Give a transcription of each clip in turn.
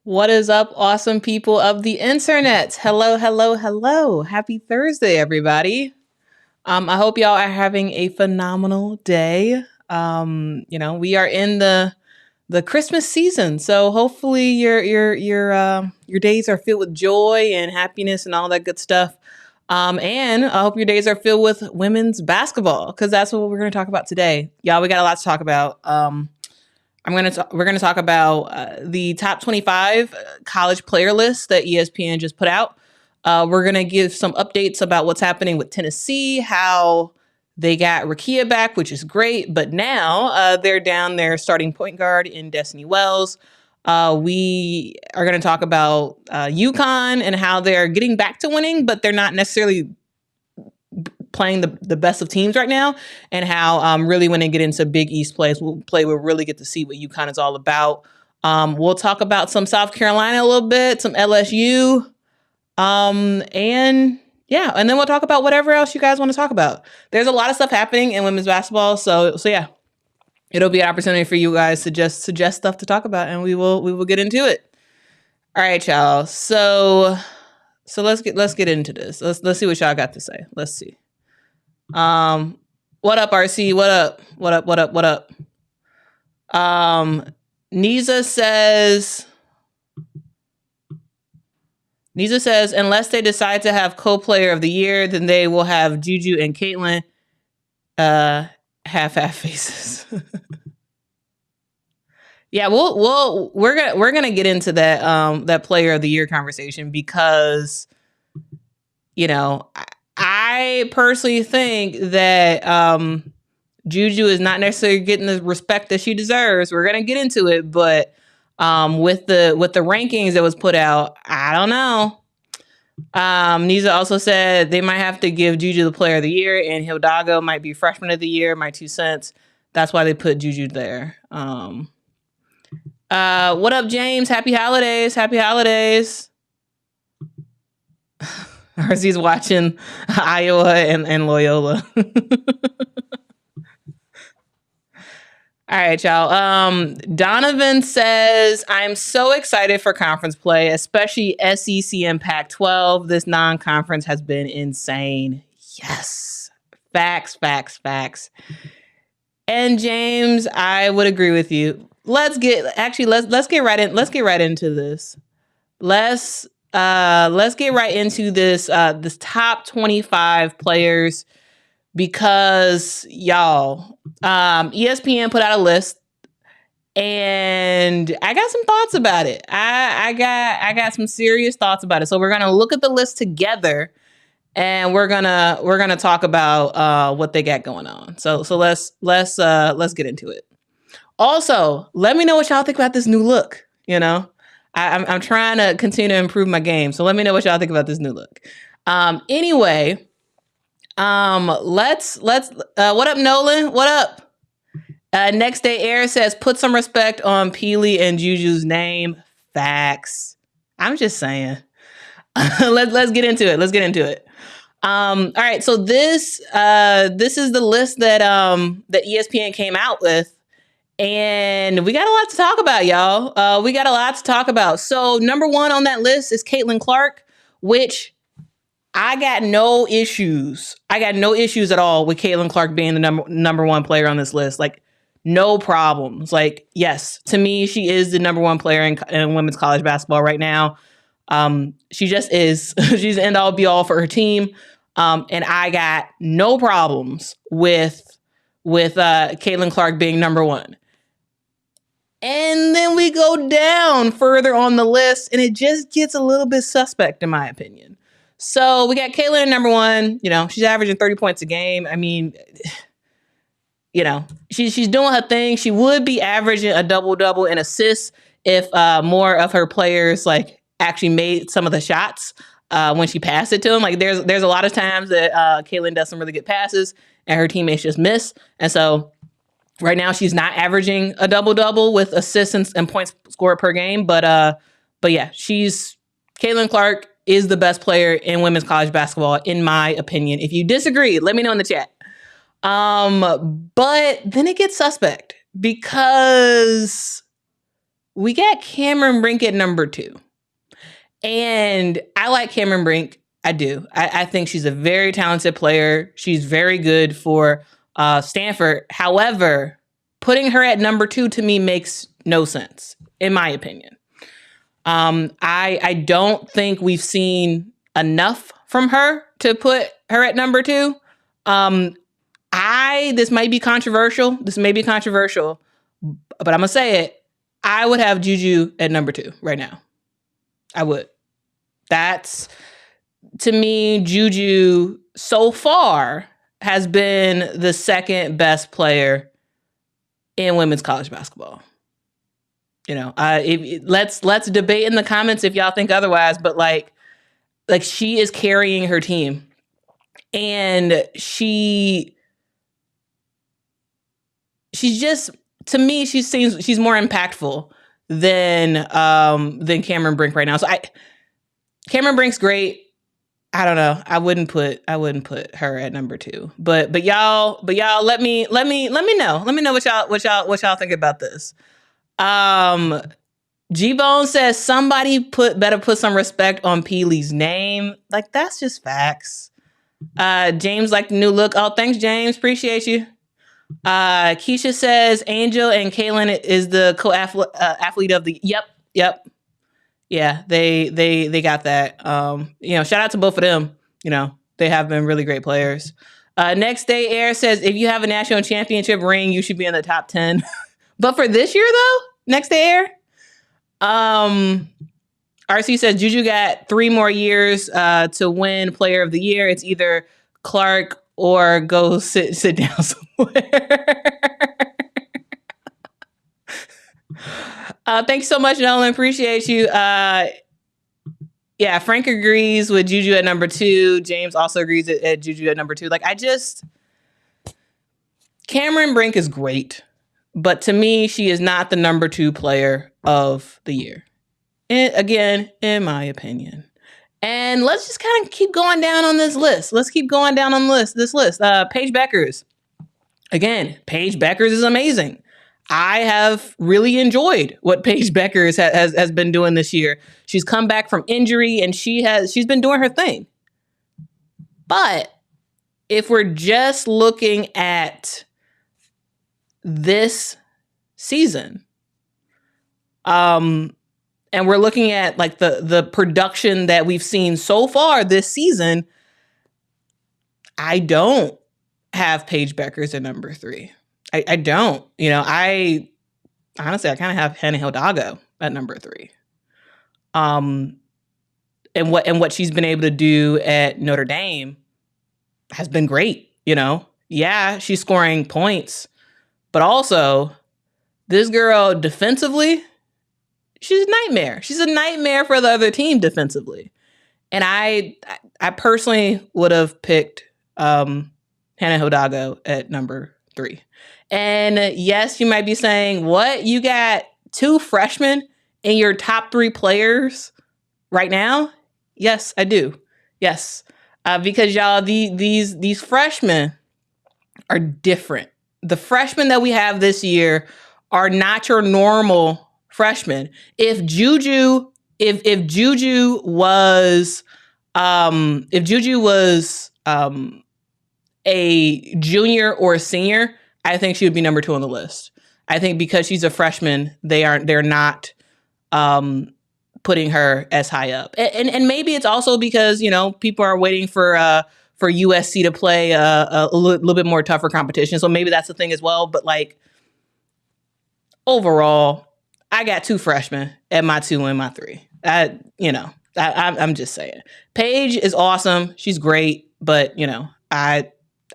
What is up, awesome people of the internet? Hello, hello, hello. Happy Thursday, everybody. I hope y'all are having a phenomenal day. We are in the Christmas season, so hopefully your days are filled with joy and happiness and all that good stuff. And I hope your days are filled with women's basketball because that's what we're going to talk about today. Y'all, we got a lot to talk about. We're gonna talk about the top 25 college player list that ESPN just put out. We're gonna give some updates about what's happening with Tennessee, how they got Rakia back, which is great, but now they're down their starting point guard in Destiny Wells. We are going to talk about Yukon and how they're getting back to winning, but they're not necessarily playing the best of teams right now, and how really when they get into Big East we'll really get to see what UConn is all about. We'll talk about some South Carolina a little bit, some LSU, and then we'll talk about whatever else you guys want to talk about. There's a lot of stuff happening in women's basketball, so yeah, it'll be an opportunity for you guys to just suggest stuff to talk about, and we will get into it. All right, y'all. So let's get into this. Let's see what y'all got to say. Let's see. What up, RC? What up? Niza says, unless they decide to have co-player of the year, then they will have Juju and Caitlin, half faces. Yeah, we're gonna get into that player of the year conversation because, I personally think that Juju is not necessarily getting the respect that she deserves. We're gonna get into it, but with the rankings that was put out, I don't know. Niza also said they might have to give Juju the player of the year, and Hidalgo might be freshman of the year. My 2 cents. That's why they put Juju there. What up, James? Happy holidays. Happy holidays. RC's watching Iowa and Loyola. All right, y'all. Donovan says, I'm so excited for conference play, especially SEC and Pac-12. This non-conference has been insane. Yes. Facts. And James, I would agree with you. Let's get right into this. Let's get right into this top 25 players, because y'all, ESPN put out a list and I got some thoughts about it. I got some serious thoughts about it. So we're gonna look at the list together and we're gonna talk about what they got going on. So let's get into it. Also, let me know what y'all think about this new look. I'm trying to continue to improve my game, so let me know what y'all think about this new look. Anyway, let's what up, Nolan? What up? Next Day Air says, put some respect on Peely and Juju's name. Facts. I'm just saying. Let's get into it. All right, so this is the list that ESPN came out with. And we got a lot to talk about, y'all. So number 1 on that list is Caitlin Clark, which I got no issues. At all with Caitlin Clark being the number 1 player on this list. Like, no problems. Like, yes, to me, she is the number 1 player in women's college basketball right now. She just is. She's the end all be all for her team. And I got no problems with Caitlin Clark being number 1. And then we go down further on the list, and it just gets a little bit suspect, in my opinion. So we got Caitlin at number 1. She's averaging 30 points a game. I mean, she's doing her thing. She would be averaging a double-double in assists if more of her players actually made some of the shots when she passed it to them. Like, there's a lot of times that Caitlin does some really good passes and her teammates just miss. And so right now, she's not averaging a double-double with assists and points scored per game. But yeah, Caitlin Clark is the best player in women's college basketball, in my opinion. If you disagree, let me know in the chat. But then it gets suspect because we got Cameron Brink at number 2. And I like Cameron Brink. I do. I think she's a very talented player. She's very good for Stanford. However, putting her at number 2 to me makes no sense, in my opinion. I don't think we've seen enough from her to put her at number 2. This may be controversial. But I'm going to say it. I would have Juju at number 2 right now. I would. That's, to me, Juju so far has been the second best player in women's college basketball. Let's debate in the comments if y'all think otherwise, but like she is carrying her team, and she's just, to me, she's more impactful than Cameron Brink right now. So Cameron Brink's great. I don't know. I wouldn't put her at number 2. But y'all let me know. Let me know what y'all think about this. G-Bone says somebody better put some respect on Peely's name. Like, that's just facts. James liked the new look. Oh, thanks, James. Appreciate you. Keisha says Angel and Kaylin is the athlete of the. Yep. Yeah, they got that. Shout out to both of them. They have been really great players. Next Day Air says if you have a national championship ring, you should be in the top 10. But for this year though, Next Day Air. RC says Juju got 3 more years to win Player of the Year. It's either Clark or go sit down somewhere. Thanks so much, Nolan. Appreciate you. Frank agrees with Juju at number 2. James also agrees at Juju at number 2. Cameron Brink is great, but to me, she is not the number 2 player of the year. And again, in my opinion. And let's just kind of keep going down on this list. This list. Paige Beckers. Again, Paige Beckers is amazing. I have really enjoyed what Paige Beckers has been doing this year. She's come back from injury and she's been doing her thing. But if we're just looking at this season, and we're looking at like the production that we've seen so far this season, I don't have Paige Beckers at number 3. I don't. I honestly, I kind of have Hannah Hidalgo at number 3. And what she's been able to do at Notre Dame has been great. Yeah, she's scoring points, but also this girl defensively, she's a nightmare. She's a nightmare for the other team defensively. And I personally would have picked Hannah Hidalgo at number 3. And yes, you might be saying, what? You got 2 freshmen in your top 3 players right now? Yes, I do. Yes. Because y'all, these freshmen are different. The freshmen that we have this year are not your normal freshmen. If Juju was a junior or a senior, I think she would be number 2 on the list. I think because she's a freshman, they're not putting her as high up. And maybe it's also because, people are waiting for USC to play a little bit more tougher competition. So maybe that's the thing as well. But overall, I got 2 freshmen at my 2 and my 3. I'm just saying. Paige is awesome. She's great, but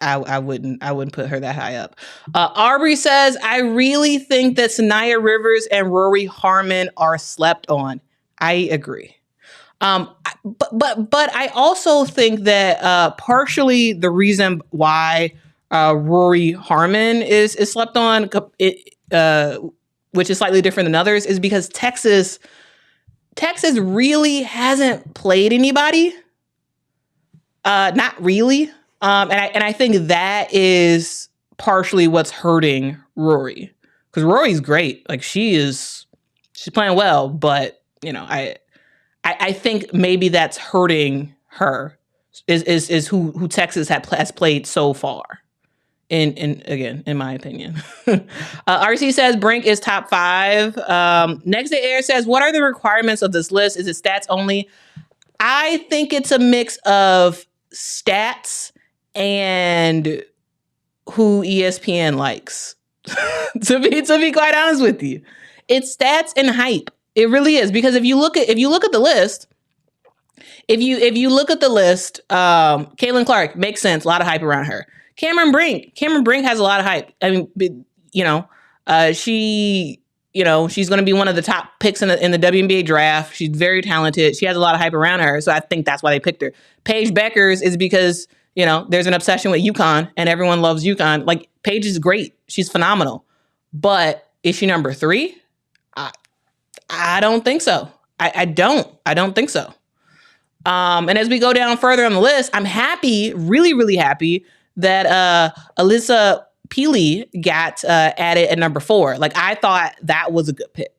I wouldn't put her that high up. Aubrey says, I really think that Sanaya Rivers and Rory Harmon are slept on. I agree. But I also think that partially the reason why Rory Harmon is slept on, which is slightly different than others, is because Texas really hasn't played anybody. Not really. And I think that is partially what's hurting Rory, because Rory's great. Like she's She's playing well, but I think maybe that's hurting her. Is who Texas has played so far. In my opinion. RC says Brink is top 5. Next Day Air says, what are the requirements of this list? Is it stats only? I think it's a mix of stats and who ESPN likes. to be quite honest with you, it's stats and hype. It really is, because if you look at the list, if you look at the list, Caitlin Clark makes sense. A lot of hype around her. Cameron Brink has a lot of hype. I mean, she's going to be one of the top picks in the WNBA draft. She's very talented. She has a lot of hype around her. So I think that's why they picked her. Paige Beckers is because, there's an obsession with Yukon and everyone loves Yukon. Like, Paige is great. She's phenomenal. But is she number 3? I don't think so. I don't think so. And as we go down further on the list, I'm happy, really, really happy that Alyssa Peely got added at number 4. Like, I thought that was a good pick.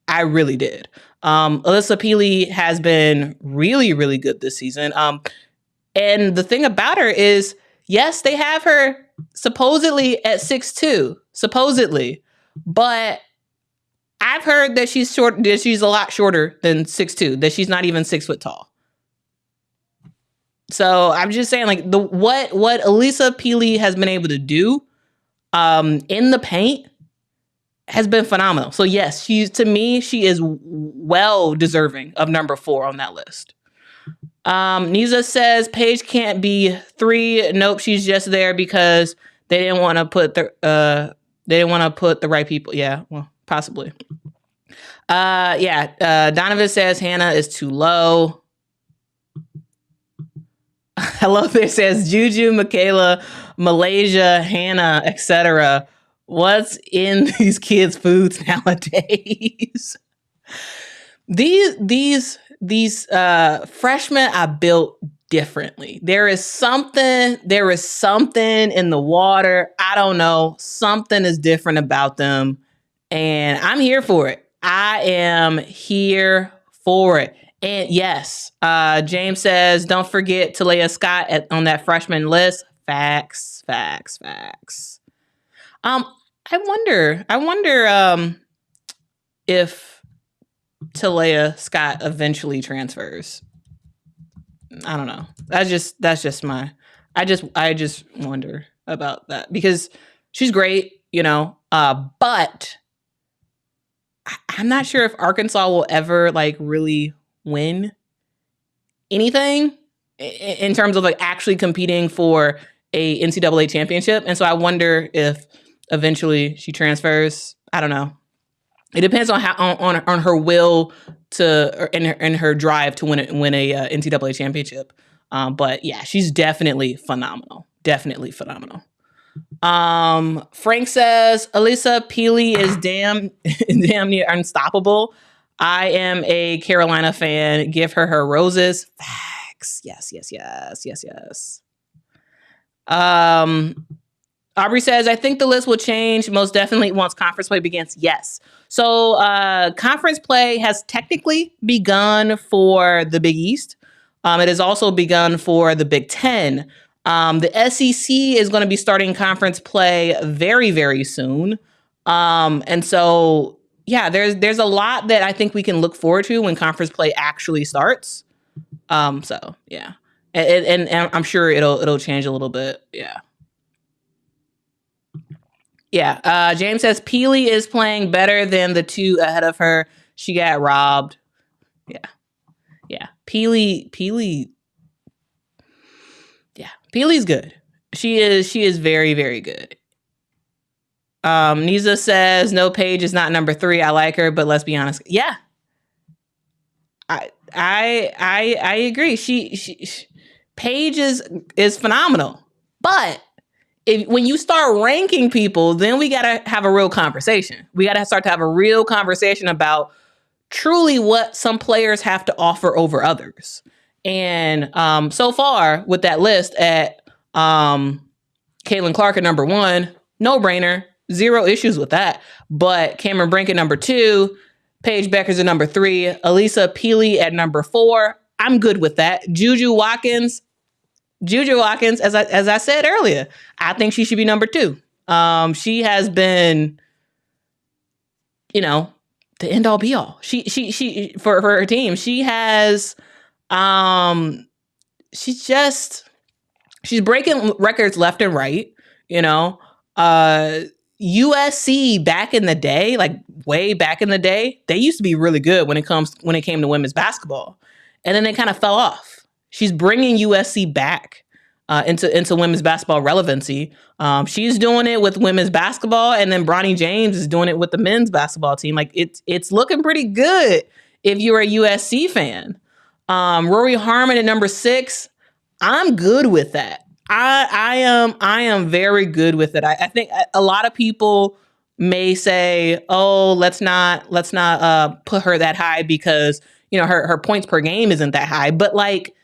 I really did. Alyssa Peely has been really, really good this season. And the thing about her is, yes, they have her supposedly at 6'2", supposedly, but I've heard that she's short. That she's a lot shorter than 6'2", that she's not even 6 foot tall. So I'm just saying, like, what Alyssa Peely has been able to do in the paint has been phenomenal. So yes, she is well deserving of number 4 on that list. Niza says Paige can't be 3. Nope, she's just there because they didn't want to put the right people. Yeah, well, possibly. Donovan says Hannah is too low. Hello there says Juju, Michaela, Malaysia, Hannah, etc. What's in these kids' foods nowadays? These freshmen are built differently. There is something in the water. I don't know. Something is different about them. And I'm here for it. I am here for it. And yes, James says, don't forget Talia Scott on that freshman list. Facts. I wonder if Talia Scott eventually transfers. I don't know. I just wonder about that, because she's great, but I'm not sure if Arkansas will ever really win anything in terms of actually competing for a NCAA championship. And so I wonder if eventually she transfers. I don't know. It depends on on her will to and her drive to win a NCAA championship. But yeah, she's definitely phenomenal. Definitely phenomenal. Frank says Alyssa Peely is damn near unstoppable. I am a Carolina fan. Give her roses. Facts. Yes. Aubrey says, I think the list will change most definitely once conference play begins. Yes. So conference play has technically begun for the Big East. It has also begun for the Big Ten. The SEC is going to be starting conference play very, very soon. And so, yeah, there's a lot that I think we can look forward to when conference play actually starts. So, yeah. And I'm sure it'll change a little bit. Yeah. Yeah. James says Peely is playing better than the 2 ahead of her. She got robbed. Yeah. Peely's good. She is very, very good. Niza says no, Paige is not number 3. I like her, but let's be honest. Yeah. I agree. She Paige is phenomenal. But when you start ranking people, then we got to have a real conversation. We got to start to have a real conversation about truly what some players have to offer over others. And so far with that list at Caitlin Clark at number 1, no brainer, 0 issues with that. But Cameron Brink at number 2, Paige Becker's at number 3. Elisa Peely at number 4. I'm good with that. Juju Watkins, as I said earlier, I think she should be number 2. She has been, the end all be all. She for her team. She has, she's breaking records left and right. USC back in the day, like way back in the day, they used to be really good when it came to women's basketball, and then they kind of fell off. She's bringing USC back into women's basketball relevancy. She's doing it with women's basketball, and then Bronny James is doing it with the men's basketball team. Like it's looking pretty good if you're a USC fan. Rory Harmon at number 6. I'm good with that. I am very good with it. I think a lot of people may say, "Oh, let's not put her that high because her points per game isn't that high." But like,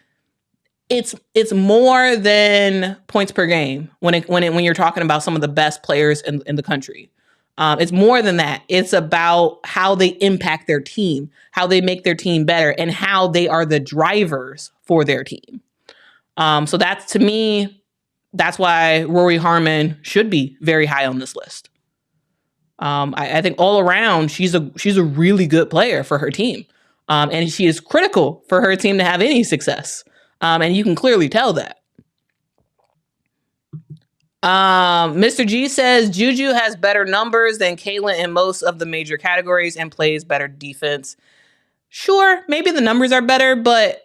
it's more than points per game when you're talking about some of the best players in the country. It's more than that. It's about how they impact their team, how they make their team better, and how they are the drivers for their team. So that's, to me, that's why Rory Harmon should be very high on this list. I think all around, she's a really good player for her team. And she is critical for her team to have any success. And you can clearly tell that. Mr. G says Juju has better numbers than Caitlin in most of the major categories and plays better defense. Sure, maybe the numbers are better, but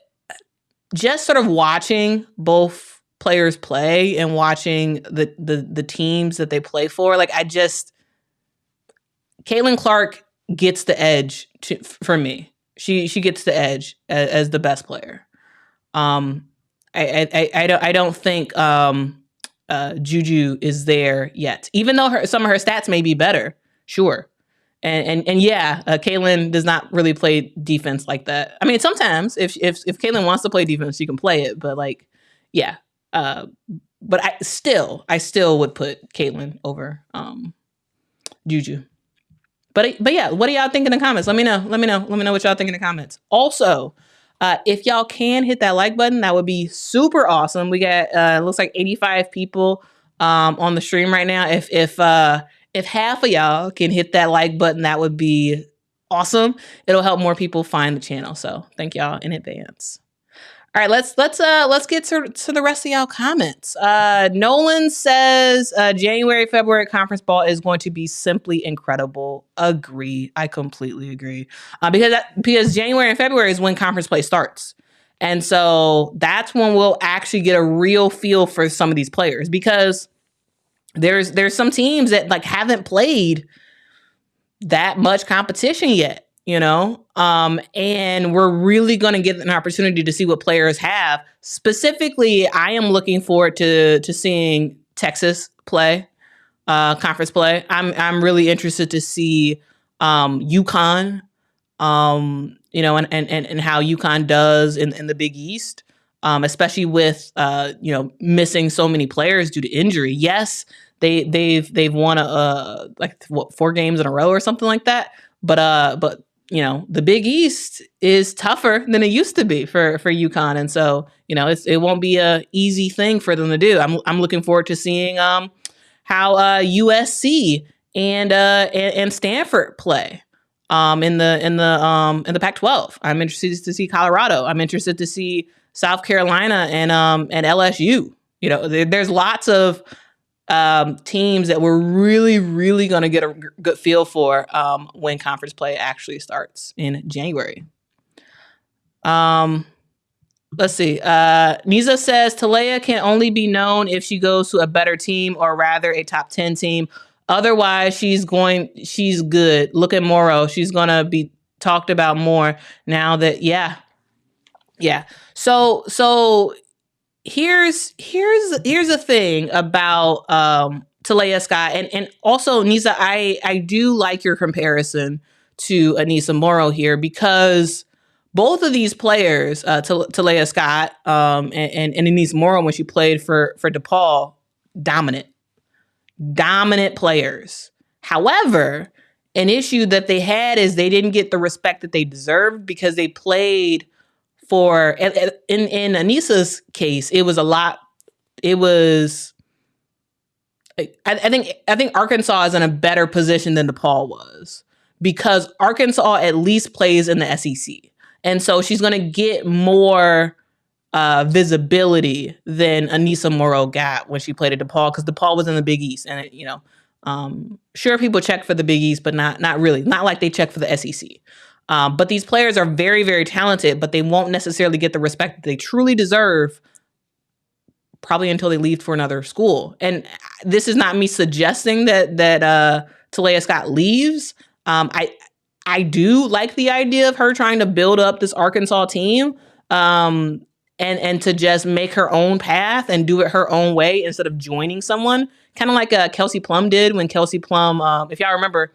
just sort of watching both players play and watching the teams that they play for, like Caitlin Clark gets the edge for me. She gets the edge as the best player. I don't think Juju is there yet, even though some of her stats may be better. Sure. And yeah, Caitlin does not really play defense like that. I mean, sometimes if Caitlin wants to play defense, she can play it. But like, yeah. But I still would put Caitlin over Juju. But yeah, what do y'all think in the comments? Let me know what y'all think in the comments. Also, if y'all can hit that like button, that would be super awesome. We got looks like 85 people on the stream right now. If half of y'all can hit that like button, that would be awesome. It'll help more people find the channel. So thank y'all in advance. All right, let's get to the rest of y'all comments. Nolan says January, February conference ball is going to be simply incredible. Agree. I completely agree. Because January and February is when conference play starts. And so that's when we'll actually get a real feel for some of these players, because there's some teams that like haven't played that much competition yet. And we're really going to get an opportunity to see what players have. Specifically, I am looking forward to seeing Texas play, conference play. I'm really interested to see Yukon, and how Yukon does in the Big East, especially with missing so many players due to injury. Yes, they've won 4 games in a row or something like that, but the Big East is tougher than it used to be for Yukon. And so, it won't be a easy thing for them to do. I'm looking forward to seeing how USC and Stanford play in the Pac-12. I'm interested to see Colorado. I'm interested to see South Carolina and LSU. There's lots of teams that we're really, really going to get a good feel for when conference play actually starts in January. Let's see. Niza says Talea can only be known if she goes to a better team, or rather a top 10 team. Otherwise, she's good. Look at Morrow. She's going to be talked about more now that, yeah. So here's the thing about Talea Scott, and also Nisa, I do like your comparison to Anissa Morrow here, because both of these players, Talea Scott and Anissa Morrow, when she played for DePaul, dominant players. However, an issue that they had is they didn't get the respect that they deserved because they played for, in Anissa's case, it was a lot. It was, I think Arkansas is in a better position than DePaul was because Arkansas at least plays in the SEC. And so she's going to get more visibility than Anissa Morrow got when she played at DePaul because DePaul was in the Big East. And, sure, people check for the Big East, but not really. Not like they check for the SEC. But these players are very, very talented, but they won't necessarily get the respect that they truly deserve probably until they leave for another school. And this is not me suggesting that Talea Scott leaves. I do like the idea of her trying to build up this Arkansas team and to just make her own path and do it her own way instead of joining someone. Kind of like Kelsey Plum did when Kelsey Plum, if y'all remember,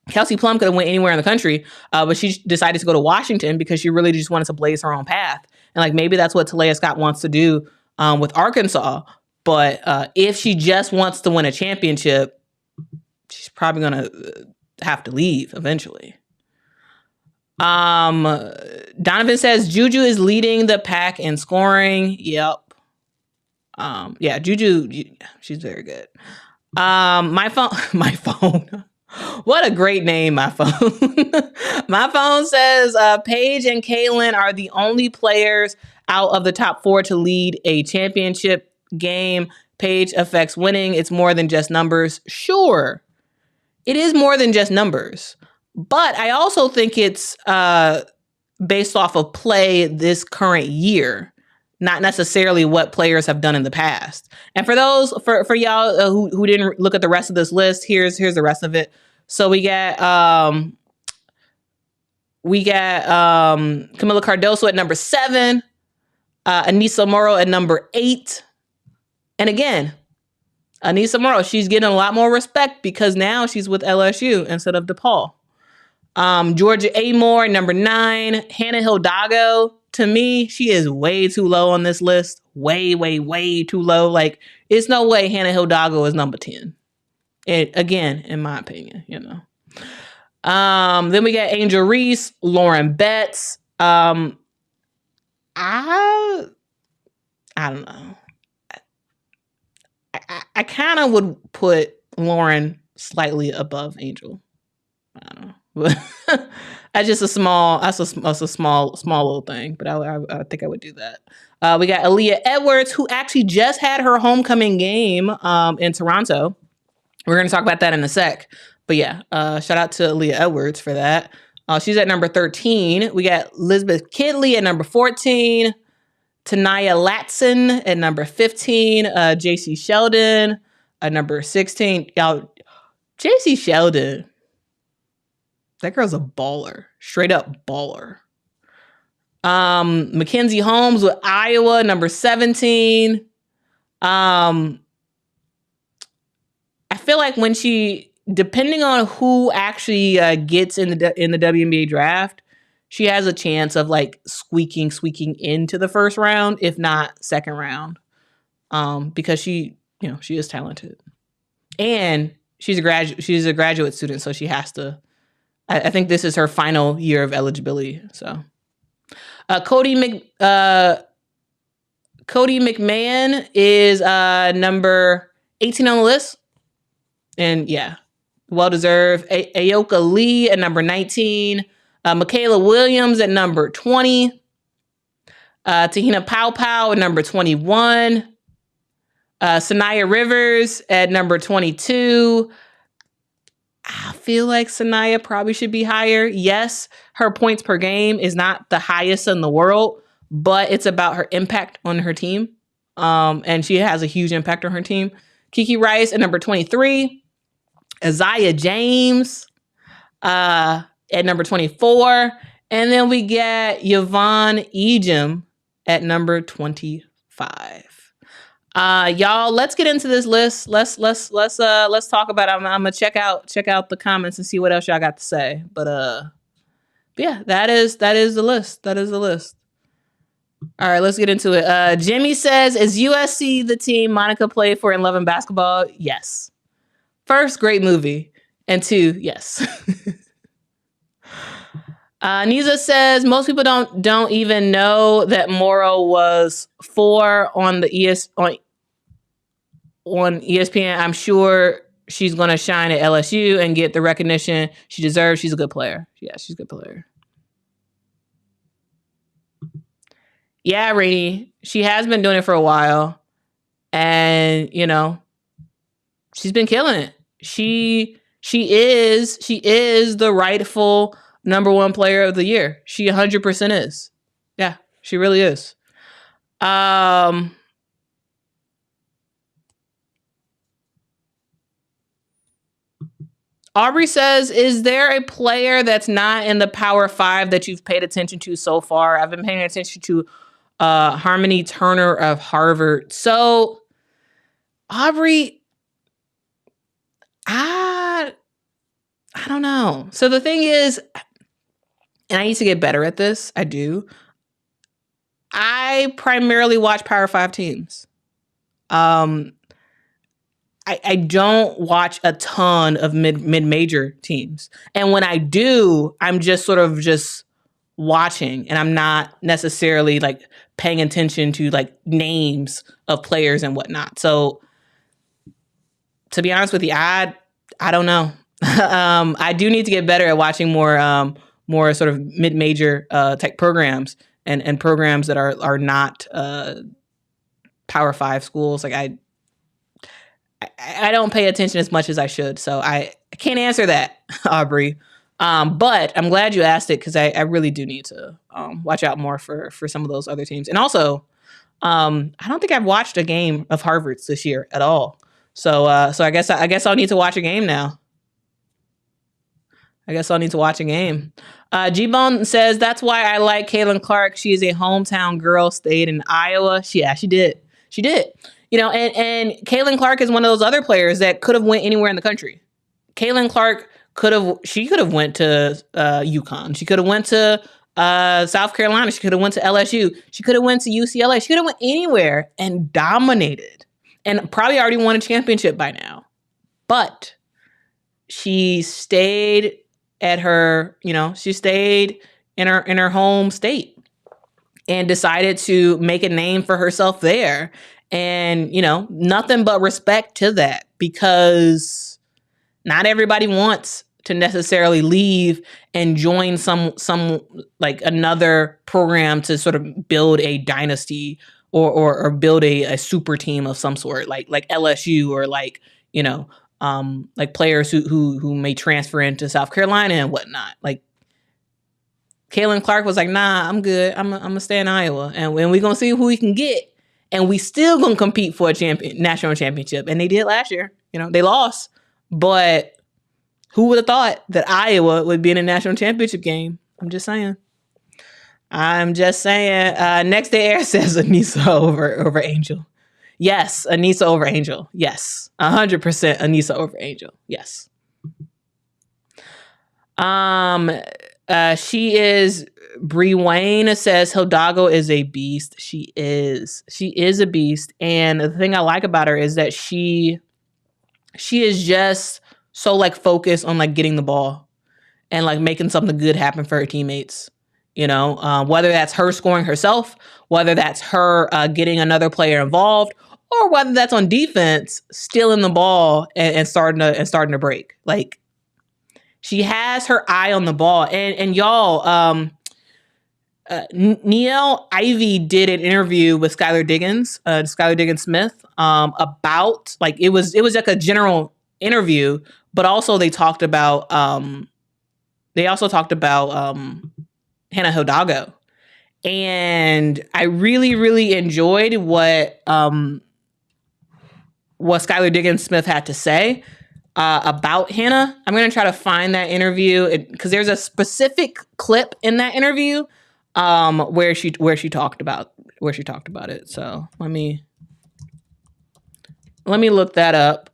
Kelsey Plum could have went anywhere in the country, but she decided to go to Washington because she really just wanted to blaze her own path. And like maybe that's what Talea Scott wants to do with Arkansas. But if she just wants to win a championship, she's probably going to have to leave eventually. Donovan says Juju is leading the pack in scoring. Yep. Yeah, Juju, she's very good. My phone. What a great name, my phone. My phone says Paige and Caitlin are the only players out of the top 4 to lead a championship game. Paige affects winning. It's more than just numbers. Sure, it is more than just numbers. But I also think it's based off of play this current year, not necessarily what players have done in the past. And for those, for y'all who didn't look at the rest of this list, here's the rest of it. So we got Camila Cardoso at number 7, Anissa Morrow at number 8. And again, Anissa Morrow, she's getting a lot more respect because now she's with LSU instead of DePaul. Georgia Amore, number 9. Hannah Hidalgo, to me, she is way too low on this list. Way, way, way too low. Like, it's no way Hannah Hidalgo is number 10. Again, in my opinion, Then we got Angel Reese, Lauren Betts. I don't know. I kind of would put Lauren slightly above Angel. I don't know. That's just a small little thing, but I think I would do that. We got Aaliyah Edwards, who actually just had her homecoming game in Toronto. We're going to talk about that in a sec. But yeah, shout out to Aaliyah Edwards for that. She's at number 13. We got Elizabeth Kidley at number 14. Tanaya Latson at number 15. JC Sheldon at number 16. Y'all, JC Sheldon, that girl's a baller. Straight up baller. Mackenzie Holmes with Iowa, number 17. I feel like when she, depending on who actually gets in the WNBA draft, she has a chance of like squeaking into the first round, if not second round, because she is talented, and she's a graduate student, so she has to. I think this is her final year of eligibility. So, Cody McMahon is number 18 on the list. And yeah, well-deserved. Ayoka Lee at number 19. Michaela Williams at number 20. Tahina Pow at number 21. Sanaya Rivers at number 22. I feel like Sanaya probably should be higher. Yes, her points per game is not the highest in the world, but it's about her impact on her team. And she has a huge impact on her team. Kiki Rice at number 23. Isaiah James at number 24. And then we get Yvonne Ejim at number 25. Y'all, let's get into this list. Let's talk about it. I'm gonna check out the comments and see what else y'all got to say. But yeah, that is the list. That is the list. All right, let's get into it. Jimmy says, is USC the team Monica played for in Love and Basketball? Yes. First, great movie. And 2, yes. Niza says most people don't even know that Morrow was 4 on the on ESPN. I'm sure she's gonna shine at LSU and get the recognition she deserves. She's a good player. Yeah, she's a good player. Yeah, Rainey. She has been doing it for a while, and she's been killing it. She is the rightful number 1 player of the year. She 100% is. Yeah, she really is. Aubrey says, is there a player that's not in the Power 5 that you've paid attention to so far? I've been paying attention to Harmony Turner of Harvard. So, Aubrey, I don't know. So the thing is, and I need to get better at this. I do. I primarily watch Power 5 teams. I don't watch a ton of mid-major teams. And when I do, I'm just sort of just watching, and I'm not necessarily like paying attention to like names of players and whatnot. So to be honest with you, I don't know. I do need to get better at watching more sort of mid-major type programs and programs that are not Power 5 schools. Like I don't pay attention as much as I should. So I can't answer that, Aubrey. But I'm glad you asked it because I really do need to watch out more for some of those other teams. And also, I don't think I've watched a game of Harvard's this year at all. So I guess I'll need to watch a game now. G-Bone says, that's why I like Caitlin Clark. She is a hometown girl, stayed in Iowa. She did. And Caitlin Clark is one of those other players that could have went anywhere in the country. Caitlin Clark could have went to Yukon. She could have went to South Carolina. She could have went to LSU. She could have went to UCLA. She could have went anywhere and dominated and probably already won a championship by now. But she stayed at her, she stayed in her home state and decided to make a name for herself there. And, nothing but respect to that, because not everybody wants to necessarily leave and join some like another program to sort of build a dynasty or build a super team of some sort, like LSU or like players who may transfer into South Carolina and whatnot. Like Caitlin Clark was like, nah, I'm good. I'm gonna stay in Iowa, and we're gonna see who we can get. And we still gonna compete for a national championship. And they did last year. They lost. But who would have thought that Iowa would be in a national championship game? I'm just saying. Next Day Air says Anissa over Angel. Yes, Anissa over Angel. Yes. 100% Anissa over Angel. Yes. She is... Bree Wayne says Hidalgo is a beast. She is a beast. And the thing I like about her is that she is just so like focused on like getting the ball and like making something good happen for her teammates. Whether that's her scoring herself, whether that's her getting another player involved, or whether that's on defense, stealing the ball and starting to break. Like she has her eye on the ball. And y'all, Neil Ivy did an interview with Skylar Diggins Smith, about like it was like a general interview, but also they talked about Hannah Hidalgo, and I really, really enjoyed what Skylar Diggins Smith had to say about Hannah. I'm gonna try to find that interview because there's a specific clip in that interview where she talked about it. So let me look that up.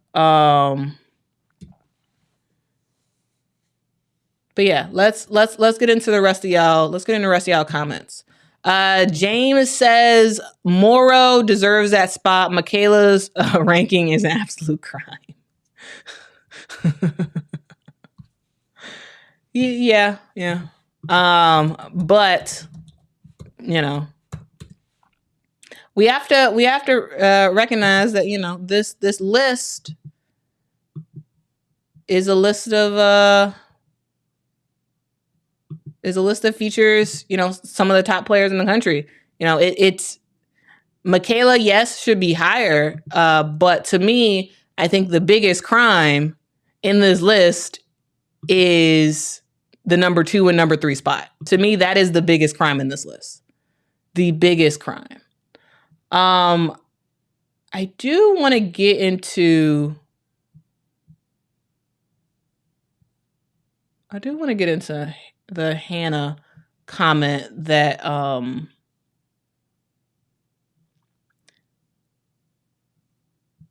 But yeah, let's get into the rest of y'all. Let's get into the rest of y'all comments. James says Morrow deserves that spot. Michaela's ranking is an absolute crime. Yeah, yeah. But you know, we have to recognize that this list is a list of features, some of the top players in the country. It's Michaela, yes, should be higher. But to me, I think the biggest crime in this list is the number 2 and number 3 spot. To me, that is the biggest crime in this list. The biggest crime. I do want to get into the Hannah comment that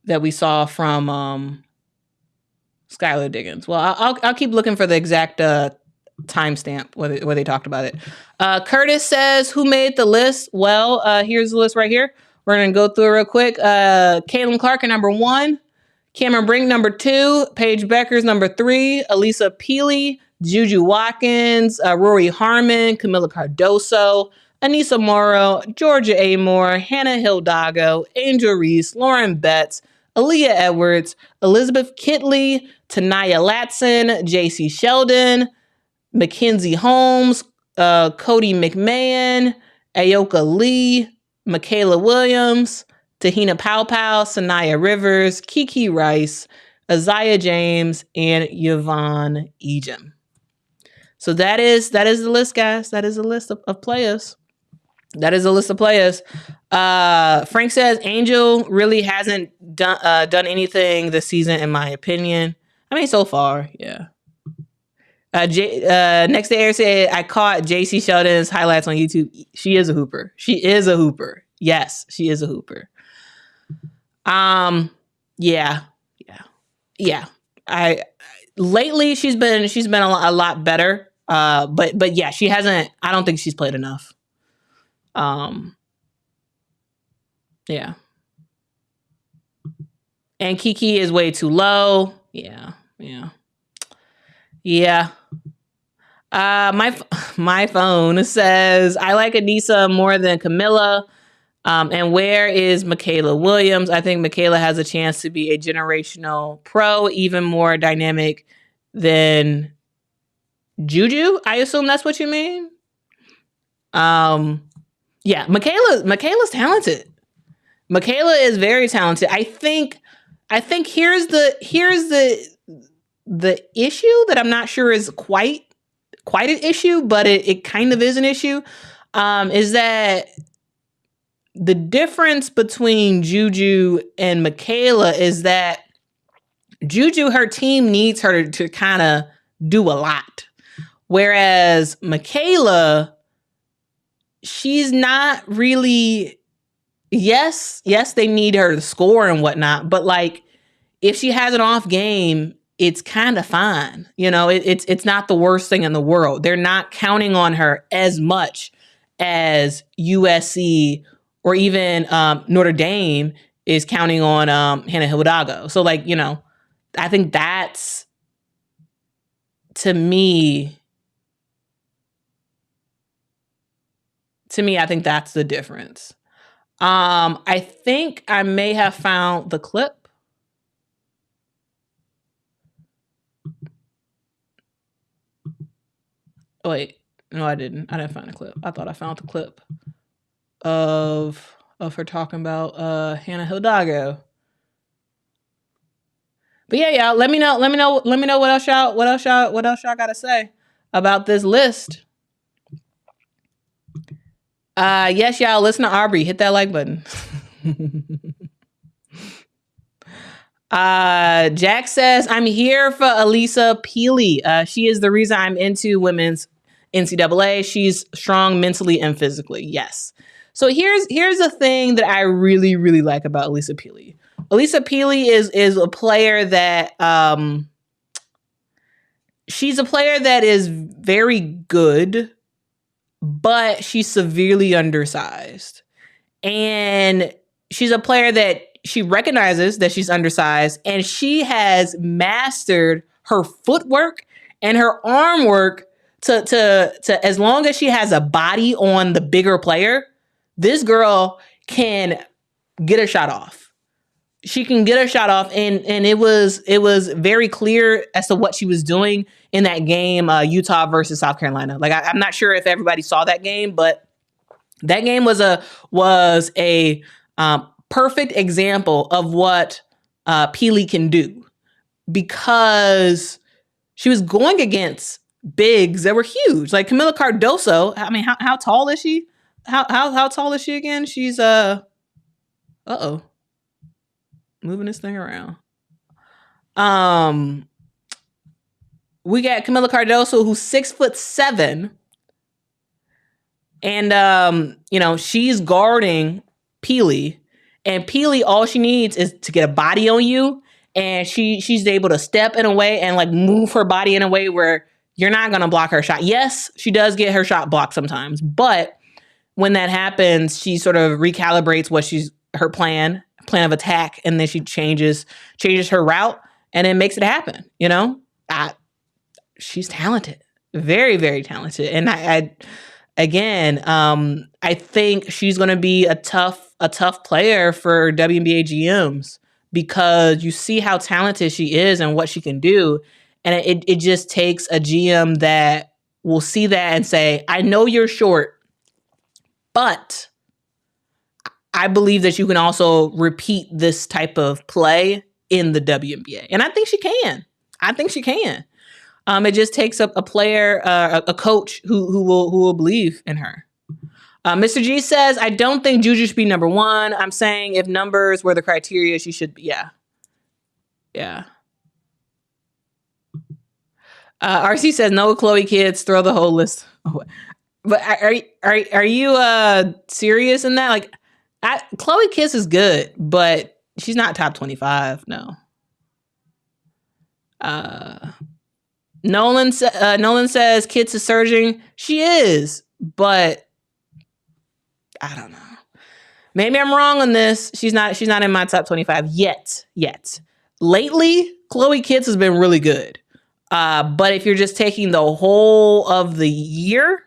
that we saw from Skylar Diggins. Well, I'll keep looking for the exact timestamp where they talked about it. Curtis says, who made the list? Well, here's the list right here. We're going to go through it real quick. Caitlin Clark at number 1. Cameron Brink, number 2. Paige Beckers, number 3. Elisa Peely, Juju Watkins, Rory Harmon, Camila Cardoso, Anissa Morrow, Georgia Amore, Hannah Hidalgo, Angel Reese, Lauren Betts, Aaliyah Edwards, Elizabeth Kitley, Tanaya Latson, JC Sheldon, Mackenzie Holmes, Cody McMahon, Ayoka Lee, Michaela Williams, Tahina Powpow, Sanaya Rivers, Kiki Rice, Isaiah James, and Yvonne Ejim. So that is the list, guys. That is a list of players. That is a list of players. Frank says Angel really hasn't done anything this season, in my opinion. I mean, so far, yeah. Next to Air said, I caught JC Sheldon's highlights on YouTube. She is a hooper. She is a hooper. Yes, she is a hooper. Yeah. Lately she's been a lot better. But yeah, she hasn't. I don't think she's played enough. Yeah. And Kiki is way too low. Yeah. My phone says I like Anissa more than Camilla. And where is Michaela Williams? I think Michaela has a chance to be a generational pro, even more dynamic than Juju. I assume that's what you mean. Yeah, Michaela's talented. Michaela is very talented. I think here's the issue that I'm not sure is quite an issue, but it kind of is an issue. Is that the difference between Juju and Michaela is that Juju, her team needs her to kind of do a lot. Whereas Michaela, she's not really, yes, they need her to score and whatnot. But like, if she has an off game, it's kind of fine. It's not the worst thing in the world. They're not counting on her as much as USC or even Notre Dame is counting on Hannah Hidalgo. So like, I think that's, to me, I think that's the difference. I think I may have found the clip. Wait, no, I didn't. I didn't find a clip. I thought I found the clip of her talking about Hannah Hidalgo. But yeah, let me know what else y'all gotta say about this list. Yes, y'all, listen to Aubrey. Hit that like button. Jack says, I'm here for Elisa Peely. She is the reason I'm into women's NCAA. She's strong mentally and physically. Yes. So here's the thing that I really, really like about Elisa Peely. Elisa Peely is a player that she's a player that is very good, but she's severely undersized. And she's a player that she recognizes that she's undersized, and she has mastered her footwork and her arm work to as long as she has a body on the bigger player, this girl can get a shot off. She can get a shot off, and it was very clear as to what she was doing in that game, Utah versus South Carolina. Like I'm not sure if everybody saw that game, but that game was a perfect example of what Peely can do, because she was going against bigs that were huge, like Camila Cardoso. I mean, how tall is she? How tall is she again? She's moving this thing around. We got Camila Cardoso, who's 6'7", and she's guarding Peely, and Peely, all she needs is to get a body on you, and she's able to step in a way and like move her body in a way where you're not gonna block her shot. Yes, she does get her shot blocked sometimes, but when that happens, she sort of recalibrates what her plan of attack, and then she changes her route and it makes it happen. She's talented, very, very talented. And I think she's going to be a tough player for WNBA GMs, because you see how talented she is and what she can do. And it just takes a GM that will see that and say, I know you're short, but I believe that you can also repeat this type of play in the WNBA. And I think she can. It just takes a player, a coach who will believe in her. Mr. G says, I don't think Juju should be number one. I'm saying if numbers were the criteria, she should be. Yeah. RC says, no, Chloe kids, throw the whole list away. But are you serious in that? Like, Chloe Kiss is good, but she's not top 25. No. Nolan says Kids is surging. She is, but I don't know. Maybe I'm wrong on this. She's not in my top 25 yet. Lately, Chloe Kids has been really good. But if you're just taking the whole of the year,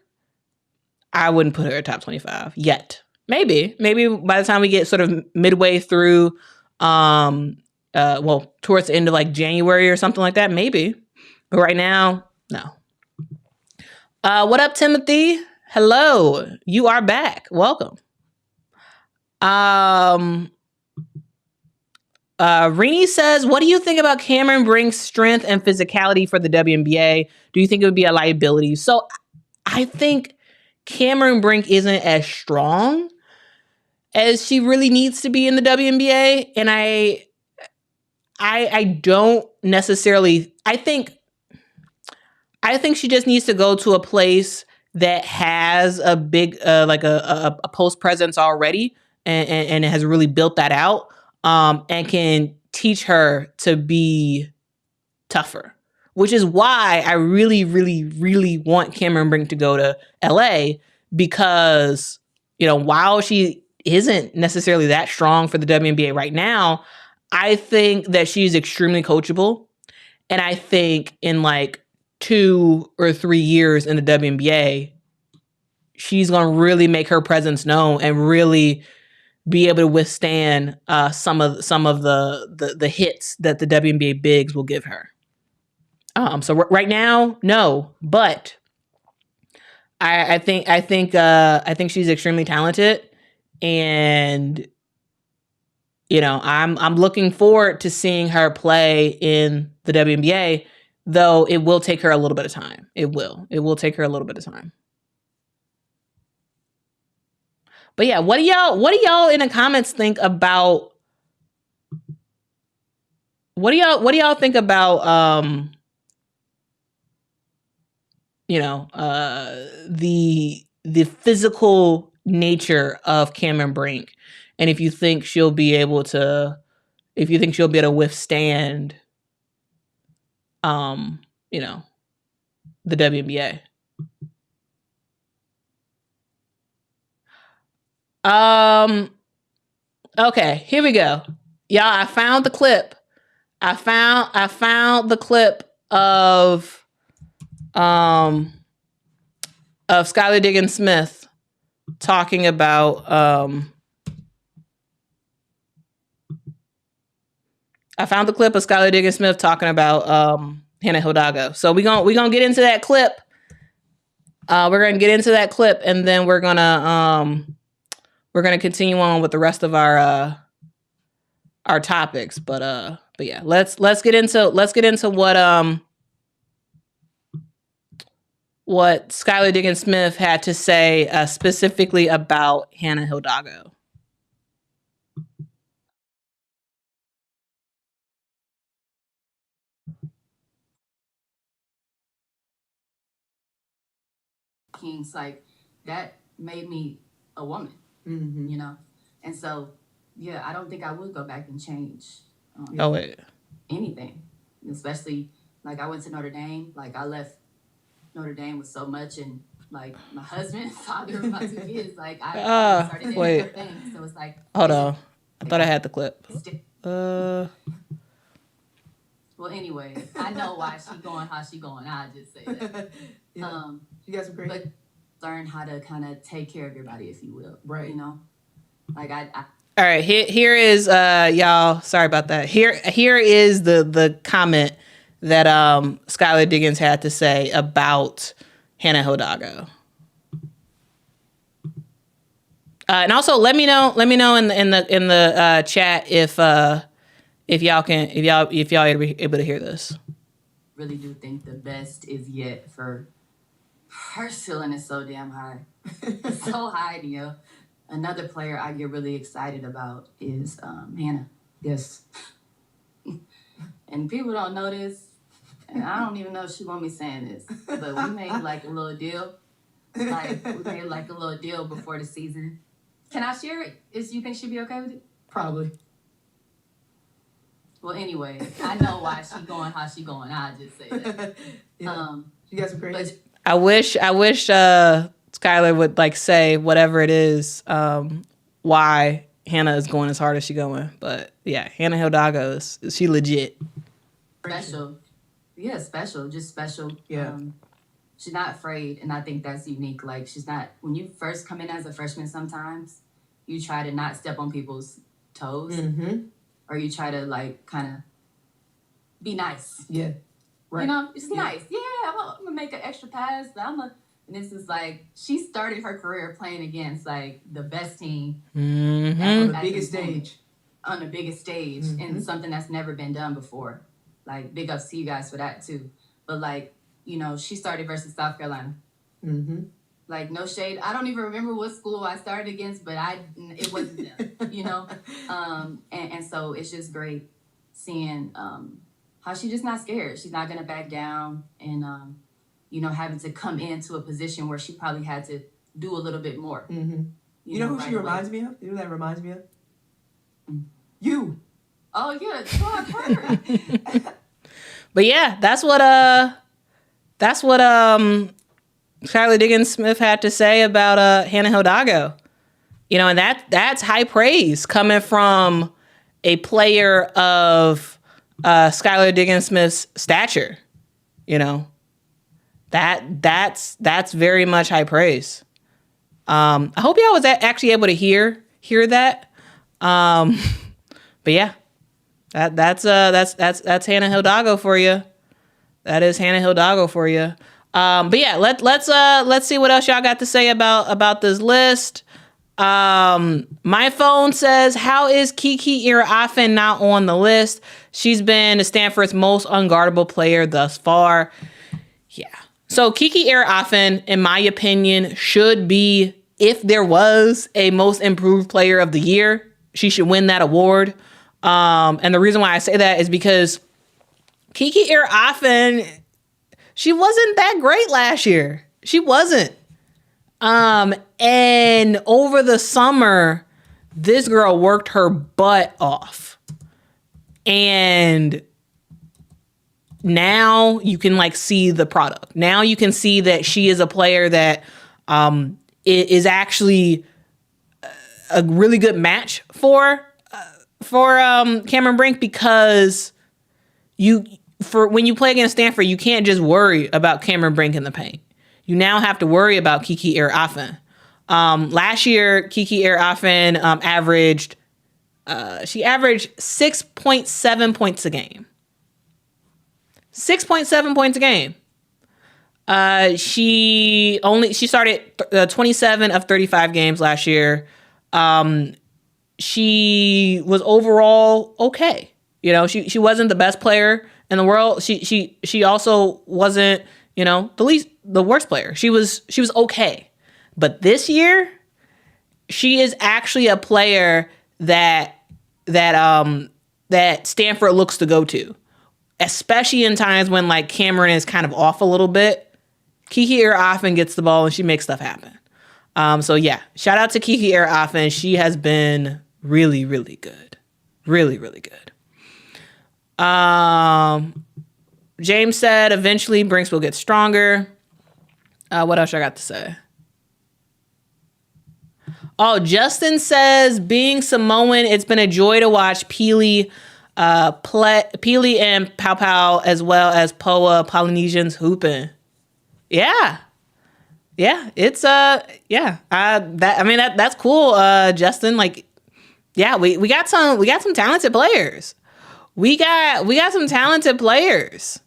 I wouldn't put her at top 25 yet. Maybe by the time we get sort of midway through, towards the end of like January or something like that, maybe. But right now, no. What up, Timothy? Hello, you are back. Welcome. Rini says, what do you think about Cameron Brink's strength and physicality for the WNBA? Do you think it would be a liability? So I think Cameron Brink isn't as strong as she really needs to be in the WNBA. And I don't necessarily, I think she just needs to go to a place that has a big, like a post presence already and has really built that out, and can teach her to be tougher, which is why I really, really, really want Cameron Brink to go to LA, because, while she isn't necessarily that strong for the WNBA right now, I think that she's extremely coachable. And I think in like 2 or 3 years in the WNBA, she's going to really make her presence known and really be able to withstand some of the hits that the WNBA bigs will give her. So right now, no, but I think she's extremely talented, and I'm looking forward to seeing her play in the WNBA, though it will take her a little bit of time. It will take her a little bit of time. But yeah, what do y'all in the comments think about? What do y'all think about the physical nature of Cameron Brink, and if you think she'll be able to withstand the WNBA. Okay, here we go. Y'all, I found the clip. I found the clip of um, of Skylar Diggins Smith talking about. I found the clip of Skylar Diggins Smith talking about Hannah Hidalgo. So we gonna get into that clip. We're gonna get into that clip, and then we're gonna continue on with the rest of our topics. But yeah, let's get into what Skylar Diggins Smith had to say specifically about Hannah Hidalgo. Kings, like that made me a woman, you know? And so, yeah, I don't think I would go back and change anything, especially like I went to Notre Dame. Like I left Notre Dame with so much, and like my husband, father of my 2 kids, like I started doing things. So it's like, hold on, I thought I had the clip. Well, anyway, I know why she going how she going. I'll just say that. Yeah. You guys are great. But learn how to kind of take care of your body, if you will. Right. You know? Like I all right, here is y'all, sorry about that. Here is the comment that Skylar Diggins had to say about Hannah Hidalgo. And also let me know in the chat if y'all able to hear this. Really do think the best is yet for her ceiling is so damn high. It's so high, Neil. Another player I get really excited about is Hannah. Yes. And people don't know this, and I don't even know if she want me saying this, but we made like a little deal. Like we made like a little deal before the season. Can I share it? You think she'd be okay with it? Probably. Well, anyway, I know why she going how she going. I'll just say that. Yeah. You guys are great. But I wish Skylar would like say whatever it is why Hannah is going as hard as she going. But yeah, Hannah Hidalgo is she legit. Special. Yeah, special. Just special. Yeah. She's not afraid, and I think that's unique. Like she's not when you first come in as a freshman, sometimes you try to not step on people's toes. Mm-hmm. Or you try to like kind of be nice. Yeah. Right. You know, it's nice. Yeah, I'm gonna make an extra pass. And this is like she started her career playing against like the best team on the biggest stage. On the biggest stage, and something that's never been done before. Like big ups to you guys for that too. But like, you know, she started versus South Carolina. Like no shade. I don't even remember what school I started against, but it wasn't them. You know, and so it's just great seeing how she's just not scared. She's not gonna back down, and you know, having to come into a position where she probably had to do a little bit more. You know who she reminds me of? You know who that reminds me of? You. Oh yeah, I've heard. But yeah, that's what Skylar Diggins Smith had to say about Hannah Hidalgo. You know, and that's high praise coming from a player of Skylar Diggins Smith's stature. You know, that's very much high praise. I hope y'all was actually able to hear that. But yeah, that's Hannah Hidalgo for you. That is Hannah Hidalgo for you. But yeah, let's see what else y'all got to say about this list. My phone says, how is Kiki Iraofen not on the list? She's been Stanford's most unguardable player thus far. Yeah. So Kiki Iraofen, in my opinion, should be, if there was a most improved player of the year, she should win that award. And the reason why I say that is because Kiki Iraofen, she wasn't that great last year. She wasn't. And over the summer, this girl worked her butt off. And now you can like see the product. Now you can see that she is a player that is actually a really good match for Cameron Brink, because for when you play against Stanford, you can't just worry about Cameron Brink in the paint. You now have to worry about Kiki Irafen. Last year, Kiki Irafen averaged 6.7 points a game. 6.7 points a game. She started 27 of 35 games last year. She was overall okay. You know, she wasn't the best player in the world. She also wasn't, you know, the worst player. She was okay. But this year, she is actually a player that Stanford looks to go to, especially in times when like Cameron is kind of off a little bit. Kiki Irafen gets the ball and she makes stuff happen. So yeah, shout out to Kiki Irafen. She has been really, really good. Really, really good. James said eventually Brinks will get stronger. What else I got to say? Oh, Justin says, being Samoan, it's been a joy to watch Pili and Pau Pau as well as Poa Polynesians hooping. Yeah. Yeah, it's that's cool, Justin. Like, yeah, we got some talented players. We got some talented players.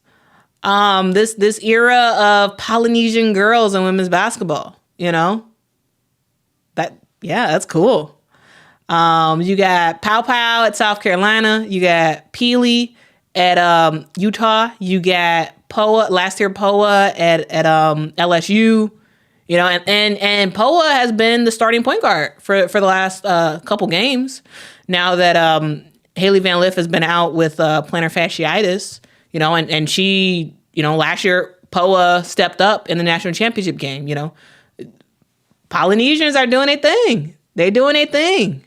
This era of Polynesian girls in women's basketball, you know? That's cool. You got Pau Pau at South Carolina. You got Pili at Utah. You got Poa last year. Poa at LSU. You know, and Poa has been the starting point guard for the last couple games. Now that Haley Van Lith has been out with plantar fasciitis. You know, and she, you know, last year Poa stepped up in the national championship game. You know. Polynesians are doing their thing. They doing their thing.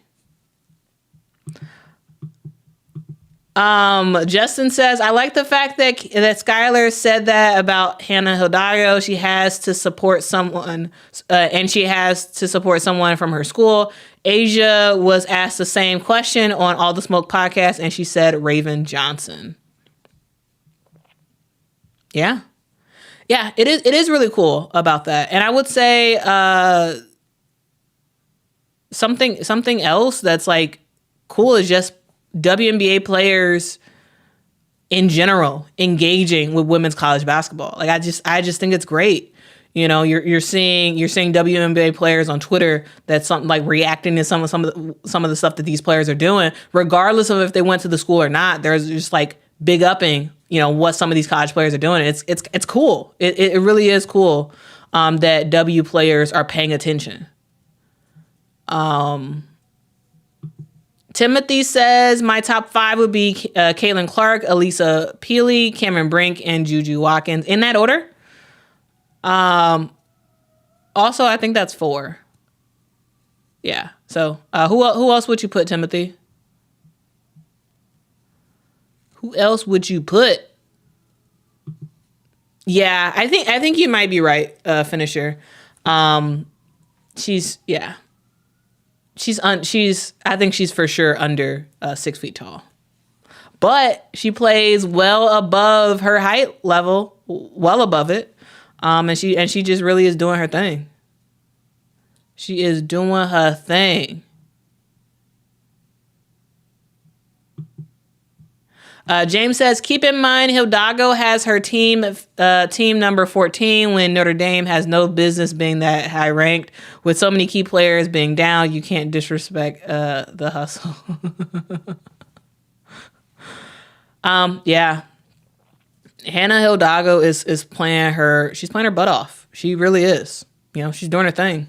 Justin says, I like the fact that Skylar said that about Hannah Hidalgo. She has to support someone, and she has to support someone from her school. Asia was asked the same question on All the Smoke podcast, and she said Raven Johnson. Yeah. Yeah, it is really cool about that. And I would say something else that's like cool is just WNBA players in general engaging with women's college basketball. Like I just think it's great. You know, you're seeing WNBA players on Twitter that's something like reacting to some of the stuff that these players are doing, regardless of if they went to the school or not. There's just like big upping, you know, what some of these college players are doing. It's cool. It really is cool that W players are paying attention. Timothy says my top 5 would be Caitlin Clark, Elisa Pili, Cameron Brink, and Juju Watkins in that order. Also, I think that's 4. Yeah. So who else would you put, Timothy? Who else would you put? Yeah, I think you might be right, Finisher. She's I think she's for sure under 6 feet tall. But she plays well above her height level, well above it. And she just really is doing her thing. She is doing her thing. James says, keep in mind Hidalgo has her team number 14 when Notre Dame has no business being that high ranked. With so many key players being down, you can't disrespect the hustle. Yeah. Hannah Hidalgo is playing her butt off. She really is. You know, she's doing her thing.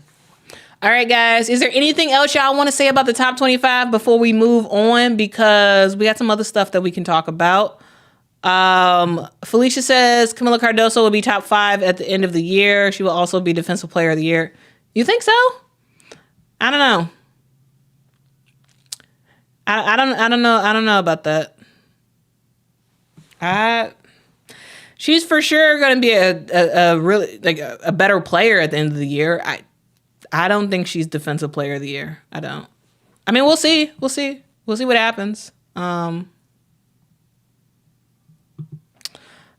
All right, guys. Is there anything else y'all want to say about the top 25 before we move on? Because we got some other stuff that we can talk about. Felicia says Camila Cardoso will be top 5 at the end of the year. She will also be Defensive Player of the Year. You think so? I don't know. I don't know. I don't know about that. She's for sure going to be a really like a better player at the end of the year. I don't think she's Defensive Player of the Year. I don't. I mean, we'll see. We'll see what happens.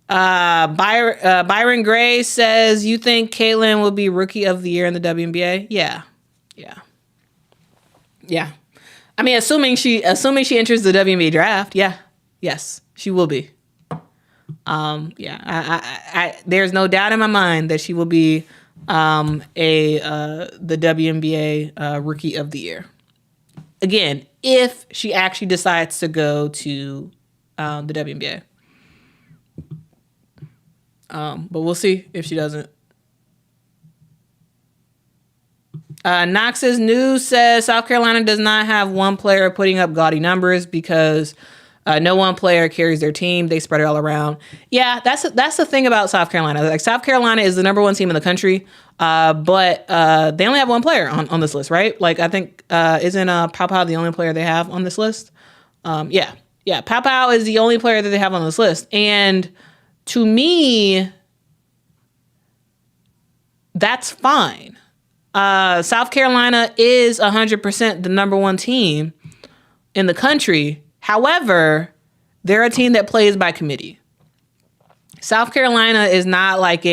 Byron Gray says, you think Caitlin will be rookie of the year in the WNBA? Yeah. I mean, assuming she enters the WNBA draft, yeah. Yes, she will be. I there's no doubt in my mind that she will be the WNBA rookie of the year. Again, if she actually decides to go to the WNBA. But we'll see if she doesn't. Knox's News says South Carolina does not have one player putting up gaudy numbers because no one player carries their team. They spread it all around. Yeah, that's the thing about South Carolina. Like, South Carolina is the number one team in the country, but they only have one player on this list, right? Like, I think isn't Pow Pow the only player they have on this list? Yeah. Pow Pow is the only player that they have on this list, and to me, that's fine. South Carolina is 100% the number one team in the country. However, they're a team that plays by committee. South Carolina is not like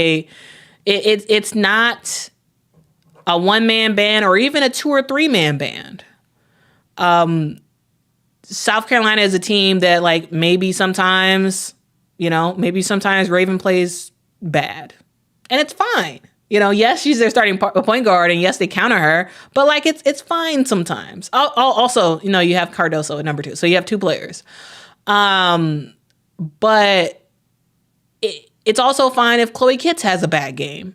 it's not a one-man band or even a 2 or 3-man band. South Carolina is a team that, like, maybe sometimes Raven plays bad, and it's fine. Yes, she's their starting point guard, and yes, they counter her, but like it's fine sometimes. Also, you have Cardoso at number 2, so you have 2 players. But it's also fine if Chloe Kitts has a bad game.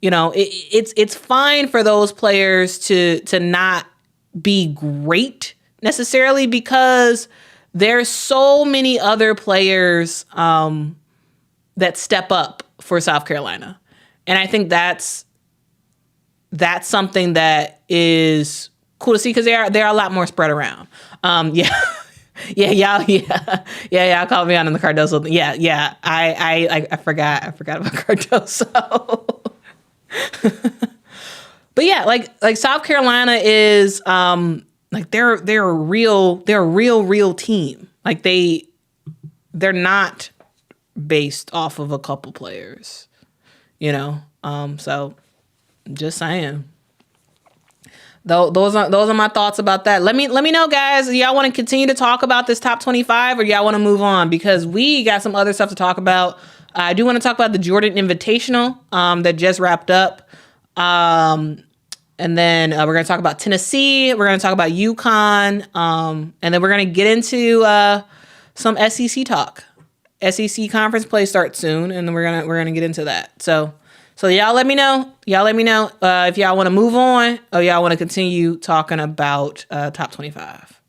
It's fine for those players to not be great necessarily, because there's so many other players that step up for South Carolina. And I think that's something that is cool to see, because they are a lot more spread around. Y'all called me on the Cardoso. Yeah. I forgot about Cardoso. But yeah, like South Carolina is like they're a real team. Like they're not based off of a couple players. So just saying. Those are my thoughts about that. Let me know, guys. Y'all want to continue to talk about this top 25, or y'all want to move on, because we got some other stuff to talk about. I do want to talk about the Jordan Invitational that just wrapped up. And then we're going to talk about Tennessee. We're going to talk about Yukon. And then we're going to get into some SEC talk. SEC conference play starts soon, and then we're gonna get into that. So y'all let me know. If y'all want to move on, or y'all want to continue talking about top 25.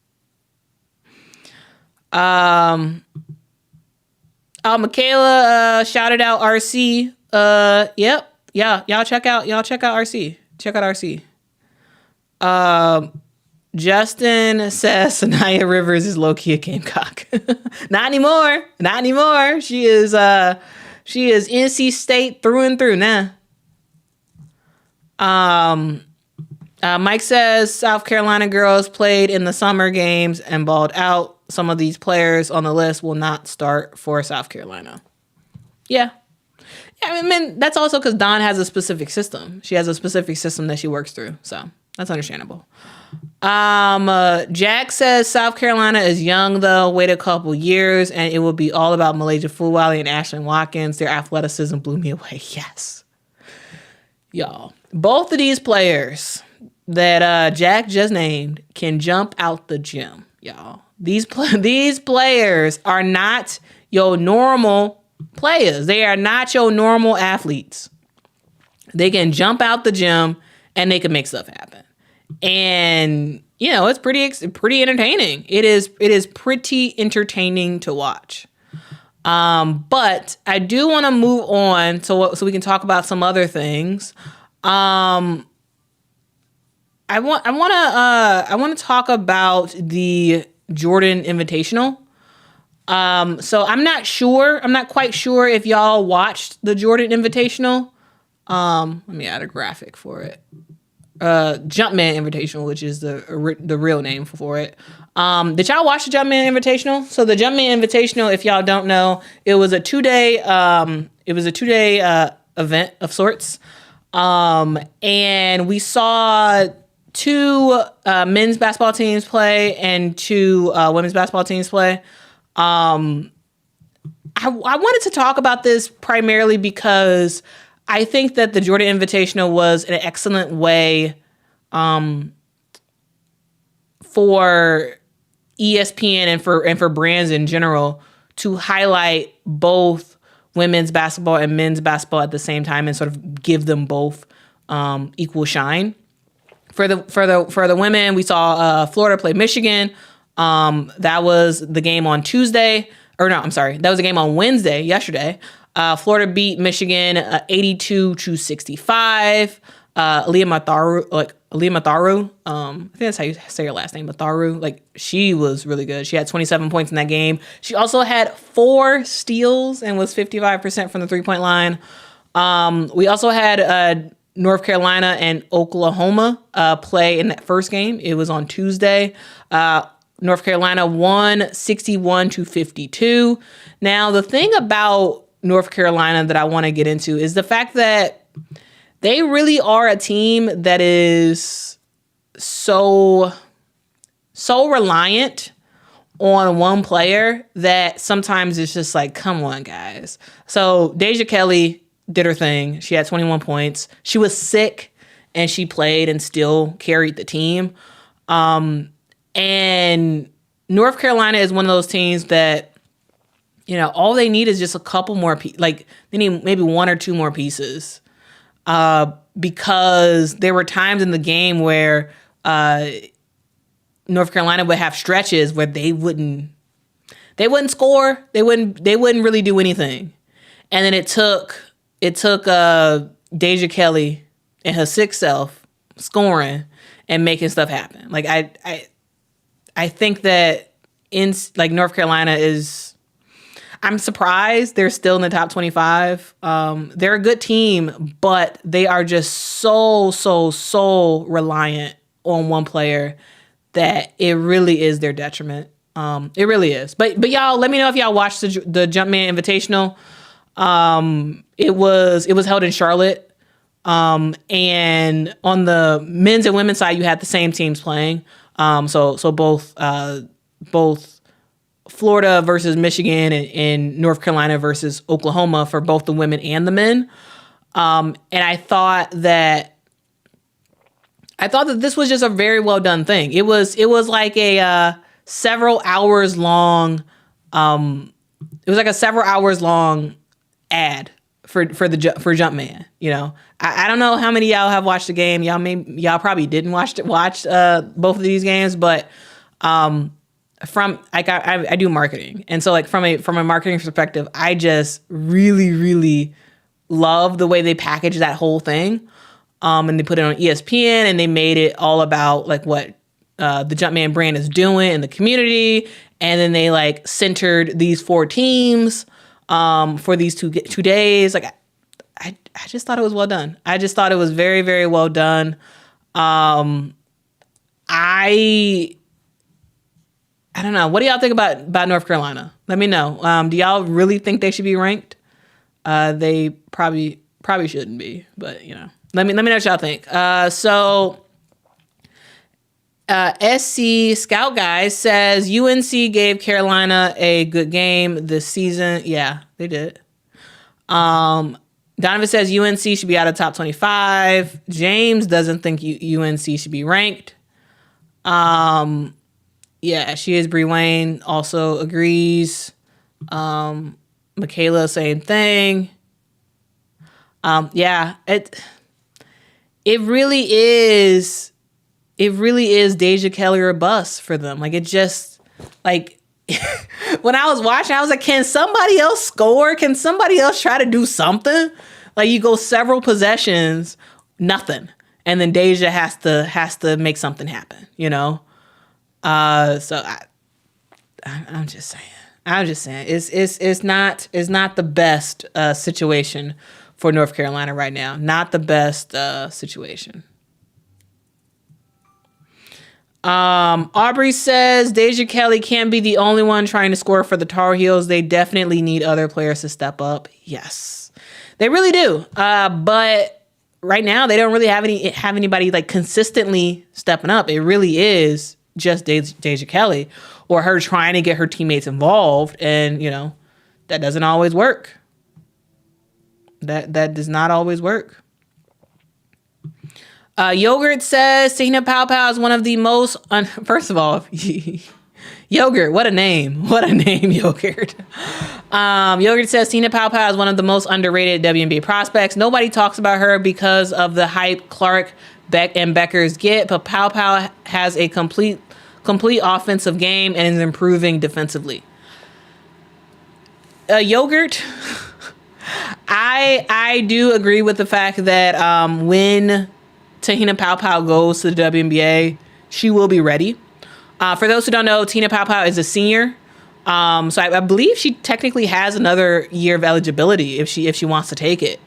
Michaela shouted out RC. Yep. Yeah. Y'all check out RC. Check out RC. Justin says Sanaya Rivers is low-key a Gamecock. Not anymore. She is NC State through and through now. Mike says South Carolina girls played in the summer games and balled out. Some of these players on the list will not start for South Carolina. Yeah. I mean, that's also because Dawn has a specific system. She has a specific system that she works through. So that's understandable. Jack says South Carolina is young, though. Wait a couple years and it will be all about Malaysia Fulwale and Ashlyn Watkins. Their athleticism blew me away. Yes. Y'all, both of these players that Jack just named can jump out the gym, y'all. These players are not your normal players. They are not your normal athletes. They can jump out the gym and they can make stuff happen. And it's pretty entertaining. It is pretty entertaining to watch. But I do want to move on so we can talk about some other things. I want to talk about the Jordan Invitational. So I'm not quite sure if y'all watched the Jordan Invitational. Let me add a graphic for it. Jumpman Invitational, which is the real name for it. Did y'all watch the Jumpman Invitational? So the Jumpman Invitational, if y'all don't know, it was a 2-day event of sorts. And we saw 2 men's basketball teams play and 2 women's basketball teams play. I wanted to talk about this primarily because I think that the Jordan Invitational was an excellent way for ESPN and for brands in general to highlight both women's basketball and men's basketball at the same time and sort of give them both equal shine. For the women, we saw Florida play Michigan. That was the game on Tuesday. Or no, I'm sorry. That was a game on Wednesday, yesterday. Florida beat Michigan 82-65. Aaliyah Matharu. I think that's how you say her last name, Matharu. Like, she was really good. She had 27 points in that game. She also had 4 steals and was 55% from the 3-point line. We also had North Carolina and Oklahoma play in that first game. It was on Tuesday. North Carolina won 61-52. Now, the thing about North Carolina that I want to get into is the fact that they really are a team that is so reliant on one player that sometimes it's just like, come on, guys. So Deja Kelly did her thing. She had 21 points. She was sick and she played and still carried the team. And North Carolina is one of those teams that, you know, all they need is just a couple more, they need maybe 1 or 2 more pieces. Because there were times in the game where North Carolina would have stretches where they wouldn't score. They wouldn't really do anything. And then it took Deja Kelly and her sick self scoring and making stuff happen. Like, I think that in North Carolina I'm surprised they're still in the top 25. They're a good team, but they are just so reliant on one player that it really is their detriment. It really is. But y'all, let me know if y'all watched the Jumpman Invitational. It was held in Charlotte. And on the men's and women's side, you had the same teams playing. So both Florida versus Michigan and North Carolina versus Oklahoma for both the women and the men. And I thought that this was just a very well done thing. It was like a several hours long. It was like a several hours long ad for Jumpman. You know, I don't know how many of y'all have watched the game. Y'all probably didn't watch both of these games, but I do marketing, and so like from a marketing perspective, I just really love the way they package that whole thing, and they put it on ESPN, and they made it all about like what the Jumpman brand is doing in the community, and then they like centered these 4 teams for these two days. Like I just thought it was well done. I just thought it was very, very well done. I don't know. What do y'all think about North Carolina? Let me know. Do y'all really think they should be ranked? They probably shouldn't be, but you know, let me know what y'all think. SC Scout Guy says UNC gave Carolina a good game this season. Yeah, they did. Donovan says UNC should be out of top 25. James doesn't think UNC should be ranked. Yeah, she is. Bree Wayne also agrees. Michaela, same thing. Yeah, it really is. It really is Deja Kelly or bust for them. Like, it just, like, when I was watching, I was like, can somebody else score? Can somebody else try to do something? Like, you go several possessions, nothing. And then Deja has to make something happen, you know? So I'm just saying. It's not the best situation for North Carolina right now. Not the best situation. Aubrey says Deja Kelly can't be the only one trying to score for the Tar Heels. They definitely need other players to step up. Yes, they really do. But right now they don't really have anybody like consistently stepping up. It really is just Deja Kelly or her trying to get her teammates involved, and that doesn't always work. That does not always work. Yogurt says Tahina Pow is one of the most first of all, Yogurt, what a name, Yogurt. Yogurt says Tahina Pow is one of the most underrated WNBA prospects. Nobody talks about her because of the hype Clark, Beck, and Beckers get, but Pow has a complete offensive game and is improving defensively. Yogurt, I do agree with the fact that when Tahina Pow goes to the WNBA, she will be ready. For those who don't know, Tahina Pow is a senior. So I believe she technically has another year of eligibility if she wants to take it.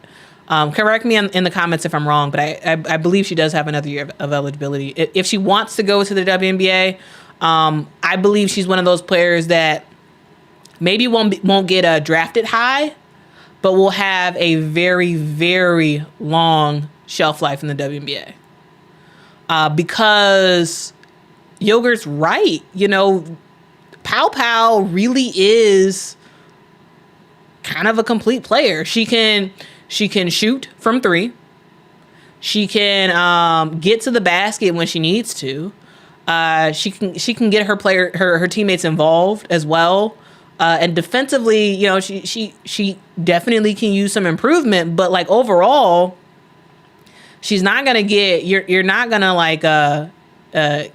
Correct me in the comments if I'm wrong, but I believe she does have another year of eligibility. If she wants to go to the WNBA, I believe she's one of those players that maybe won't get drafted high, but will have a very, very long shelf life in the WNBA. Because Yogurt's right. Pow really is kind of a complete player. She can shoot from three. She can get to the basket when she needs to. She can get her teammates involved as well. And defensively, she definitely can use some improvement, but like overall, she's not gonna get you're not gonna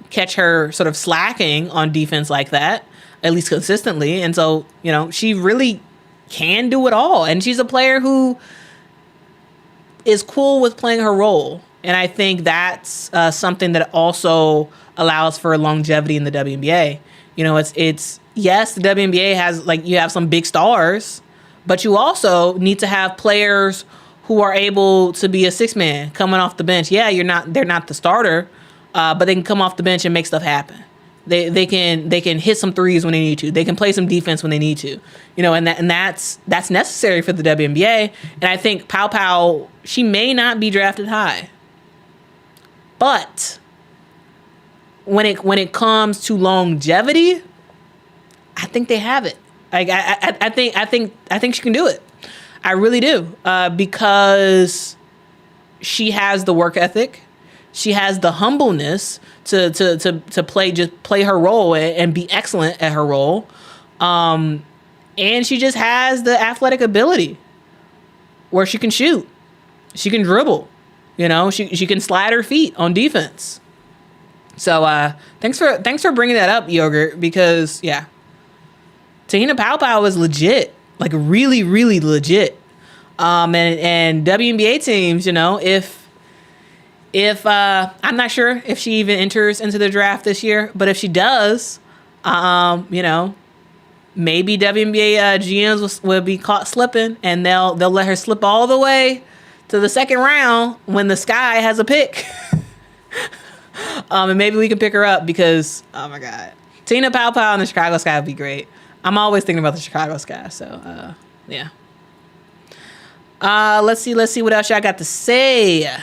catch her sort of slacking on defense like that, at least consistently. And so, she really can do it all. And she's a player who is cool with playing her role. And I think that's something that also allows for longevity in the WNBA. It's yes, the WNBA has you have some big stars, but you also need to have players who are able to be a six man coming off the bench. Yeah, they're not the starter, but they can come off the bench and make stuff happen. They can hit some threes when they need to. They can play some defense when they need to. And that's necessary for the WNBA. And I think Pow, she may not be drafted high, but when it comes to longevity, I think they have it. I think she can do it. I really do, because she has the work ethic, she has the humbleness to play her role and be excellent at her role, and she just has the athletic ability where she can shoot, she can dribble, she can slide her feet on defense. So thanks for bringing that up, Yogurt, because Tahina Pow is legit. Like really, really legit. And WNBA teams, if I'm not sure if she even enters into the draft this year, but if she does, maybe WNBA GMs will be caught slipping, and they'll let her slip all the way to the second round when the Sky has a pick. And maybe we can pick her up because, oh my God, Tahina Pow and the Chicago Sky would be great. I'm always thinking about the Chicago Sky. So, yeah. Let's see what else y'all got to say.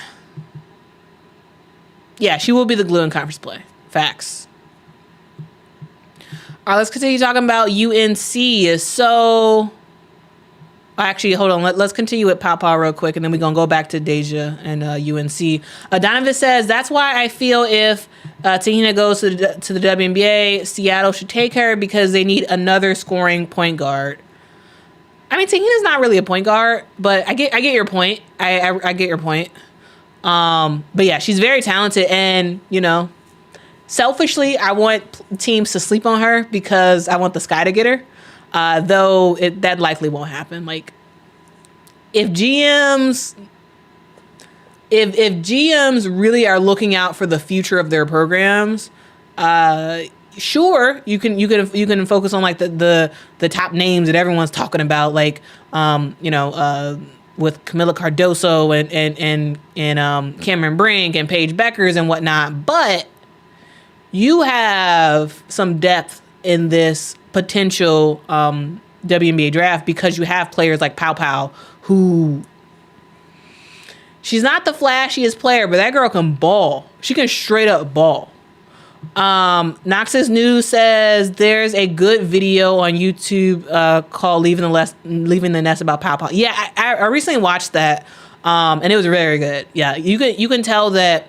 Yeah, she will be the glue in conference play. Facts. All right, let's continue talking about UNC. So, actually, hold on. Let's continue with Pow real quick, and then we're going to go back to Deja and UNC. Donovan says, that's why I feel if Tahina goes to the WNBA, Seattle should take her because they need another scoring point guard. I mean, Tahina's not really a point guard, but I get your point. I get your point. But yeah, she's very talented, and selfishly, I want teams to sleep on her because I want the Sky to get her. Though that likely won't happen. Like, if GMs really are looking out for the future of their programs, sure, you can focus on like the top names that everyone's talking about, like with Camila Cardoso and Cameron Brink and Paige Beckers and whatnot. But you have some depth in this potential WNBA draft because you have players like Pow Pow who, she's not the flashiest player, but that girl can ball. She can straight up ball. Noxus News says there's a good video on YouTube called Leaving the Nest about Pow Pow. Yeah, I recently watched that, and it was very good. Yeah, you can tell that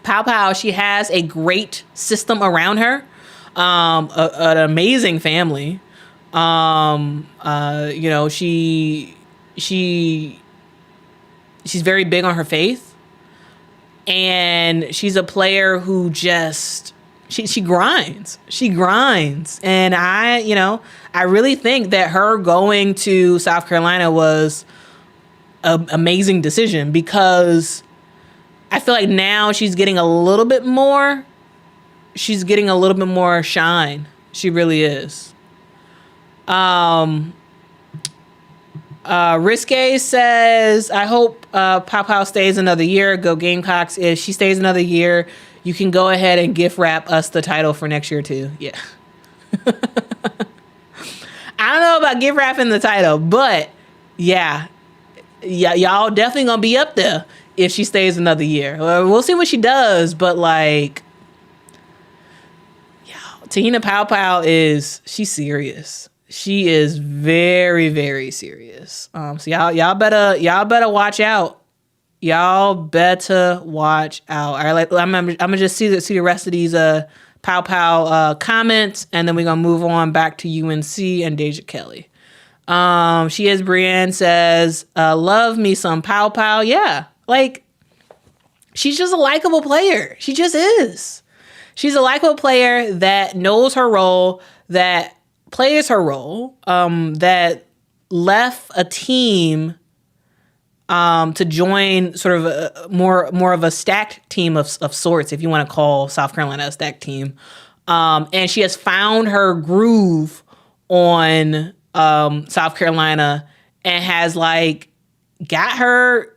Pow Pow, she has a great system around her, an amazing family. She's very big on her faith, and she's a player who just she grinds. And I really think that her going to South Carolina was an amazing decision because I feel like now she's getting a little bit more shine. She really is. Risque says, I hope Pow Pow stays another year. Go Gamecocks. If she stays another year, you can go ahead and gift wrap us the title for next year too. Yeah. I don't know about gift wrapping the title, but yeah, y'all definitely gonna be up there if she stays another year. We'll see what she does, but like, Tahina Pow Pow she's serious. She is very, very serious. So y'all better watch out. Y'all better watch out. All right, I'm gonna just see the rest of these Pow Pow comments, and then we're gonna move on back to UNC and Deja Kelly. Brienne says, love me some Pow Pow. Yeah, like, she's just a likable player. She just is. She's a likable player that knows her role, that plays her role, that left a team to join sort of more of a stacked team of sorts, if you want to call South Carolina a stacked team. And she has found her groove on South Carolina and has like got her,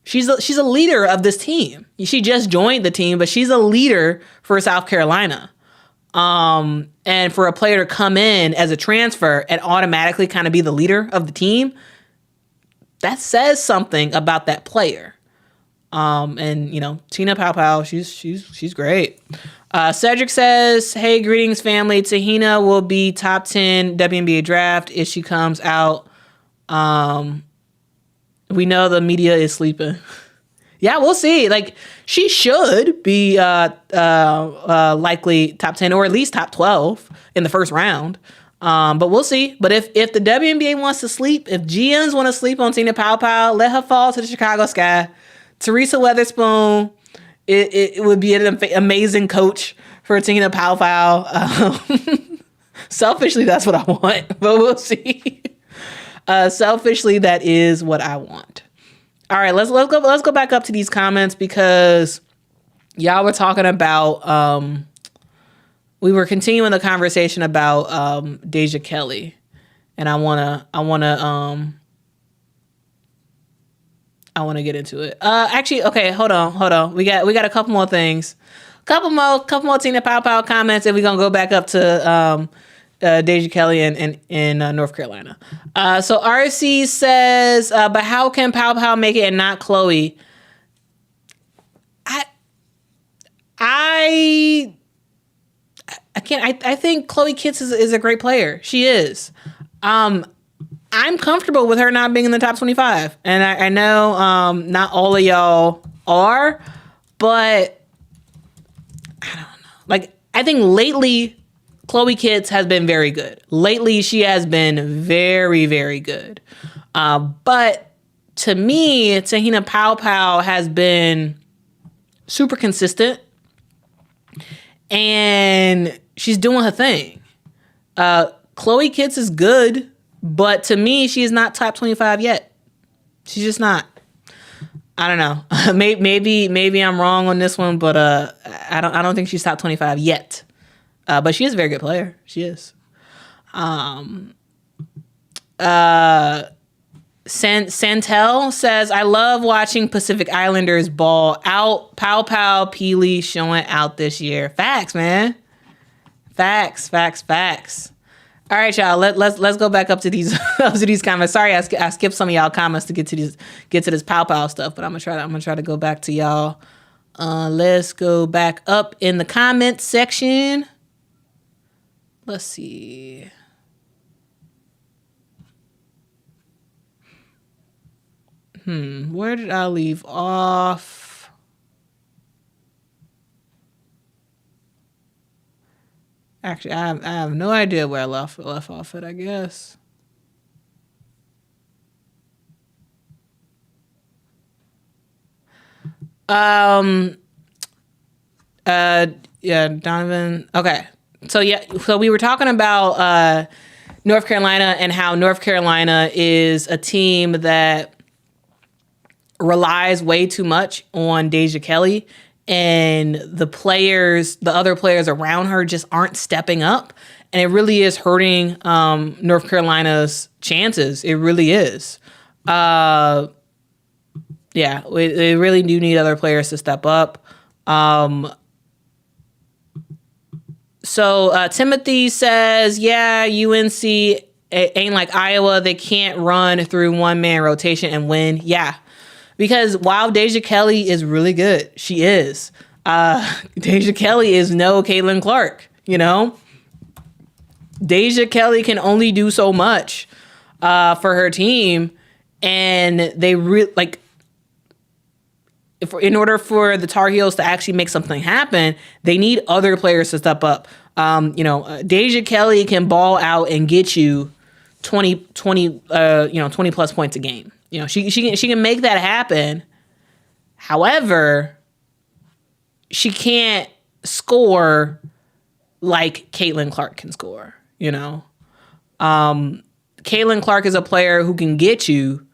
she's a leader of this team. She just joined the team, but she's a leader for South Carolina. And for a player to come in as a transfer and automatically kind of be the leader of the team, that says something about that player. Tina Pow Pow, she's great. Cedric says, hey, greetings, family. Tahina will be top 10 WNBA draft if she comes out. We know the media is sleeping. Yeah, we'll see. Like, she should be likely top 10 or at least top 12 in the first round. But we'll see. But if the WNBA wants to sleep, if GMs want to sleep on Tina Pow Pow, let her fall to the Chicago sky. Teresa Weatherspoon, it would be an amazing coach for Tina Pow Pow. Selfishly, that's what I want, but we'll see. Selfishly, that is what I want. All right, let's go back up to these comments because y'all were talking about we were continuing the conversation about Deja Kelly, and I wanna get into it. Actually, okay, hold on. We got a couple more things, couple more Tina Pow Pow comments, and we're gonna go back up to Deja Kelly in North Carolina. So RC says, but how can Pow Pow make it and not Chloe? I can't. I think Chloe Kitts is a great player. She is. I'm comfortable with her not being in the top 25, and I know not all of y'all are, but I don't know. Like, I think lately, Chloe Kitts has been very good. Lately, she has been very, very good. But to me, Tahina Pow Pow has been super consistent, and she's doing her thing. Chloe Kitts is good, but to me, she is not top 25 yet. She's just not. I don't know. Maybe I'm wrong on this one, but I don't think she's top 25 yet. But she is a very good player. She is. Santel says, I love watching Pacific Islanders ball out. Pow Pow Peely showing out this year. Facts, man. Facts. All right, y'all. Let's go back up to these comments. Sorry, I skipped some of y'all comments to get to this Pow Pow stuff, but I'm gonna try to go back to y'all. Let's go back up in the comments section. Let's see. Where did I leave off? Actually, I have no idea where I left off at, I guess. Yeah, Donovan. Okay. So we were talking about North Carolina and how North Carolina is a team that relies way too much on Deja Kelly, and the other players around her just aren't stepping up, and it really is hurting North Carolina's chances. It really is. Yeah, we really do need other players to step up. So Timothy says, yeah, UNC ain't like Iowa. They can't run through one-man rotation and win. Yeah. Because while Deja Kelly is really good, she is. Deja Kelly is no Caitlin Clark, you know? Deja Kelly can only do so much for her team. And they in order for the Tar Heels to actually make something happen, they need other players to step up. Deja Kelly can ball out and get you 20 plus points a game. She can make that happen. However, she can't score like Caitlin Clark can score. Caitlin Clark is a player who can get you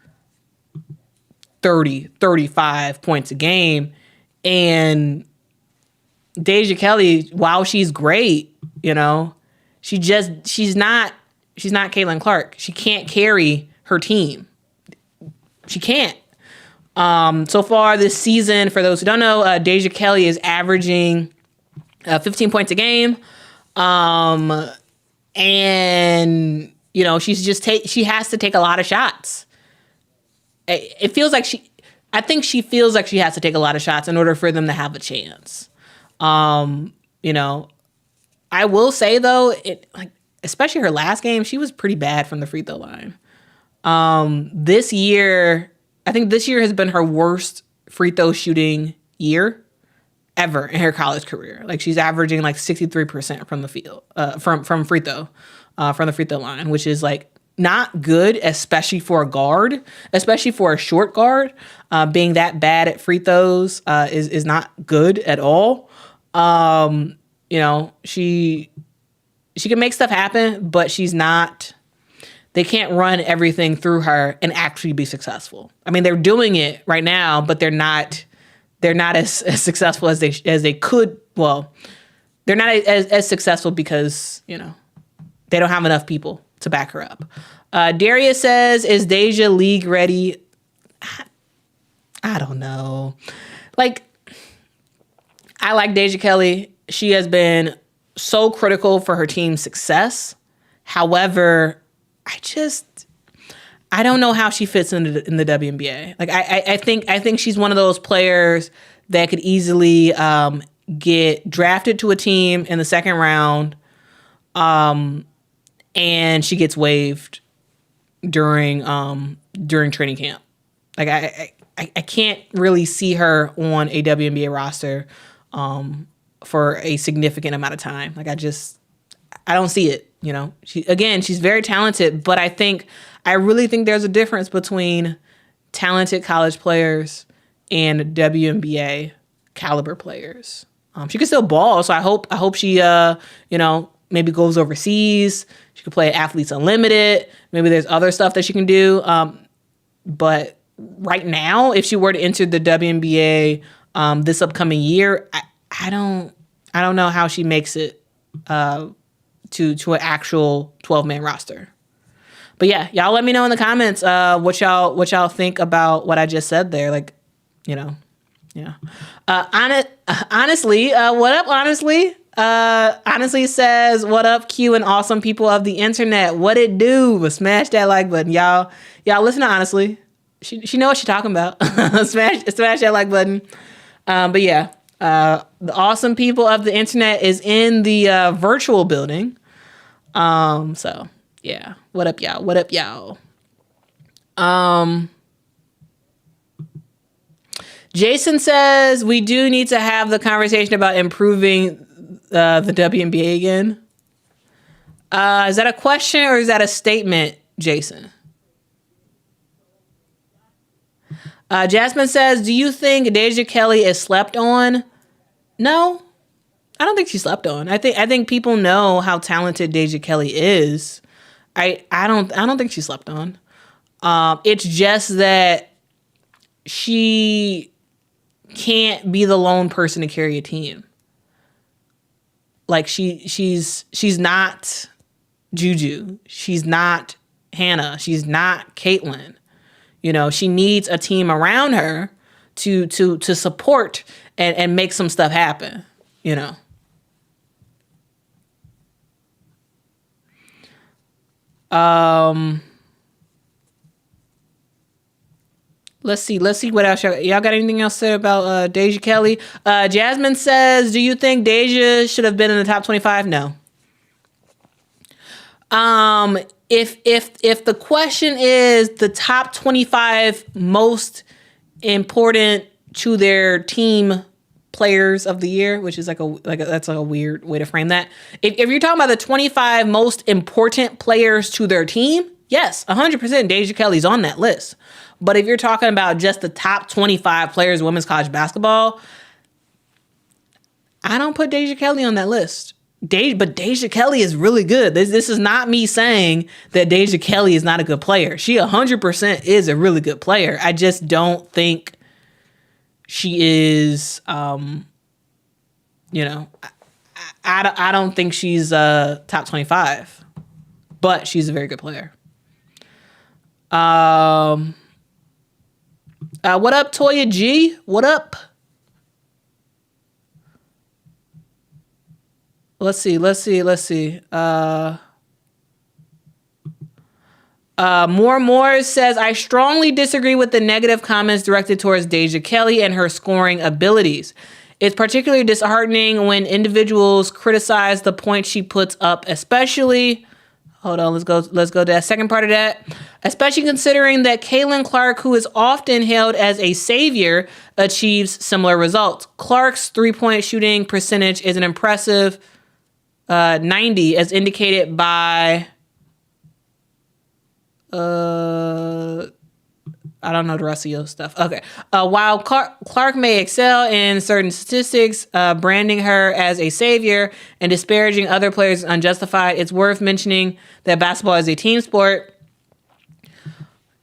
30, 35 points a game. And Deja Kelly, while she's great, she's not Caitlin Clark. She can't carry her team. She can't. So far this season, for those who don't know, Deja Kelly is averaging 15 points a game. And she has to take a lot of shots. It feels like I think she feels like she has to take a lot of shots in order for them to have a chance. I will say though, especially her last game, she was pretty bad from the free throw line. This year has been her worst free throw shooting year ever in her college career. Like she's averaging like 63% from the field, from the free throw line, which is like not good, especially for a guard, especially for a short guard. Being that bad at free throws is not good at all. She can make stuff happen, but she's not. They can't run everything through her and actually be successful. I mean, they're doing it right now, but they're not as successful as they could. Well, they're not as successful because, they don't have enough people to back her up. Darius says, is Deja league ready? I don't know. I like Deja Kelly. She has been so critical for her team's success. However, I don't know how she fits in the WNBA. I think she's one of those players that could easily get drafted to a team in the second round, and she gets waived during training camp. I can't really see her on a WNBA roster for a significant amount of time. I don't see it. She's very talented, but I really think there's a difference between talented college players and WNBA caliber players. She can still ball, so I hope she maybe goes overseas. She could play at Athletes Unlimited. Maybe there's other stuff that she can do. But right now, if she were to enter the WNBA this upcoming year, I don't know how she makes it to an actual 12-man roster. But yeah, y'all let me know in the comments what y'all think about what I just said there. Like, yeah. Honestly, what up? Honestly says, what up, Q and awesome people of the internet? What it do? Smash that like button, y'all. Y'all listen to Honestly. She know what she's talking about. smash that like button. But yeah, the awesome people of the internet is in the virtual building. So yeah, what up, y'all? What up, y'all? Jason says we do need to have the conversation about improving the WNBA again. Is that a question or is that a statement, Jason? Jasmine says, do you think Deja Kelly is slept on? No, I don't think she's slept on. I think people know how talented Deja Kelly is. I don't think she slept on. It's just that she can't be the lone person to carry a team. Like she's not Juju. She's not Hannah. She's not Caitlyn. She needs a team around her to support and make some stuff happen. Let's see what else y'all got. Anything else to say about Deja Kelly? Jasmine says, do you think Deja should have been in the top 25? No. If the question is the top 25 most important to their team players of the year, which is that's a weird way to frame that. If you're talking about the 25 most important players to their team, yes, 100% Deja Kelly's on that list. But if you're talking about just the top 25 players in women's college basketball, I don't put Deja Kelly on that list. But Deja Kelly is really good. This is not me saying that Deja Kelly is not a good player. She 100% is a really good player. I just don't think she is, I don't think she's top 25, but she's a very good player. What up, Toya G? What up? Let's see. More says, I strongly disagree with the negative comments directed towards Deja Kelly and her scoring abilities. It's particularly disheartening when individuals criticize the points she puts up, especially... Hold on, let's go to that second part of that. Especially considering that Caitlin Clark, who is often hailed as a savior, achieves similar results. Clark's three-point shooting percentage is an impressive 90, as indicated by... I don't know the rest of your stuff. Okay. While Clark may excel in certain statistics, branding her as a savior and disparaging other players is unjustified. It's worth mentioning that basketball is a team sport,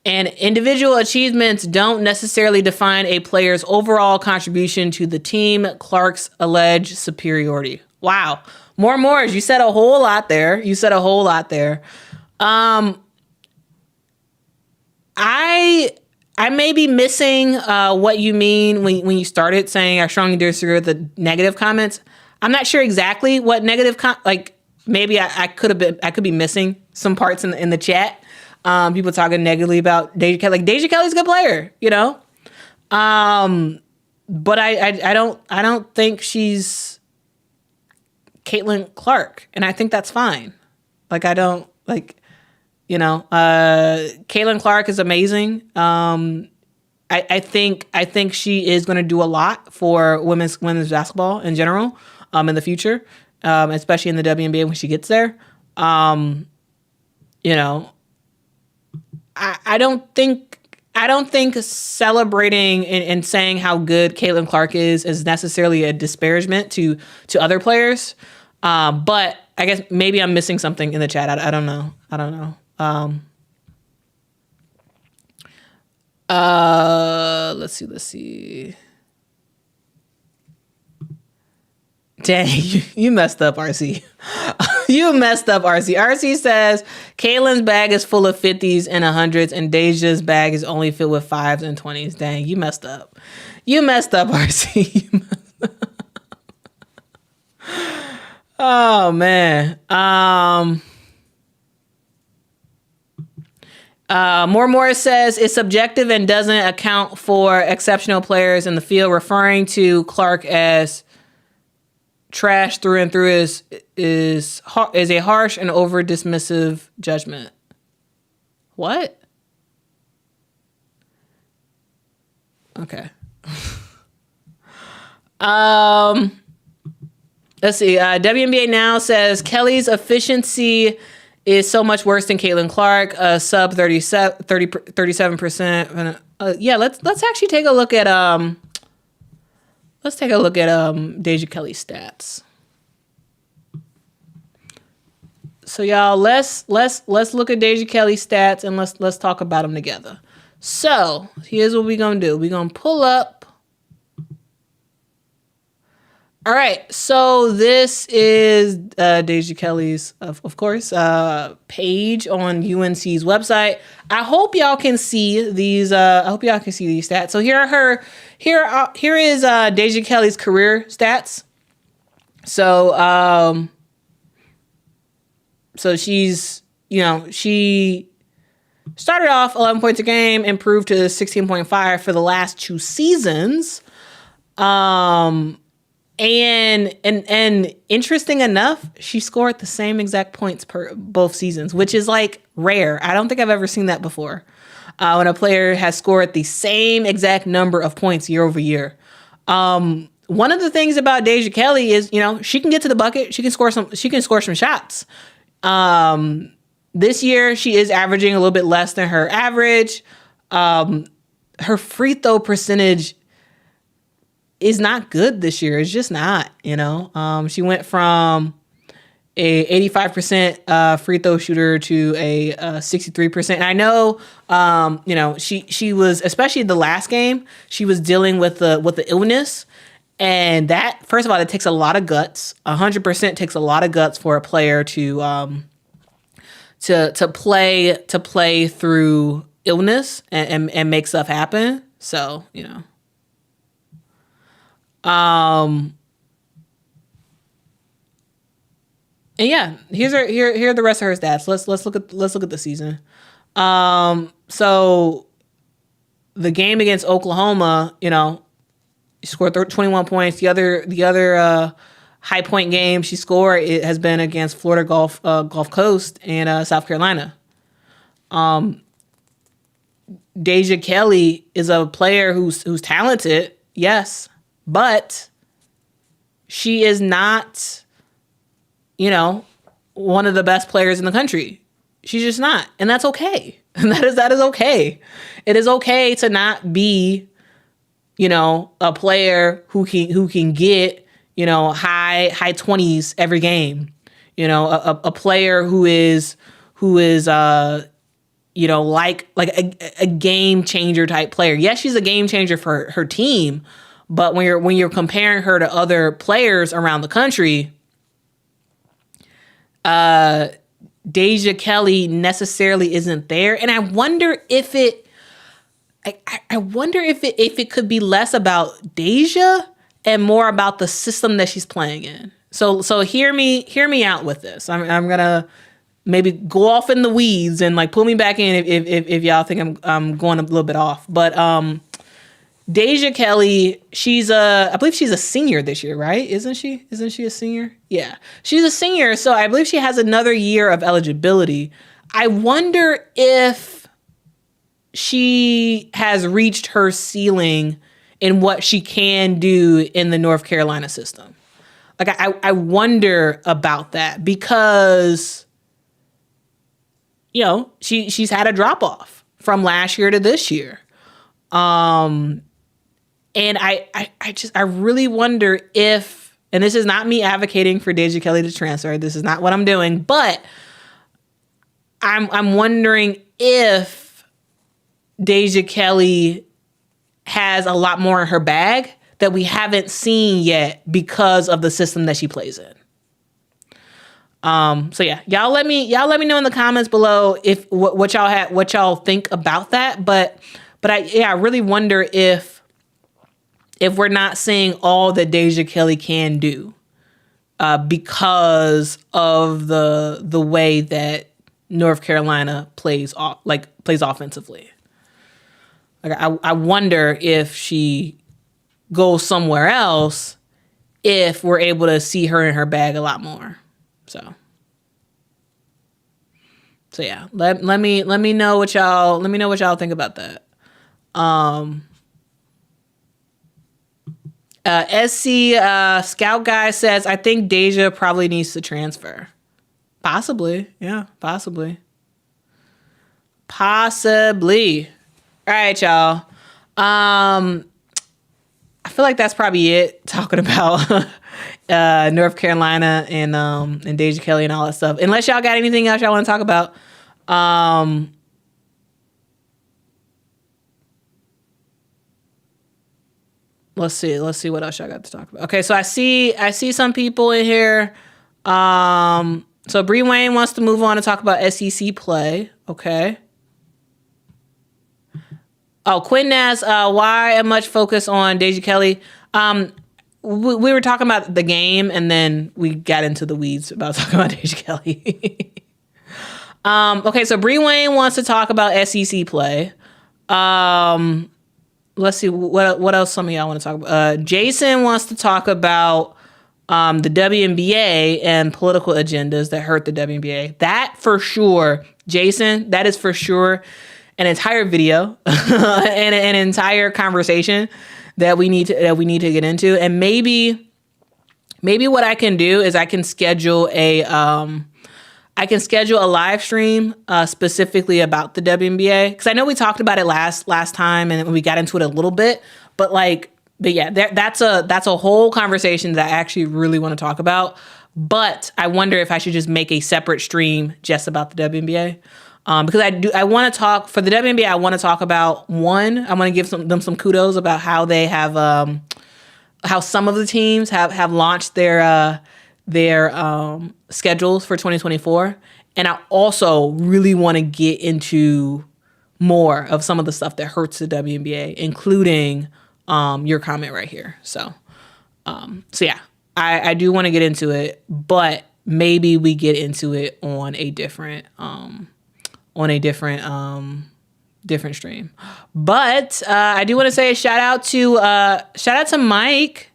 and individual achievements don't necessarily define a player's overall contribution to the team. Clark's alleged superiority. Wow. More. You said a whole lot there. I may be missing what you mean when you started saying I strongly disagree with the negative comments. I'm not sure exactly what negative maybe I could be missing some parts in the chat. People talking negatively about Deja Kelly. Like, Deja Kelly's a good player, but I don't think she's Caitlin Clark, and I think that's fine. Caitlin Clark is amazing. I think she is going to do a lot for women's basketball in general, in the future, especially in the WNBA when she gets there. I don't think celebrating and saying how good Caitlin Clark is necessarily a disparagement to other players. But I guess maybe I'm missing something in the chat. I don't know. Let's see. Dang, you messed up, RC. You messed up, RC. RC says Kaylin's bag is full of 50s and 100s, and Deja's bag is only filled with 5s and 20s. Dang, you messed up. You messed up, RC. You messed up. Oh, man. More says it's subjective and doesn't account for exceptional players in the field, referring to Clark as trash through and through is a harsh and over dismissive judgment. What? Okay. Let's see. WNBA Now says Kelly's efficiency is so much worse than Caitlin Clark, sub 37%. Yeah, let's actually take a look at Deja Kelly's stats. So y'all, let's look at Deja Kelly's stats and let's talk about them together. So here's what we're gonna do. We're gonna pull up. All right, so this is Deja Kelly's, of course, page on UNC's website. I hope y'all can see these. Stats. So here is Deja Kelly's career stats. So she's, she started off 11 points a game, improved to 16.5 for the last 2 seasons. And interesting enough, she scored the same exact points per both seasons, which is like rare. I don't think I've ever seen that before. When a player has scored the same exact number of points year over year. One of the things about Deja Kelly is, she can get to the bucket. She can score some shots. This year she is averaging a little bit less than her average. Her free throw percentage is not good this year. It's just not, she went from a 85% free throw shooter to a 63%. And I know, she was, especially the last game, she was dealing with the illness. And that, first of all, it takes a lot of guts. 100% takes a lot of guts for a player to play through illness and make stuff happen. So, and yeah, here are the rest of her stats. Let's look at the season. So the game against Oklahoma, she scored 21 points. The other high point game she scored, it has been against Florida Gulf Coast and South Carolina. Deja Kelly is a player who's talented, yes, but she is not, one of the best players in the country. She's just not, and that's okay. And that is okay. It is okay to not be, a player who can get, high 20s every game. A player who is like a game changer type player. Yes, she's a game changer for her team, but when you're comparing her to other players around the country, Deja Kelly necessarily isn't there. And I wonder if it could be less about Deja and more about the system that she's playing in. So hear me out with this. I'm gonna maybe go off in the weeds and like pull me back in if y'all think I'm going a little bit off. But Deja Kelly, I believe she's a senior this year, right? Isn't she a senior? Yeah, she's a senior. So I believe she has another year of eligibility. I wonder if she has reached her ceiling in what she can do in the North Carolina system. Like, I wonder about that because, she's had a drop off from last year to this year. And I really wonder if, and this is not me advocating for Deja Kelly to transfer. This is not what I'm doing, but I'm wondering if Deja Kelly has a lot more in her bag that we haven't seen yet because of the system that she plays in. So yeah, y'all let me know in the comments below if what y'all think about that. But I really wonder if we're not seeing all that Deja Kelly can do because of the way that North Carolina plays offensively. Like I wonder if she goes somewhere else, if we're able to see her in her bag a lot more. So yeah, let me know what y'all think about that. SC Scout Guy says, I think Deja probably needs to transfer. Possibly. Yeah, possibly. All right, y'all. I feel like that's probably it talking about North Carolina and Deja Kelly and all that stuff. Unless y'all got anything else y'all want to talk about. Let's see what else y'all got to talk about. Okay, so I see some people in here. So Bree Wayne wants to move on to talk about SEC play. Okay. Oh, Quinn Nass, why much focus on Deja Kelly? We were talking about the game, and then we got into the weeds about talking about Deja Kelly. Okay, so Bree Wayne wants to talk about SEC play. Let's see what else some of y'all want to talk about. Jason wants to talk about the WNBA and political agendas that hurt the WNBA. That for sure, Jason. That is for sure an entire video and an entire conversation that we need to get into. And maybe what I can do is I can schedule a live stream specifically about the WNBA, because I know we talked about it last time and we got into it a little bit, but yeah, that's a whole conversation that I actually really want to talk about. But I wonder if I should just make a separate stream just about the WNBA. Because I want to talk for the WNBA. I want to talk about I want to give them some kudos about how they have, how some of the teams have launched their schedules for 2024. And I also really want to get into more of some of the stuff that hurts the WNBA, including your comment right here. So yeah, I do want to get into it, but maybe we get into it on a different different stream. But I do want to say a shout out to Mike.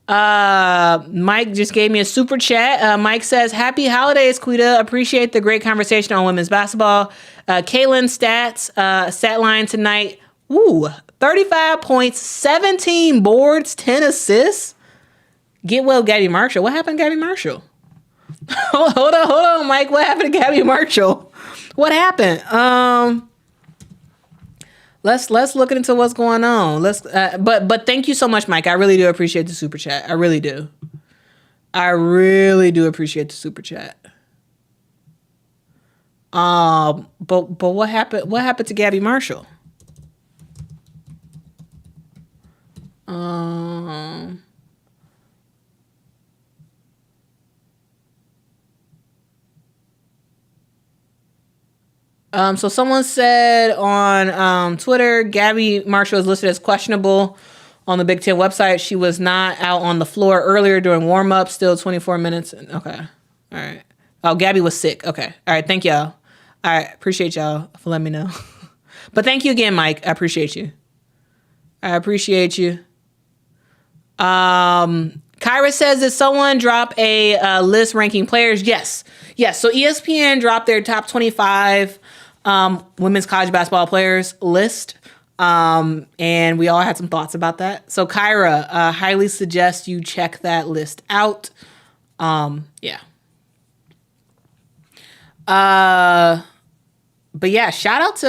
Mike just gave me a super chat. Mike says, happy holidays, Quita. Appreciate the great conversation on women's basketball. Kaylin stat line tonight. 35 points, 17 boards, 10 assists. Get well, Gabby Marshall. What happened to Gabby Marshall? Hold on, Mike. What happened to Gabby Marshall? What happened? Let's look into what's going on. But thank you so much, Mike. I really do appreciate the super chat. I really do. I really do appreciate the super chat. But what happened? What happened to Gabby Marshall? So someone said on Twitter, Gabby Marshall is listed as questionable on the Big Ten website. She was not out on the floor earlier during warm-up, still 24 minutes. Okay. All right. Oh, Gabby was sick. Okay. All right. Thank y'all. All right. Appreciate y'all for letting me know. But thank you again, Mike. I appreciate you. Kyra says, did someone drop a list ranking players? Yes. So ESPN dropped their top 25 women's college basketball players list. And we all had some thoughts about that. So Kyra, highly suggest you check that list out. Yeah. But yeah, shout out to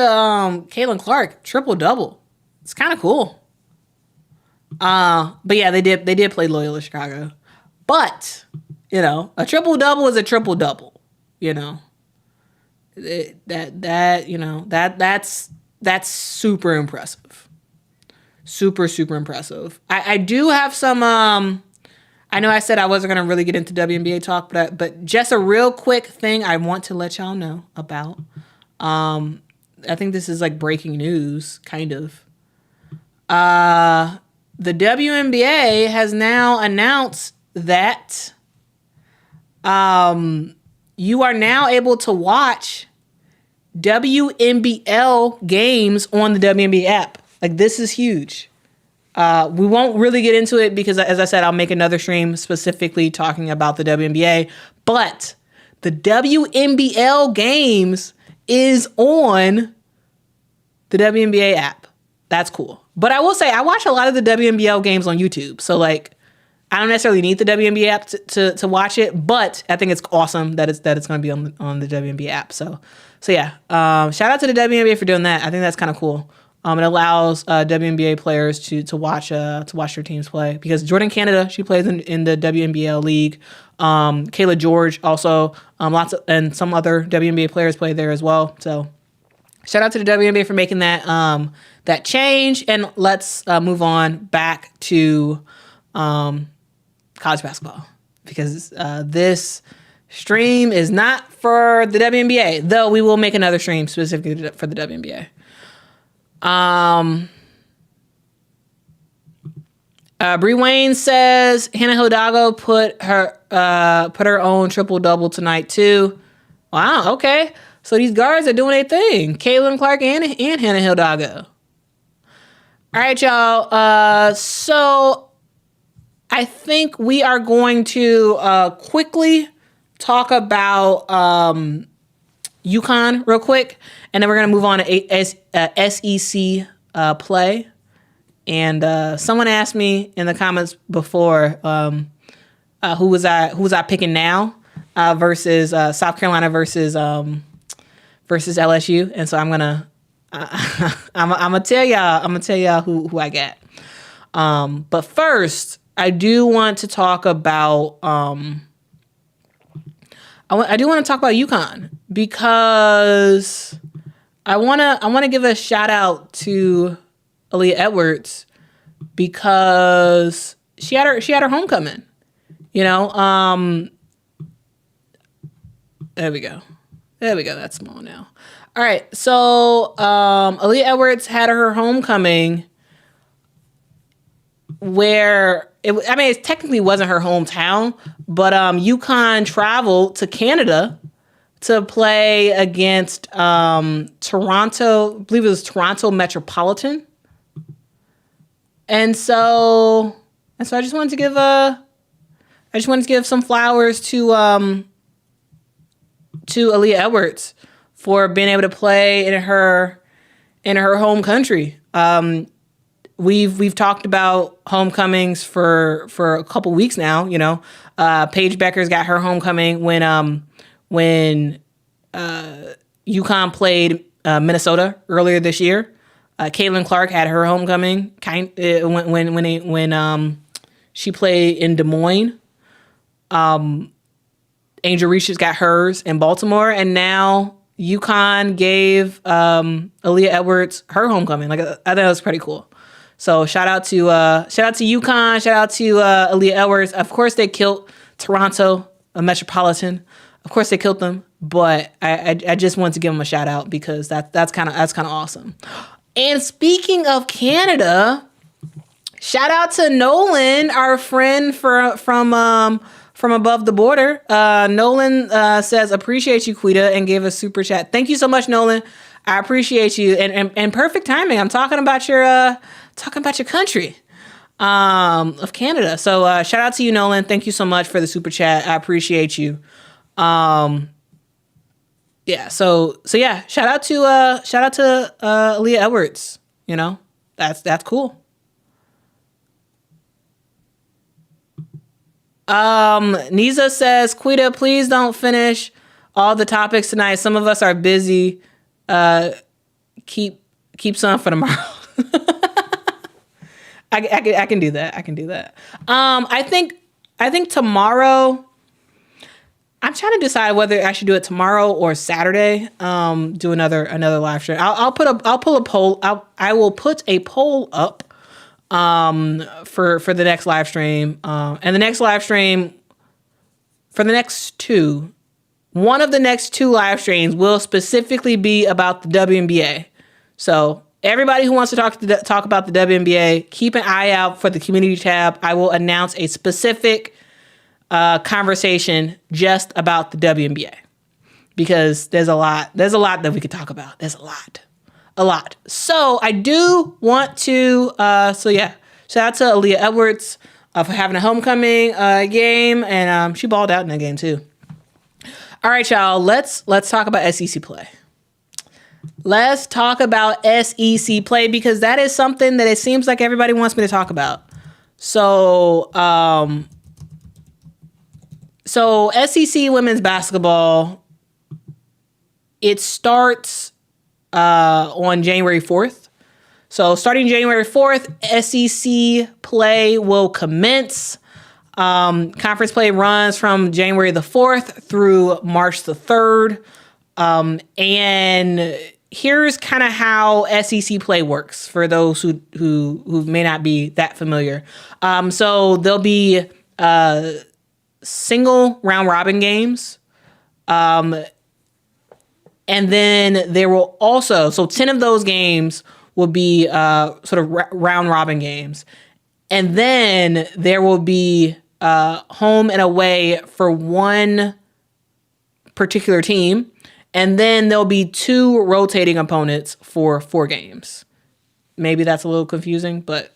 Caitlin Clark, triple-double. It's kind of cool. But yeah, they did play Loyola Chicago. But, a triple-double is a triple-double, That's super impressive. Super, super impressive. I do have some I know I said I wasn't going to really get into WNBA talk, but just a real quick thing I want to let y'all know about. I think this is like breaking news, kind of. The WNBA has now announced that you are now able to watch WNBL games on the WNBA app. Like, this is huge. We won't really get into it because, as I said, I'll make another stream specifically talking about the WNBA. But the WNBL games is on the WNBA app. That's cool. But I will say, I watch a lot of the WNBL games on YouTube. So, like, I don't necessarily need the WNBA app to watch it, but I think it's awesome that it's going to be on the WNBA app. So yeah. Shout out to the WNBA for doing that. I think that's kind of cool. It allows WNBA players to watch their teams play, because Jordan Canada, she plays in the WNBL league. Kayla George also, and some other WNBA players play there as well. So shout out to the WNBA for making that change. And let's move on back to college basketball, because this stream is not for the WNBA, though we will make another stream specifically for the WNBA. Bree Wayne says Hannah Hidalgo put her own triple double tonight too. Wow, okay. So these guards are doing their thing. Caitlin Clark and Hannah Hidalgo. All right, y'all. So I think we are going to quickly talk about Yukon real quick, and then we're going to move on to SEC play. And someone asked me in the comments before who was I picking now versus South Carolina versus LSU, and so I'm gonna tell y'all who I got. But first, I do want to talk about I do want to talk about Yukon, because I want to give a shout out to Aaliyah Edwards, because she had her homecoming. You know, there we go. That's small now. All right, so Aaliyah Edwards had her homecoming, where it technically wasn't her hometown, but Yukon traveled to Canada to play against Toronto. I believe it was Toronto Metropolitan. And so I just wanted to give some flowers to Aaliyah Edwards for being able to play in her home country. We've talked about homecomings for a couple weeks now. You know, Paige Becker's got her homecoming when Yukon played Minnesota earlier this year. Caitlin Clark had her homecoming when she played in Des Moines. Angel Reese's got hers in Baltimore, and now Yukon gave Aaliyah Edwards her homecoming. Like, I thought that was pretty cool. So shout out to Yukon, shout out to Aaliyah Edwards. Of course they killed Toronto Metropolitan. Of course they killed them, but I just wanted to give them a shout out, because that's kind of awesome. And speaking of Canada, shout out to Nolan, our friend from above the border. Nolan says, appreciate you, Quita, and gave us super chat. Thank you so much, Nolan. I appreciate you. And perfect timing. I'm talking about your country of Canada. So shout out to you, Nolan. Thank you so much for the super chat. I appreciate you. Yeah. So yeah. Shout out to Aaliyah Edwards. You know, that's cool. Niza says, Quita, please don't finish all the topics tonight. Some of us are busy. Keep some for tomorrow. I can do that. I think tomorrow, I'm trying to decide whether I should do it tomorrow or Saturday. Do another live stream. I will put a poll up for the next live stream. And the next live stream for the next two, one of the next two live streams will specifically be about the WNBA. So everybody who wants to talk about the WNBA, keep an eye out for the community tab. I will announce a specific conversation just about the WNBA because there's a lot that we could talk about. There's a lot. So I do want to, shout out to Aaliyah Edwards for having a homecoming game, and she balled out in that game too. All right, y'all, let's talk about SEC play. Let's talk about SEC play because that is something that it seems like everybody wants me to talk about. So SEC women's basketball, it starts on January 4th. So starting January 4th, SEC play will commence. Conference play runs from January the 4th through March the 3rd. And here's kind of how SEC play works for those who may not be that familiar. So there'll be single round robin games. And then there will also, so 10 of those games will be sort of round robin games. And then there will be home and away for one particular team. And then there'll be two rotating opponents for 4 games. Maybe that's a little confusing, but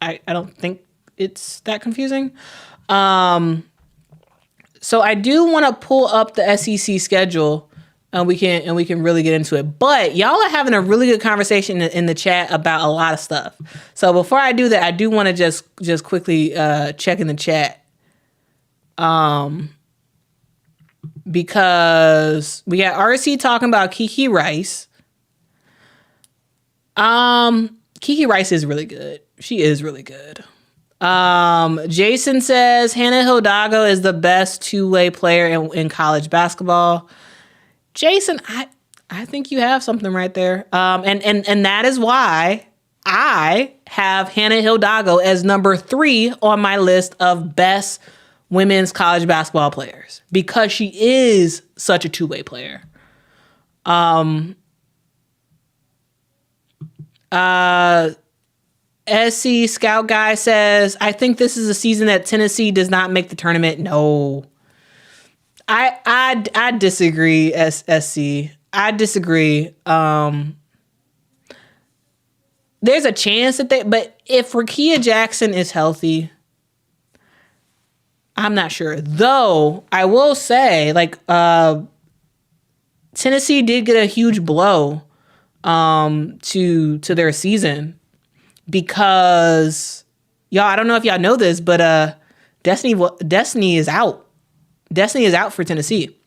I don't think it's that confusing. So I do want to pull up the SEC schedule, and we can really get into it. But y'all are having a really good conversation in the chat about a lot of stuff. So before I do that, I do want to just quickly check in the chat. Because we got RC talking about Kiki Rice. Kiki Rice is really good. She is really good. Jason says Hannah Hidalgo is the best two-way player in college basketball. Jason, I think you have something right there. And that is why I have Hannah Hidalgo as number 3 on my list of best women's college basketball players because she is such a two-way player. SC Scout Guy says, I think this is a season that Tennessee does not make the tournament. No. I disagree, SC. I disagree. There's a chance that but if Rakia Jackson is healthy, I'm not sure. Though, I will say, Tennessee did get a huge blow to their season because, y'all, I don't know if y'all know this, but Destiny is out. Destiny is out for Tennessee.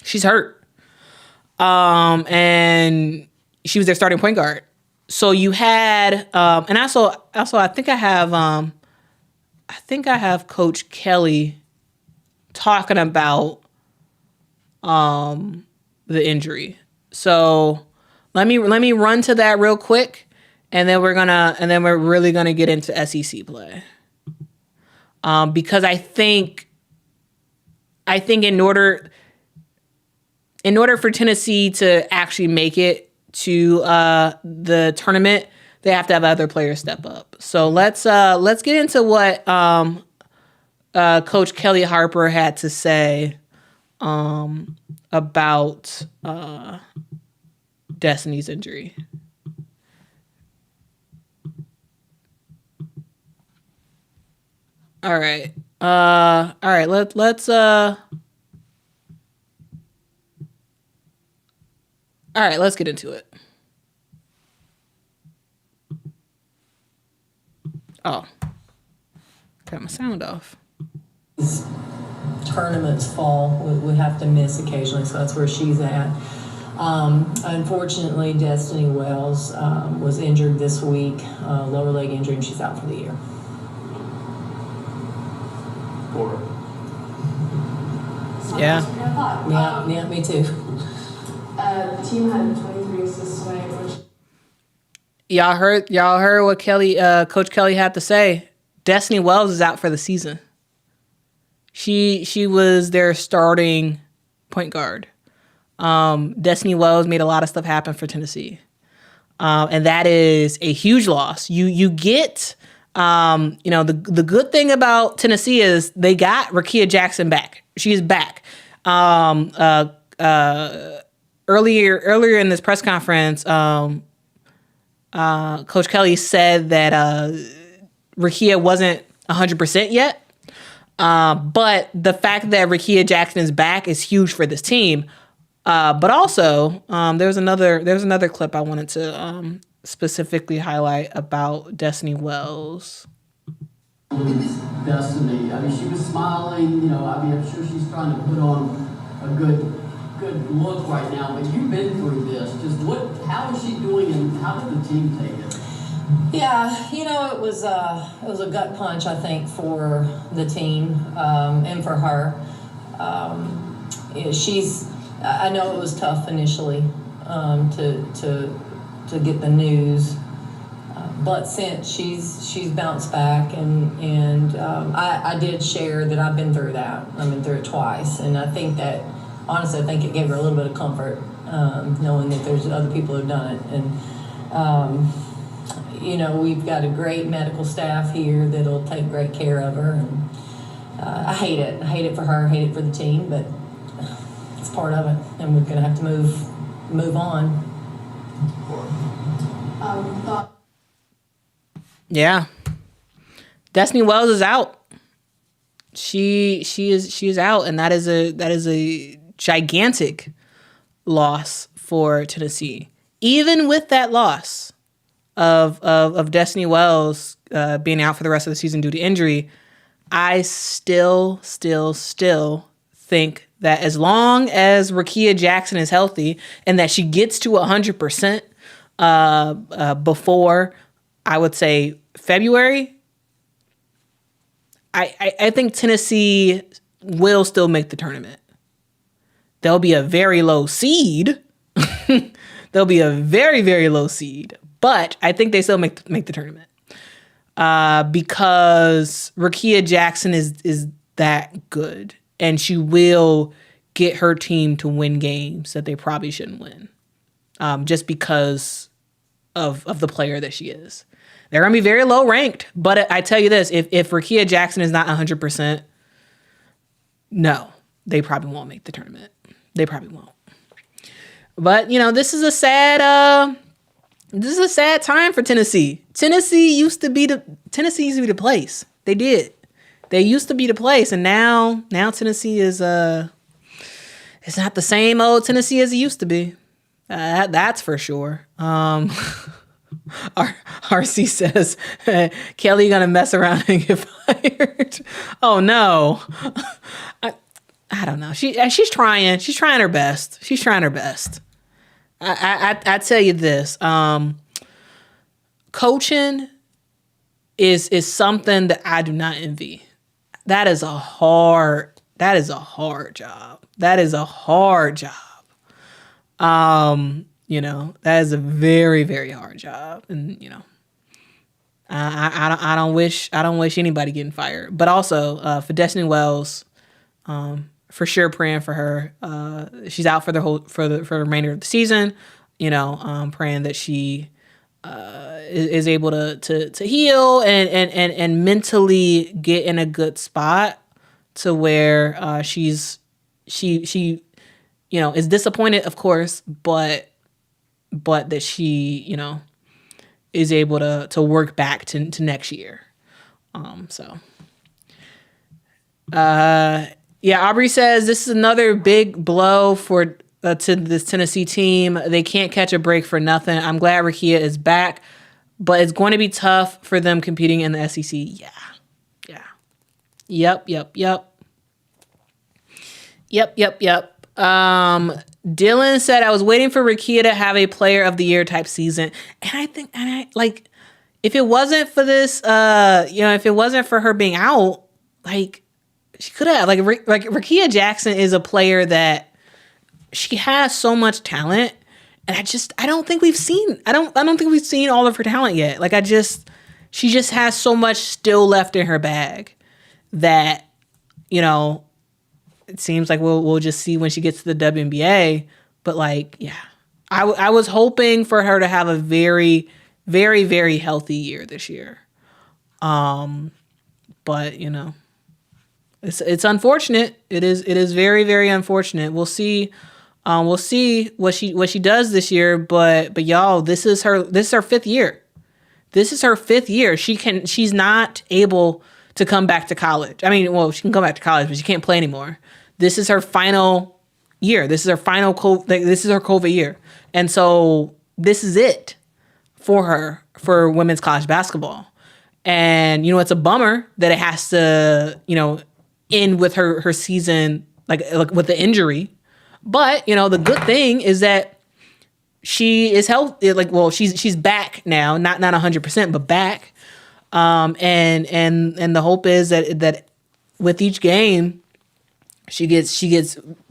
She's hurt. And she was their starting point guard. So you had, and also I think I have Coach Kelly talking about the injury. So let me run to that real quick, and then we're really gonna get into SEC play. Because I think in order for Tennessee to actually make it to the tournament, they have to have other players step up. So let's get into what Coach Kelly Harper had to say about Destiny's injury. All right. Let's get into it. Oh, got my sound off. Tournaments fall, we have to miss occasionally, so that's where she's at. Unfortunately, Destiny Wells was injured this week, lower leg injury, and she's out for the year. Yeah, me too. The team had 23 assists tonight, which... y'all heard what Coach Kelly had to say. Destiny Wells is out for the season. She was their starting point guard. Destiny Wells made a lot of stuff happen for Tennessee. And that is a huge loss. You get, the good thing about Tennessee is they got Rakia Jackson back. She is back. Earlier in this press conference, Coach Kelly said that Rakia wasn't 100% yet. But the fact that Rakia Jackson is back is huge for this team. But also, there's another clip I wanted to specifically highlight about Destiny Wells. Destiny, I mean, she was smiling. I'm sure she's trying to put on a good look right now. But you've been through this. How is she doing, and how did the team take it? Yeah, it was a gut punch, I think, for the team and for her. I know it was tough initially to get the news, but since she's bounced back, and I did share that I've been through that. I've been through it twice, and I think that honestly, I think it gave her a little bit of comfort knowing that there's other people who've done it, and. We've got a great medical staff here that'll take great care of her. And I hate it. I hate it for her. I hate it for the team, but it's part of it, and we're going to have to move on. Yeah, Destiny Wells is out. She is out, and that is a gigantic loss for Tennessee. Even with that loss of Destiny Wells being out for the rest of the season due to injury, I still think that as long as Rakia Jackson is healthy and that she gets to 100% before, I would say, February, I think Tennessee will still make the tournament. There'll be a very low seed. There'll be a very, very low seed. But I think they still make the tournament because Rakia Jackson is that good, and she will get her team to win games that they probably shouldn't win, just because of the player that she is. They're gonna be very low ranked, but I tell you this: if Rakia Jackson is not 100%, no, they probably won't make the tournament. They probably won't. But this is a sad. This is a sad time for Tennessee. Tennessee used to be the place. They did. They used to be the place, and now Tennessee is it's not the same old Tennessee as it used to be. That's for sure. RC says Kelly gonna mess around and get fired. Oh no. I don't know. She's trying. She's trying her best. She's trying her best. I tell you this, coaching is something that I do not envy. That is a hard job. That is a hard job. That is a very, very hard job. And, I don't wish anybody getting fired, but also, for Destiny Wells, for sure praying for her. She's out for the remainder of the season. Praying that she is able to heal and mentally get in a good spot to where she is disappointed, of course, but that she is able to work back to next year. Yeah, Aubrey says this is another big blow to this Tennessee team. They can't catch a break for nothing. I'm glad Rakia is back, but it's going to be tough for them competing in the SEC. Yeah. Yep. Dylan said, I was waiting for Rakia to have a player of the year type season. And if it wasn't for this, if it wasn't for her being out, she could have, Rakia Jackson is a player that she has so much talent, And I don't think we've seen all of her talent yet. Like she just has so much still left in her bag that, you know, it seems like we'll just see when she gets to the WNBA. But like, yeah, I was hoping for her to have a very, very, very healthy year this year. But you know, it's unfortunate. It is very, very unfortunate. We'll see. We'll see what she does this year. But y'all, this is her 5th year. This is her 5th year. She's not able to come back to college. I mean, well, she can come back to college, but she can't play anymore. This is her final year. This is her final this is her COVID year. And so this is it for her for women's college basketball. And, you know, it's a bummer that it has to, you know, end with her season, like with the injury. But, you know, the good thing is that she is healthy. Like, well, she's back now, not 100%, but back. And the hope is that with each game, she gets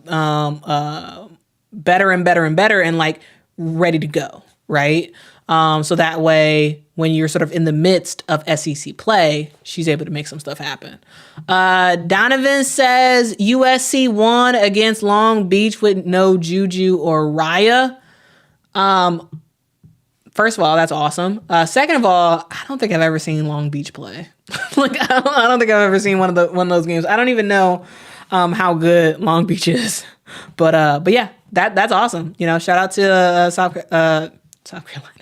better and better and better and like ready to go, right? So that way, when you're sort of in the midst of SEC play, she's able to make some stuff happen. Donovan says USC won against Long Beach with no Juju or Raya. First of all, that's awesome. Second of all, I don't think I've ever seen Long Beach play. Like I don't think I've ever seen one of those games. I don't even know how good Long Beach is. But yeah, that's awesome. You know, shout out to South Carolina.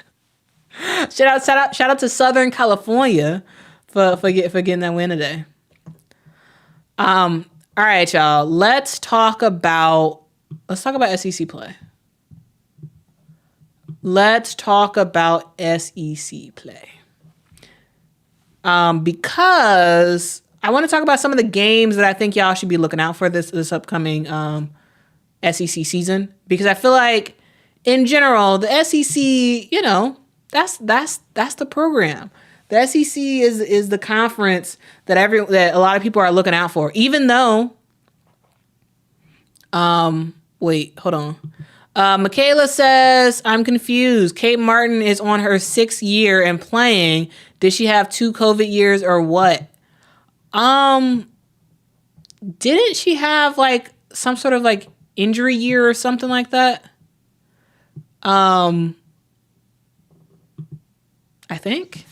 Shout out to Southern California for getting that win today. All right, y'all. Let's talk about SEC play. Let's talk about SEC play. Because I want to talk about some of the games that I think y'all should be looking out for this upcoming SEC season. Because I feel like in general, the SEC, you know, that's the program. The SEC is the conference that a lot of people are looking out for. Even though, wait, hold on. Michaela says, I'm confused. Kate Martin is on her 6th year and playing. Did she have 2 COVID years or what? Didn't she have like some sort of like injury year or something like that? I think.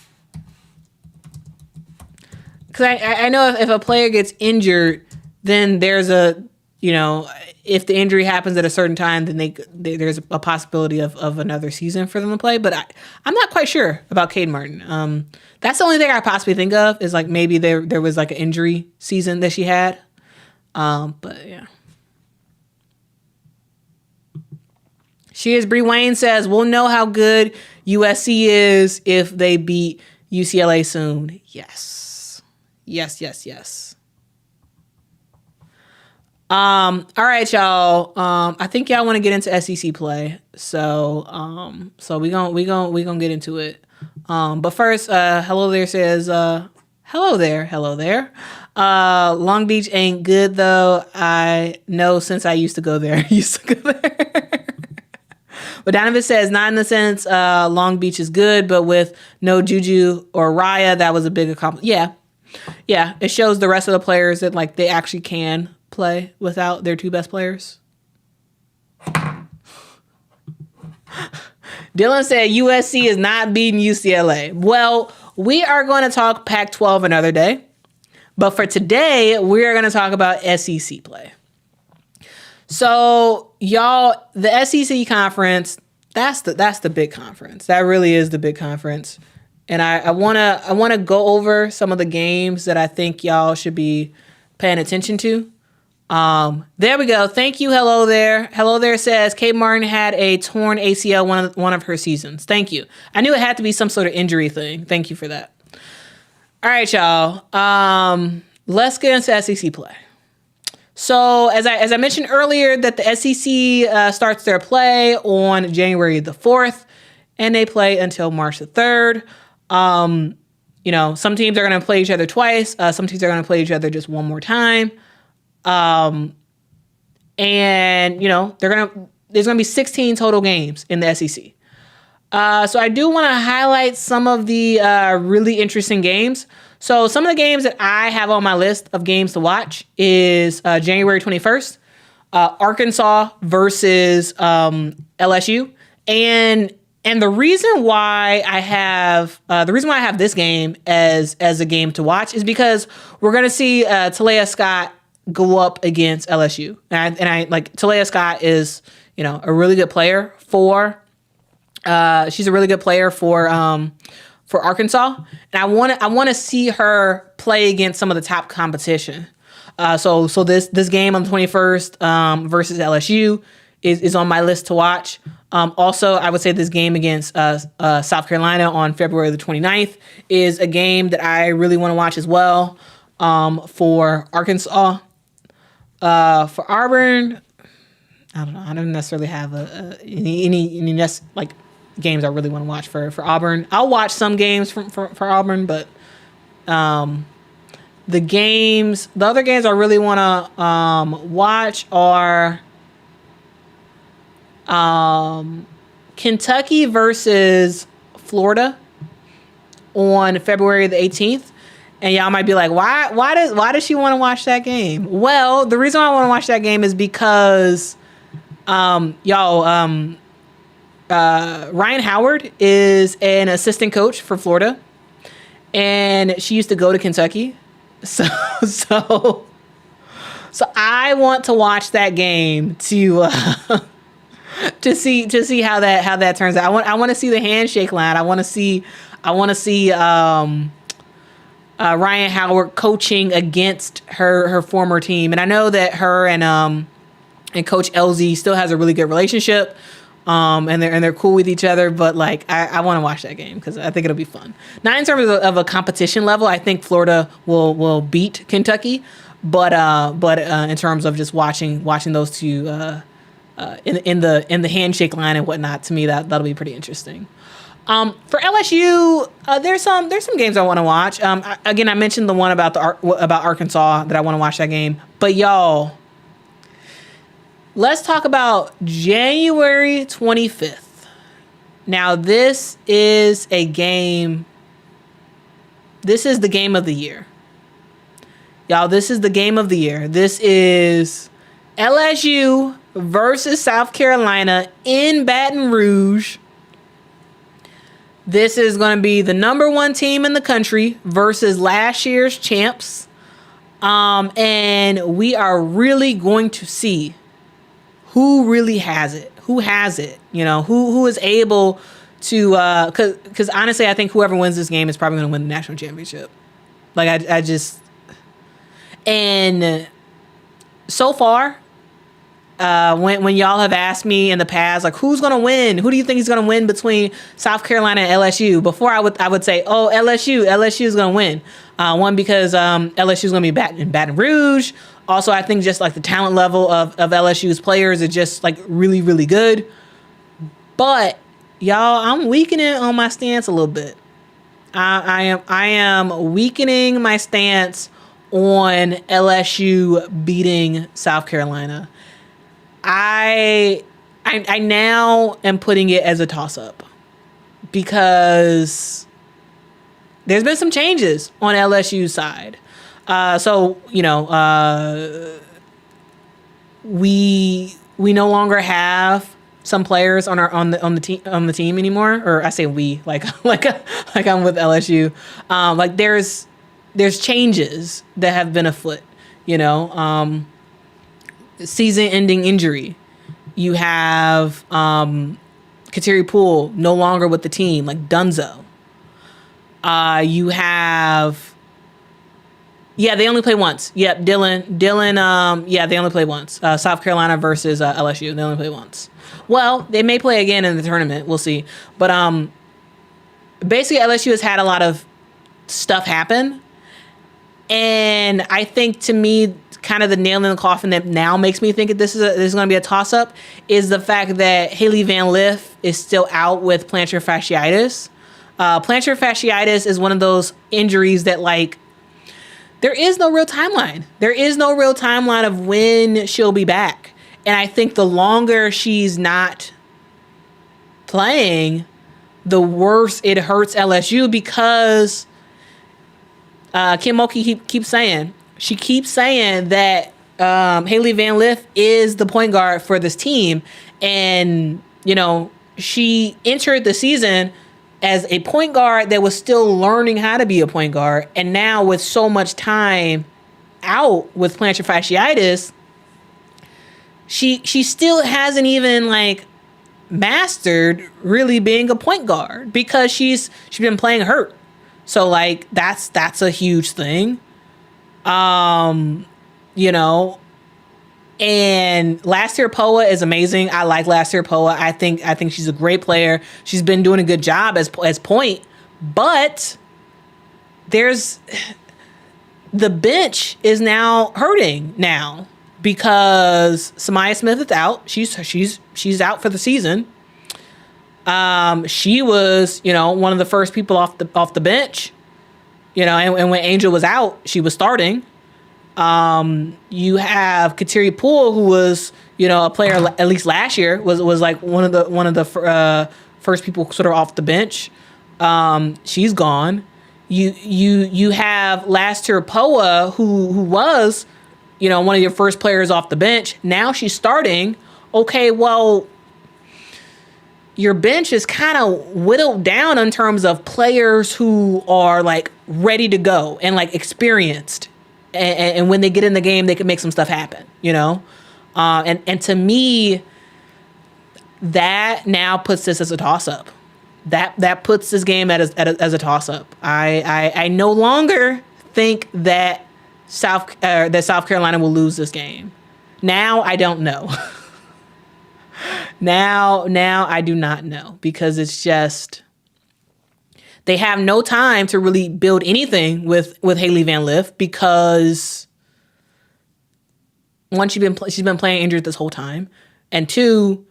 Because I know if a player gets injured, then there's a, you know, if the injury happens at a certain time, then there's a possibility of another season for them to play. But I'm not quite sure about Cade Martin. That's the only thing I possibly think of is like maybe there was like an injury season that she had. But yeah. Bree Wayne says, we'll know how good USC is if they beat UCLA soon. Yes. All right, y'all. I think y'all want to get into SEC play. So we gonna get into it. But first, hello there says, hello there. Long Beach ain't good though. I know since I used to go there. But Donovan says, not in the sense Long Beach is good, but with no Juju or Raya, that was a big accomplishment. Yeah. It shows the rest of the players that like they actually can play without their 2 best players. Dylan said USC is not beating UCLA. Well, we are going to talk Pac-12 another day. But for today, we're going to talk about SEC play. So, y'all, the SEC conference, that's the big conference. That really is the big conference. And I wanna go over some of the games that I think y'all should be paying attention to. There we go. Thank you. Hello there. Hello there says Kate Martin had a torn ACL one of her seasons. Thank you. I knew it had to be some sort of injury thing. Thank you for that. All right, y'all. Let's get into SEC play. So as I mentioned earlier, that the SEC starts their play on January the 4th, and they play until March the 3rd. You know, some teams are going to play each other twice. Some teams are going to play each other just one more time. And, you know, they're going to there's going to be 16 total games in the SEC. So I do want to highlight some of the really interesting games. So some of the games that I have on my list of games to watch is January 21st, Arkansas versus LSU. And the reason why I have this game as a game to watch is because we're going to see Talia Scott go up against LSU. And I like Talia Scott is, a really good player for she's a really good player for Arkansas, and I want to see her play against some of the top competition. So this game on the 21st versus LSU is on my list to watch. Also, I would say this game against South Carolina on February the 29th is a game that I really want to watch as well. For Arkansas, for Auburn, I don't know. I don't necessarily have any like games I really want to watch for Auburn. I'll watch some games for Auburn, but the other games I really want to watch are Kentucky versus Florida on February the 18th. And y'all might be like, why does she want to watch that game? Well, the reason why I want to watch that game is because Ryan Howard is an assistant coach for Florida, and she used to go to Kentucky. So I want to watch that game to see how that turns out. I want to see the handshake line. I want to see Ryan Howard coaching against her former team, and I know that her and Coach Elzy still has a really good relationship. And they're cool with each other, but like I want to watch that game because I think it'll be fun. Not in terms of a competition level, I think Florida will beat Kentucky, but in terms of just watching those two in the handshake line and whatnot, to me that'll be pretty interesting. For LSU, there's some games I want to watch. Again, I mentioned the one about Arkansas that I want to watch that game, but y'all. Let's talk about January 25th. Now, this is a game. This is the game of the year. Y'all, this is the game of the year. This is LSU versus South Carolina in Baton Rouge. This is going to be the number one team in the country versus last year's champs. And we are really going to see who really has it, who is able to, because honestly, I think whoever wins this game is probably going to win the national championship. Like, I just, and so far, when y'all have asked me in the past, like, who's going to win? Who do you think is going to win between South Carolina and LSU? Before I would say, oh, LSU is going to win. One, because LSU is going to be in Baton Rouge. Also, I think just like the talent level of LSU's players is just like really, really good. But y'all, I'm weakening on my stance a little bit. I am weakening my stance on LSU beating South Carolina. I now am putting it as a toss-up because there's been some changes on LSU's side. We no longer have some players on the team anymore, or I say we, like I'm with LSU. Like there's changes that have been afoot, season-ending injury. You have Kateri Poole no longer with the team, like Dunzo. You have. Yeah, they only play once. Yep, Dylan. Yeah, they only play once. South Carolina versus LSU. They only play once. Well, they may play again in the tournament. We'll see. But basically, LSU has had a lot of stuff happen, and I think to me, kind of the nail in the coffin that now makes me think that this is going to be a toss-up is the fact that Haley Van Lith is still out with plantar fasciitis. Plantar fasciitis is one of those injuries that like. There is no real timeline. There is no real timeline of when she'll be back. And I think the longer she's not playing, the worse it hurts LSU because Kim Mulkey keeps saying that Haley Van Lith is the point guard for this team. And, she entered the season as a point guard that was still learning how to be a point guard. And now with so much time out with plantar fasciitis, she still hasn't even mastered really being a point guard because she's been playing hurt. So that's a huge thing. And Last Year Poa is amazing. I like Last Year Poa. I think she's a great player. She's been doing a good job as point, but there's the bench is now hurting now because Samaya Smith is out. She's out for the season. She was, one of the first people off the bench, and when Angel was out, she was starting. You have Kateri Poole, who was, a player at least last year was one of the first people sort of off the bench. She's gone. You have Last Year Poa, who was, one of your first players off the bench. Now she's starting. Okay, well, your bench is kind of whittled down in terms of players who are ready to go and experienced. And when they get in the game, they can make some stuff happen, And to me, that now puts this as a toss-up. That puts this game as a toss-up. I no longer think that South Carolina will lose this game. Now I don't know. Now I do not know because it's just they have no time to really build anything with Haley Van Lith because one, she's been playing injured this whole time, and two,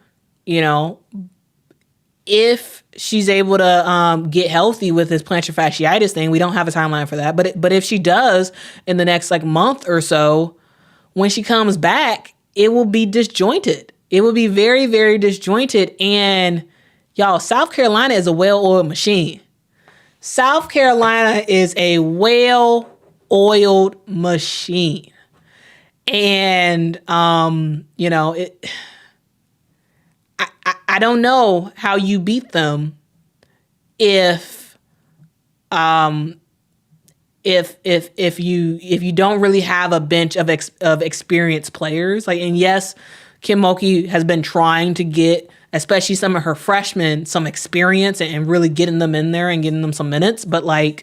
if she's able to get healthy with this plantar fasciitis thing, we don't have a timeline for that. But if she does in the next month or so, when she comes back, it will be disjointed. It will be very, very disjointed. And y'all, South Carolina is a well-oiled machine. South Carolina is a well-oiled machine. And, I don't know how you beat them if you don't really have a bench of experienced players. And yes, Kim Mulkey has been trying to get, especially some of her freshmen, some experience and really getting them in there and getting them some minutes. But I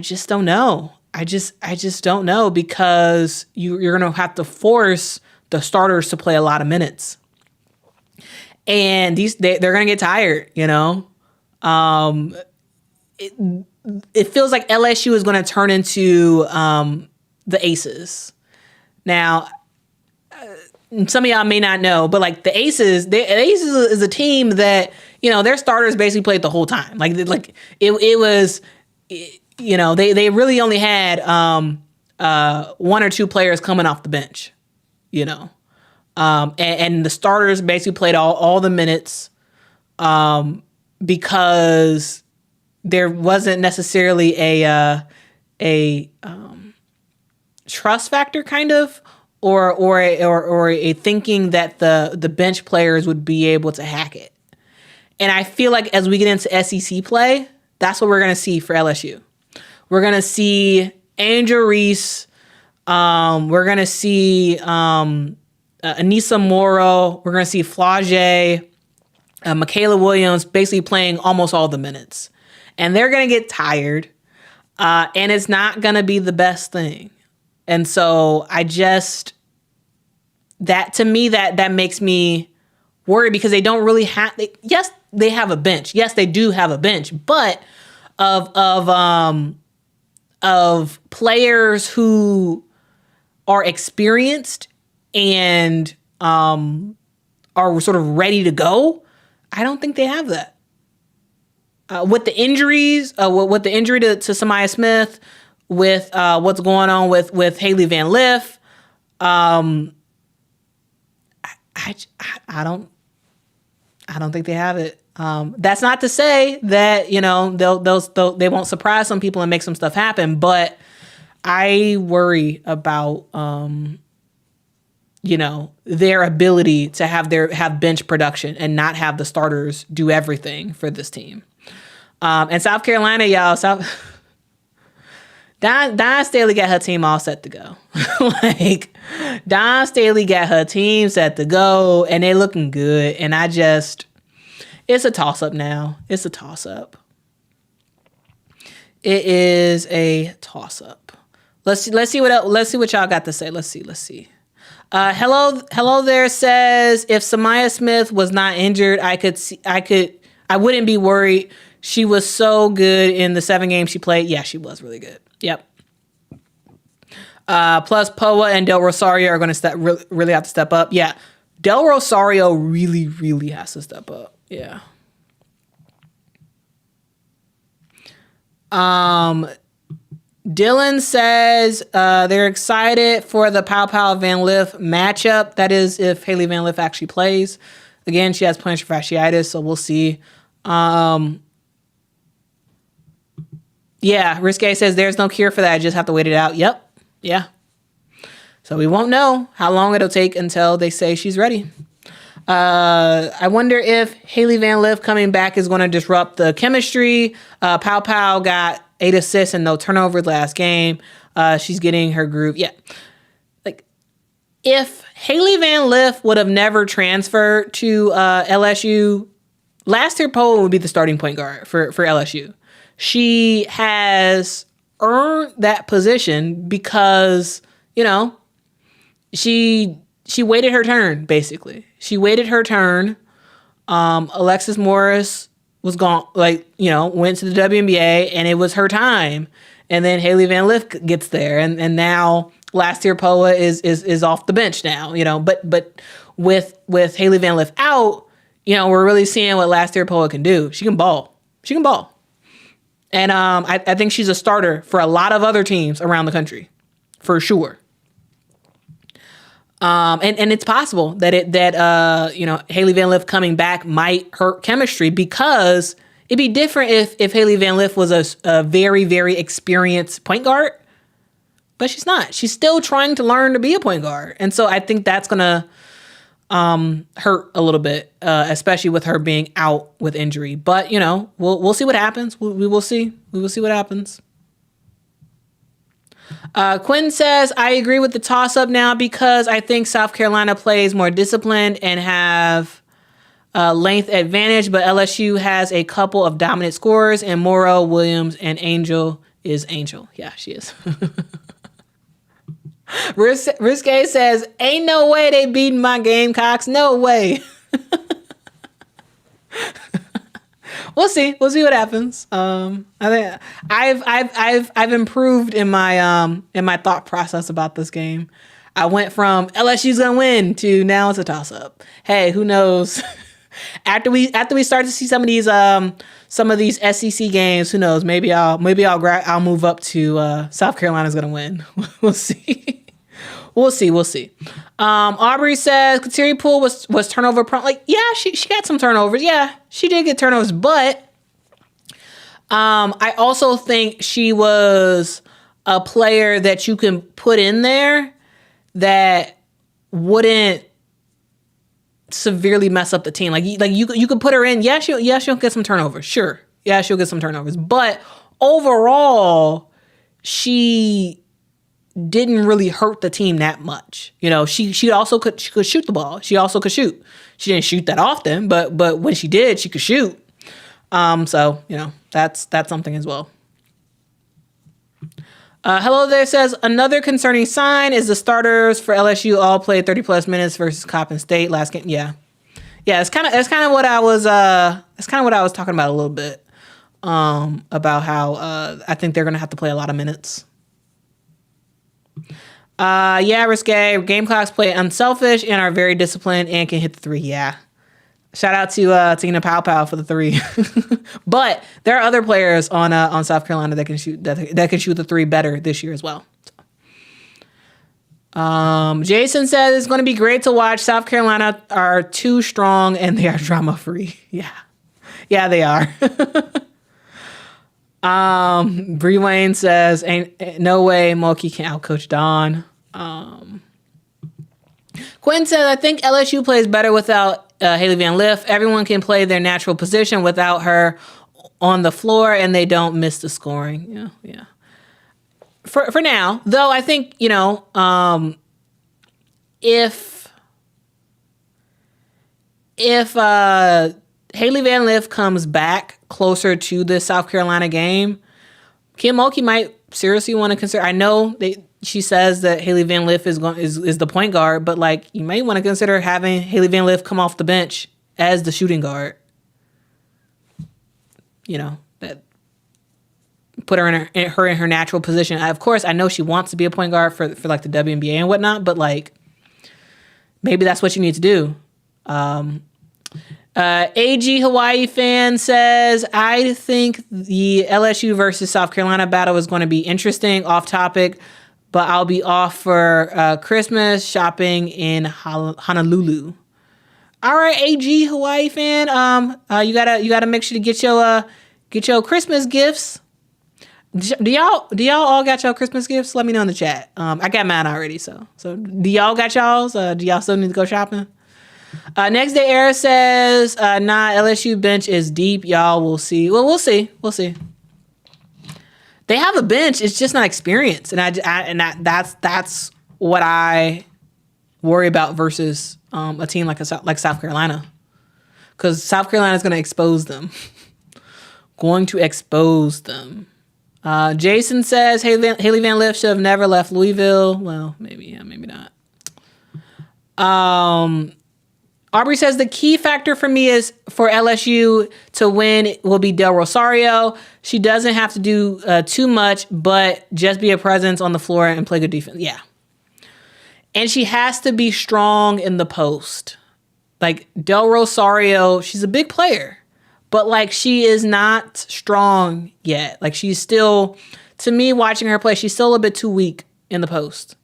just don't know. I just don't know because you're going to have to force the starters to play a lot of minutes. And they're going to get tired, It feels like LSU is going to turn into the Aces. Now, some of y'all may not know, but the Aces is a team that, their starters basically played the whole time. It was, they really only had one or two players coming off the bench, and the starters basically played all the minutes because there wasn't necessarily a trust factor kind of or a thinking that the bench players would be able to hack it. And I feel like as we get into SEC play, that's what we're going to see for LSU. We're going to see Angel Reese. We're going to see Anissa Morrow. We're going to see Flage, Michaela Williams basically playing almost all the minutes. And they're going to get tired. And it's not going to be the best thing. And so to me, that makes me worried because they don't really have, yes, they have a bench. Yes, they do have a bench, but of players who are experienced and are sort of ready to go, I don't think they have that. With the injuries, with the injury to Samaya Smith, with what's going on with Haley Van Lith, I don't think they have it. That's not to say that, you know, they won't surprise some people and make some stuff happen, but I worry about, you know, their ability to have bench production and not have the starters do everything for this team. And South Carolina, y'all, Don Staley got her team all set to go. Like, Don Staley got her team set to go, and they looking good. And it's a toss-up now. It's a toss-up. It is a toss-up. Let's see what y'all got to say. Let's see. Hello there says, if Samaya Smith was not injured, I wouldn't be worried. She was so good in the 7 games she played. Yeah, she was really good. Yep. Plus Poa and Del Rosario are going to really have to step up. Yeah. Del Rosario really, really has to step up. Yeah. Dylan says they're excited for the Pow Van Lith matchup. That is if Haley Van Lith actually plays. Again, she has plantar fasciitis, so we'll see. Yeah, Risque says there's no cure for that. I just have to wait it out. Yep. Yeah. So we won't know how long it'll take until they say she's ready. I wonder if Haley Van Lith coming back is going to disrupt the chemistry. Pow got 8 assists and no turnovers last game. She's getting her groove. Yeah. Like, if Haley Van Lith would have never transferred to LSU, Laster Poe would be the starting point guard for LSU. She has earned that position because, you know, she waited her turn, basically. She waited her turn. Alexis Morris was gone, like, you know, went to the WNBA, and it was her time. And then Haley Van Lith gets there, and now last year Poa is off the bench now, you know. But with Haley Van Lith out, you know, we're really seeing what last year Poa can do. She can ball. And I think she's a starter for a lot of other teams around the country, for sure. And it's possible that you know, Haley Van Lith coming back might hurt chemistry, because it'd be different if Haley Van Lith was a very, very experienced point guard, but she's not. She's still trying to learn to be a point guard, and so I think that's gonna hurt a little bit, especially with her being out with injury. But, you know, we'll see what happens. We will see. We will see what happens. Quinn says, I agree with the toss-up now because I think South Carolina plays more disciplined and have length advantage, but LSU has a couple of dominant scorers, and Morrow, Williams, and Angel is Angel. Yeah, she is. Risque says, ain't no way they beating my Gamecocks. No way. We'll see. We'll see what happens. I think I've improved in my thought process about this game. I went from LSU's gonna win to now it's a toss up. Hey, who knows? After we start to see some of these SEC games, who knows? Maybe I'll move up to South Carolina's gonna win. We'll see. We'll see. Aubrey says Kateri Poole was turnover prone. Like, yeah, she got some turnovers. Yeah, she did get turnovers, but I also think she was a player that you can put in there that wouldn't severely mess up the team. Like you could put her in. Yeah, she'll get some turnovers. Sure. Yeah, she'll get some turnovers. But overall, she didn't really hurt the team that much. You know, she also could shoot the ball. She also could shoot. She didn't shoot that often, but when she did, she could shoot. So, you know, that's something as well. Hello there says, another concerning sign is the starters for LSU all played 30 plus minutes versus Coppin State last game. Yeah. It's kind of what I was talking about a little bit. About how I think they're gonna have to play a lot of minutes. Yeah, Risque. Gamecocks play unselfish and are very disciplined and can hit the three. Yeah. Shout out to Tina Pow for the three. But there are other players on South Carolina that can shoot the three better this year as well. Jason says it's going to be great to watch. South Carolina are too strong and they are drama free. Yeah, they are. Bree Wayne says, ain't no way Moki can outcoach Dawn. Quinn says, I think LSU plays better without Haley Van Lith. Everyone can play their natural position without her on the floor, and they don't miss the scoring. Yeah. For now, though, I think, if Haley Van Lith comes back closer to the South Carolina game, Kim Mulkey might seriously want to consider. I know she says that Haley Van Lith is the point guard, but like you may want to consider having Haley Van Lith come off the bench as the shooting guard. That put her in her natural position. Of course, I know she wants to be a point guard for like the WNBA and whatnot, but like maybe that's what you need to do. AG Hawaii fan says, I think the LSU versus South Carolina battle is going to be interesting. Off topic, but I'll be off for Christmas shopping in Honolulu. All right, AG Hawaii fan, you gotta make sure to get your Christmas gifts. Do y'all all got y'all Christmas gifts? Let me know in the chat. I got mine already, so do y'all got y'all's? Do y'all still need to go shopping? Next Day Era says, nah, LSU bench is deep. Y'all will see. Well, we'll see. They have a bench. It's just not experience. And that's what I worry about versus a team like South Carolina. Because South Carolina is going to expose them. Jason says, Haley Van Lith should have never left Louisville. Well, maybe not. Aubrey says the key factor for me is for LSU to win will be Del Rosario. She doesn't have to do too much, but just be a presence on the floor and play good defense. Yeah. And she has to be strong in the post. Like Del Rosario, she's a big player, but like she is not strong yet. Like she's still, to me, watching her play, she's still a bit too weak in the post.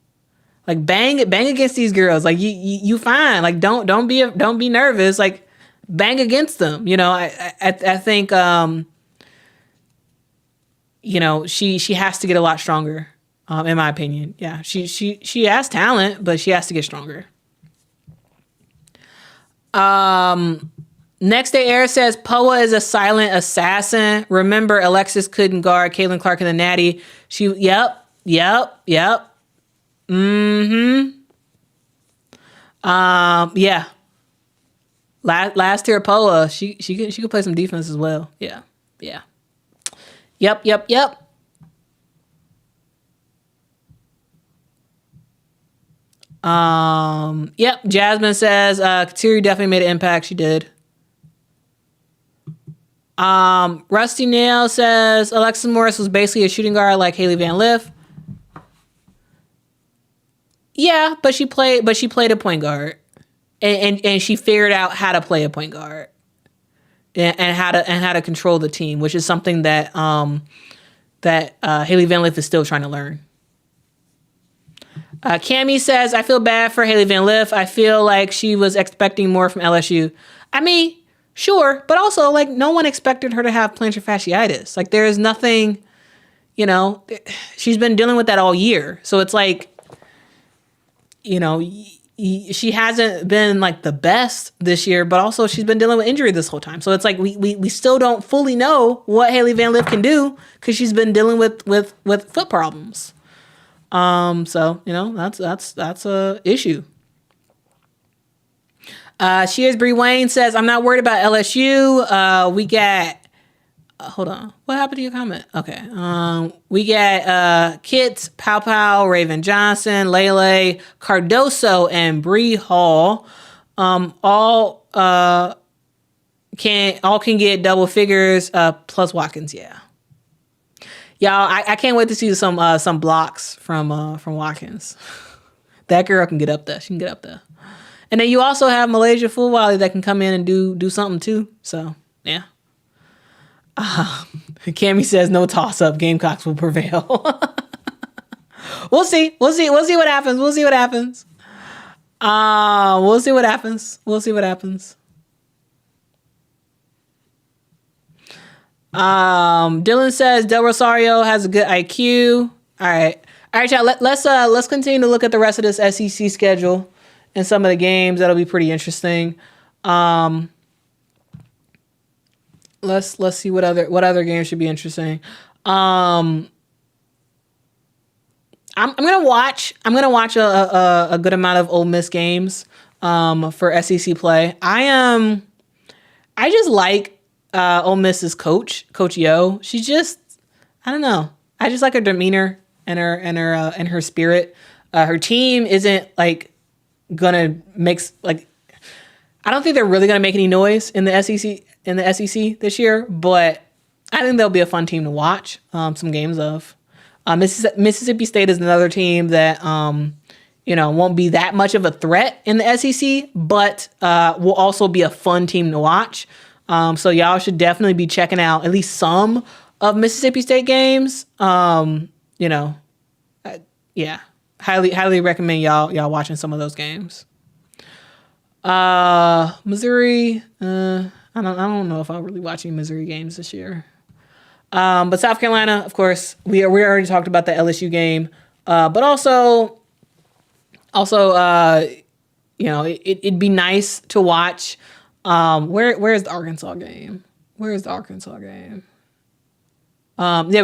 Like bang against these girls. Like you fine. Like don't be nervous. Like bang against them. I think she has to get a lot stronger. In my opinion, yeah. She has talent, but she has to get stronger. Next Day Air says Poa is a silent assassin. Remember, Alexis couldn't guard Caitlin Clark in the Natty. Yep. Yeah. Last year, Poa, she could play some defense as well. Yeah. Yep. Yep. Jasmine says, Kateri definitely made an impact. She did. Rusty Nail says Alexis Morris was basically a shooting guard like Haley Van Lith. Yeah, but she played a point guard, and she figured out how to play a point guard, and how to control the team, which is something that Haley Van Lith is still trying to learn. Cammie says, I feel bad for Haley Van Lith. I feel like she was expecting more from LSU. I mean, sure, but also like no one expected her to have plantar fasciitis. Like there is nothing, she's been dealing with that all year, so it's like. She hasn't been like the best this year, but also she's been dealing with injury this whole time. So it's like we still don't fully know what Haley Van Lith can do because she's been dealing with foot problems. So that's a issue. Shears Bree Wayne says, I'm not worried about LSU. We got hold on. What happened to your comment? Okay. We got Kits, Pow Pow, Raven Johnson, Lele, Cardoso, and Bree Hall. All can get double figures plus Watkins. Yeah. Y'all, I can't wait to see some blocks from Watkins. That girl can get up there. She can get up there. And then you also have Malaysia Fulwale that can come in and do something too. So yeah. Cammie says no toss up. Gamecocks will prevail. We'll see. We'll see what happens. We'll see what happens. Dylan says Del Rosario has a good IQ. All right, y'all. Let's continue to look at the rest of this SEC schedule and some of the games. That'll be pretty interesting. Let's see what other games should be interesting. I'm gonna watch a good amount of Ole Miss games for SEC play. I just like Ole Miss's coach Yo. She's just, I don't know. I just like her demeanor and her spirit. Her team isn't like gonna make like. I don't think they're really gonna make any noise in the SEC this year, but I think they'll be a fun team to watch some games of. Mississippi State is another team that won't be that much of a threat in the SEC, but will also be a fun team to watch. So y'all should definitely be checking out at least some of Mississippi State games. Highly recommend y'all watching some of those games. Missouri, I don't know if I'll really watch any Missouri games this year. But South Carolina, of course, we already talked about the LSU game. But also, it'd be nice to watch. Where's the Arkansas game? Here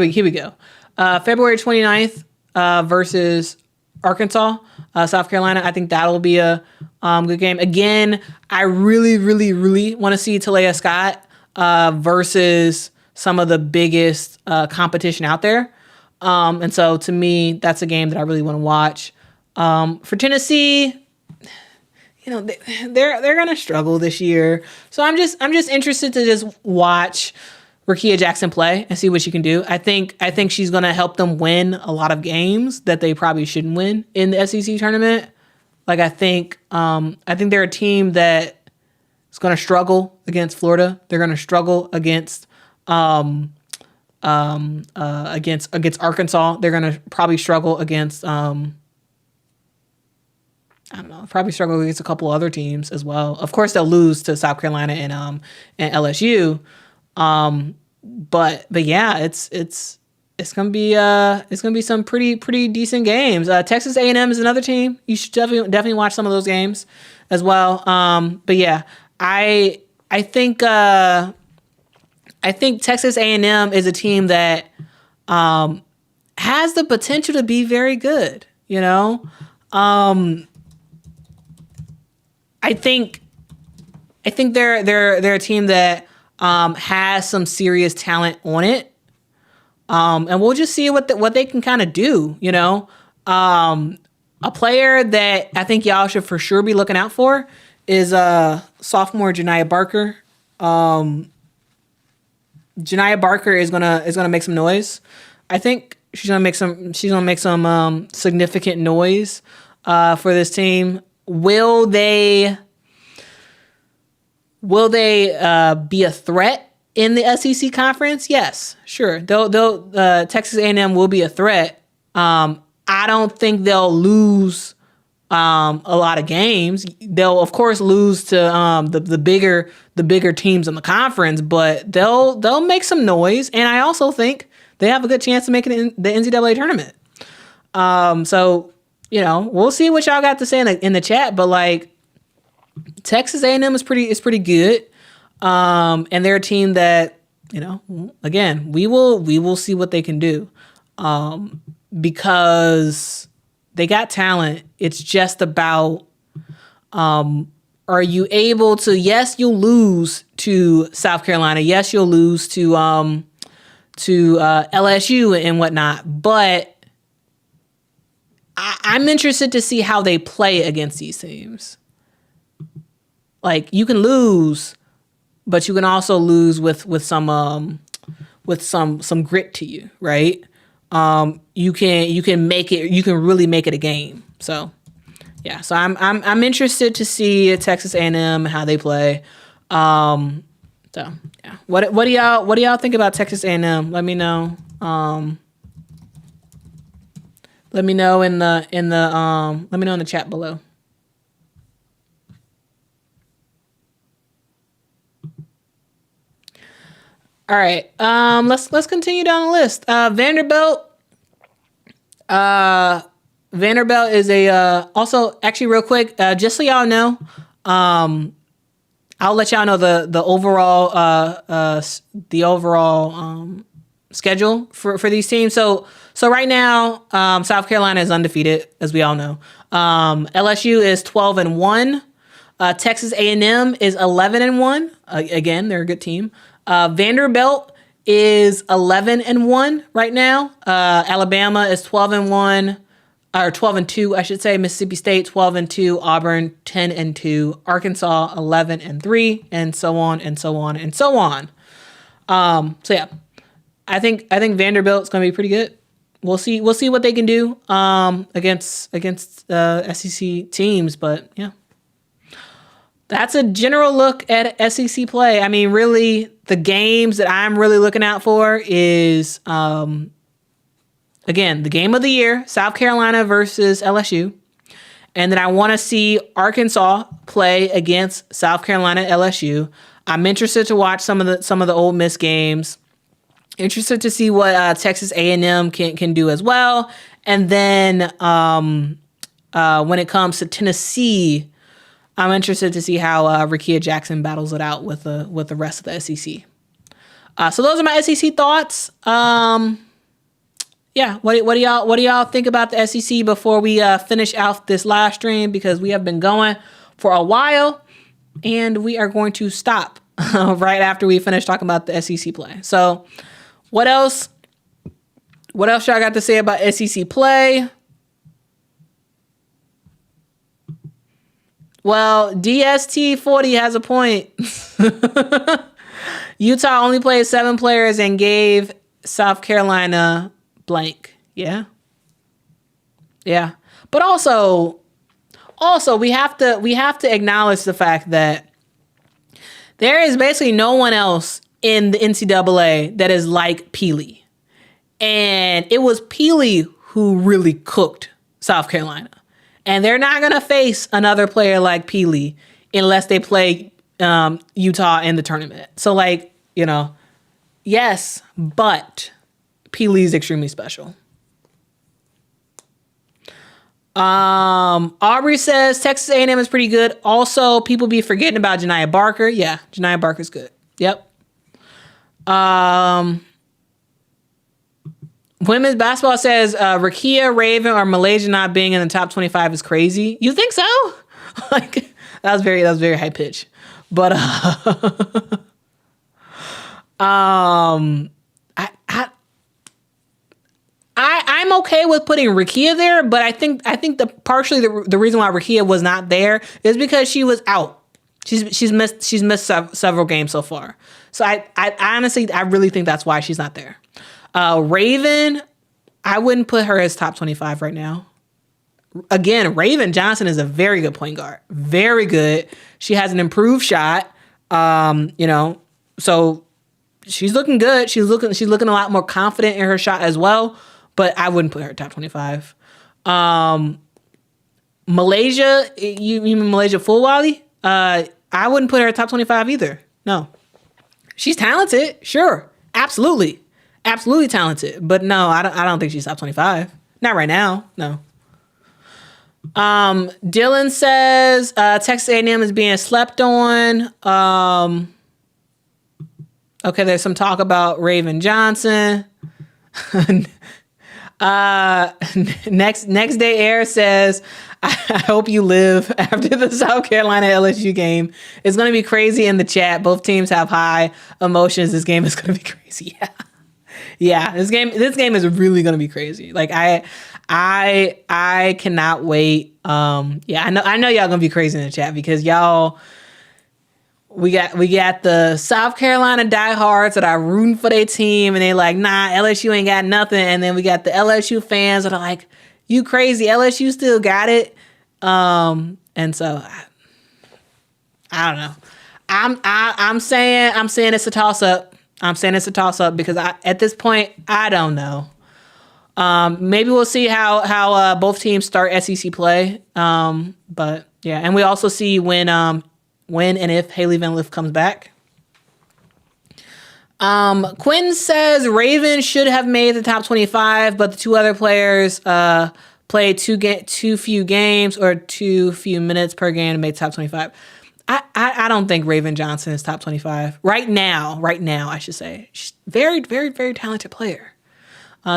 we go. February 29th, versus Arkansas, South Carolina. I think that'll be a good game. Again, I really, really, really want to see Talia Scott versus some of the biggest competition out there. And so to me, that's a game that I really want to watch. For Tennessee, they're gonna struggle this year. So I'm just interested to just watch Rakia Jackson play and see what she can do. I think she's gonna help them win a lot of games that they probably shouldn't win in the SEC tournament. Like I think they're a team that is gonna struggle against Florida. They're gonna struggle against Arkansas. They're gonna probably struggle against probably struggle against a couple other teams as well. Of course, they'll lose to South Carolina and LSU. But yeah, it's gonna be some pretty decent games. Texas A&M is another team. You should definitely watch some of those games as well. But yeah, I think Texas A&M is a team that has the potential to be very good. I think they're a team that has some serious talent on it, and we'll just see what they can kind of do. A player that I think y'all should for sure be looking out for is sophomore Janiah Barker. Janiah Barker is gonna make some noise. I think she's gonna make some significant noise for this team. Will they be a threat in the SEC conference? Yes, sure. They'll Texas A&M will be a threat. I don't think they'll lose a lot of games. They'll of course lose to the bigger teams in the conference, but they'll make some noise. And I also think they have a good chance to make it in the NCAA tournament. So we'll see what y'all got to say in the chat, but like Texas A&M is pretty good. And they're a team that, again, we will see what they can do. Because they got talent. It's just about, are you able to, yes, you'll lose to South Carolina. Yes, you'll lose to LSU and whatnot, but I'm interested to see how they play against these teams. Like you can lose, but you can also lose with some grit to you, right? You can make it. You can really make it a game. So yeah. So I'm interested to see Texas A&M how they play. So yeah. What do y'all think about Texas A&M? Let me know. Let me know in the let me know in the chat below. All right. Let's continue down the list. Vanderbilt. Vanderbilt is a also actually real quick, just so y'all know, I'll let y'all know the overall schedule for these teams. So right now, South Carolina is undefeated, as we all know. LSU is 12-1. Texas A&M is 11-1. Again, they're a good team. Vanderbilt is 11-1 right now. Alabama is 12-1. Or 12-2, I should say. Mississippi State 12-2, Auburn 10-2, Arkansas 11-3, and so on and so on and so on. So yeah, I think Vanderbilt's going to be pretty good. We'll see what they can do against SEC teams, but yeah, that's a general look at SEC play. I mean, really, the games that I'm really looking out for is. Again, the game of the year, South Carolina versus LSU. And then I want to see Arkansas play against South Carolina LSU. I'm interested to watch some of the Ole Miss games. Interested to see what Texas A&M can do as well. And then when it comes to Tennessee, I'm interested to see how Rickea Jackson battles it out with the rest of the SEC. So those are my SEC thoughts. Yeah, what do y'all think about the SEC before we finish out this live stream? Because we have been going for a while, and we are going to stop right after we finish talking about the SEC play. So, what else? What else y'all got to say about SEC play? Well, DST40 has a point. Utah only played 7 players and gave South Carolina blank. Yeah. But also we have to acknowledge the fact that there is basically no one else in the NCAA that is like Peely. And it was Peely who really cooked South Carolina. And they're not going to face another player like Peely unless they play Utah in the tournament. So yes, but Peely is extremely special. Aubrey says Texas A&M is pretty good. Also, people be forgetting about Janiah Barker. Yeah, Janiah Barker's good. Yep. Women's basketball says Rickea, Raven, or Malaysia not being in the top 25 is crazy. You think so? That was very high pitch. But I'm okay with putting Rickea there, but I think partially the reason why Rickea was not there is because she was out. She's missed several games so far. So I honestly really think that's why she's not there. Raven, I wouldn't put her as top 25 right now. Again, Raven Johnson is a very good point guard. Very good. She has an improved shot. So she's looking good. She's looking a lot more confident in her shot as well. But I wouldn't put her top 25. Malaysia, you mean Malaysia Fulwali? I wouldn't put her top 25 either. No. She's talented, sure. Absolutely talented. But no, I don't think she's top 25. Not right now, no. Dylan says Texas A&M is being slept on. Okay, there's some talk about Raven Johnson. Next day air says, I hope you live after the South Carolina LSU game. It's going to be crazy in the chat. Both teams have high emotions. This game is going to be crazy. Yeah. This game is really going to be crazy. I cannot wait. I know y'all going to be crazy in the chat because y'all, we got the South Carolina diehards that are rooting for their team and they like, nah, LSU ain't got nothing. And then we got the LSU fans that are like, you crazy, LSU still got it. And so I don't know. I'm saying it's a toss up. I'm saying it's a toss up because at this point I don't know. Maybe we'll see how both teams start SEC play. But yeah, and we also see when and if Haley Van Lith comes back. Quinn says Raven should have made the top 25, but the two other players played too few games or too few minutes per game to make top 25. I don't think Raven Johnson is top 25 right now, I should say. She's very, very, very talented player.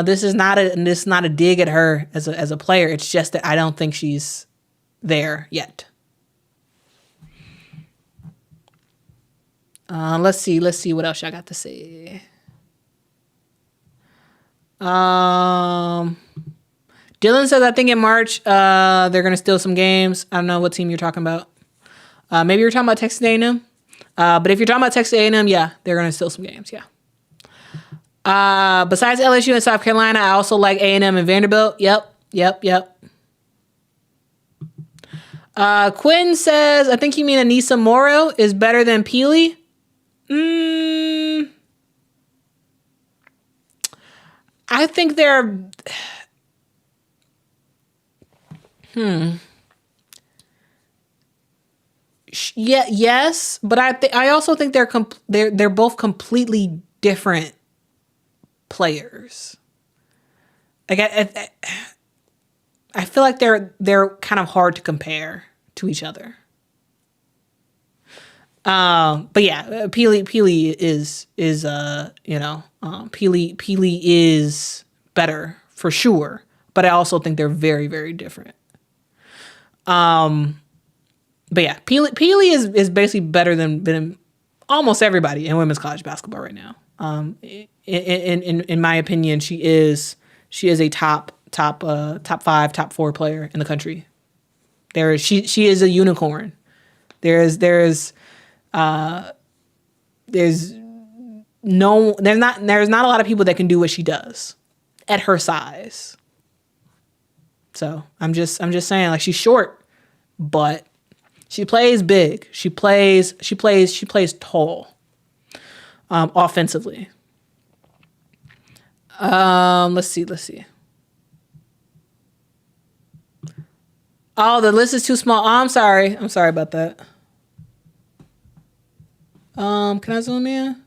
This is not a dig at her as a player. It's just that I don't think she's there yet. Let's see what else I got to say. Dylan says, I think in March they're going to steal some games. I don't know what team you're talking about. Maybe you're talking about Texas A&M. But if you're talking about Texas A&M, yeah, they're going to steal some games, yeah. Besides LSU and South Carolina, I also like A&M and Vanderbilt. Yep. Quinn says, I think you mean Anissa Morrow is better than Peely. I think they're... Yeah, yes, but I also think they're both completely different players. Like I feel like they're kind of hard to compare to each other. But yeah, Peely is Peely is better for sure, but I also think they're very, very different. But yeah, Peely is basically better than almost everybody in women's college basketball right now. In my opinion, she is a top 5, top 4 player in the country. She is a unicorn. There's not a lot of people that can do what she does at her size. So I'm just saying, like, she's short, but she plays big. She plays tall. Offensively. Let's see. Oh, the list is too small. Oh, I'm sorry about that. Can I zoom in?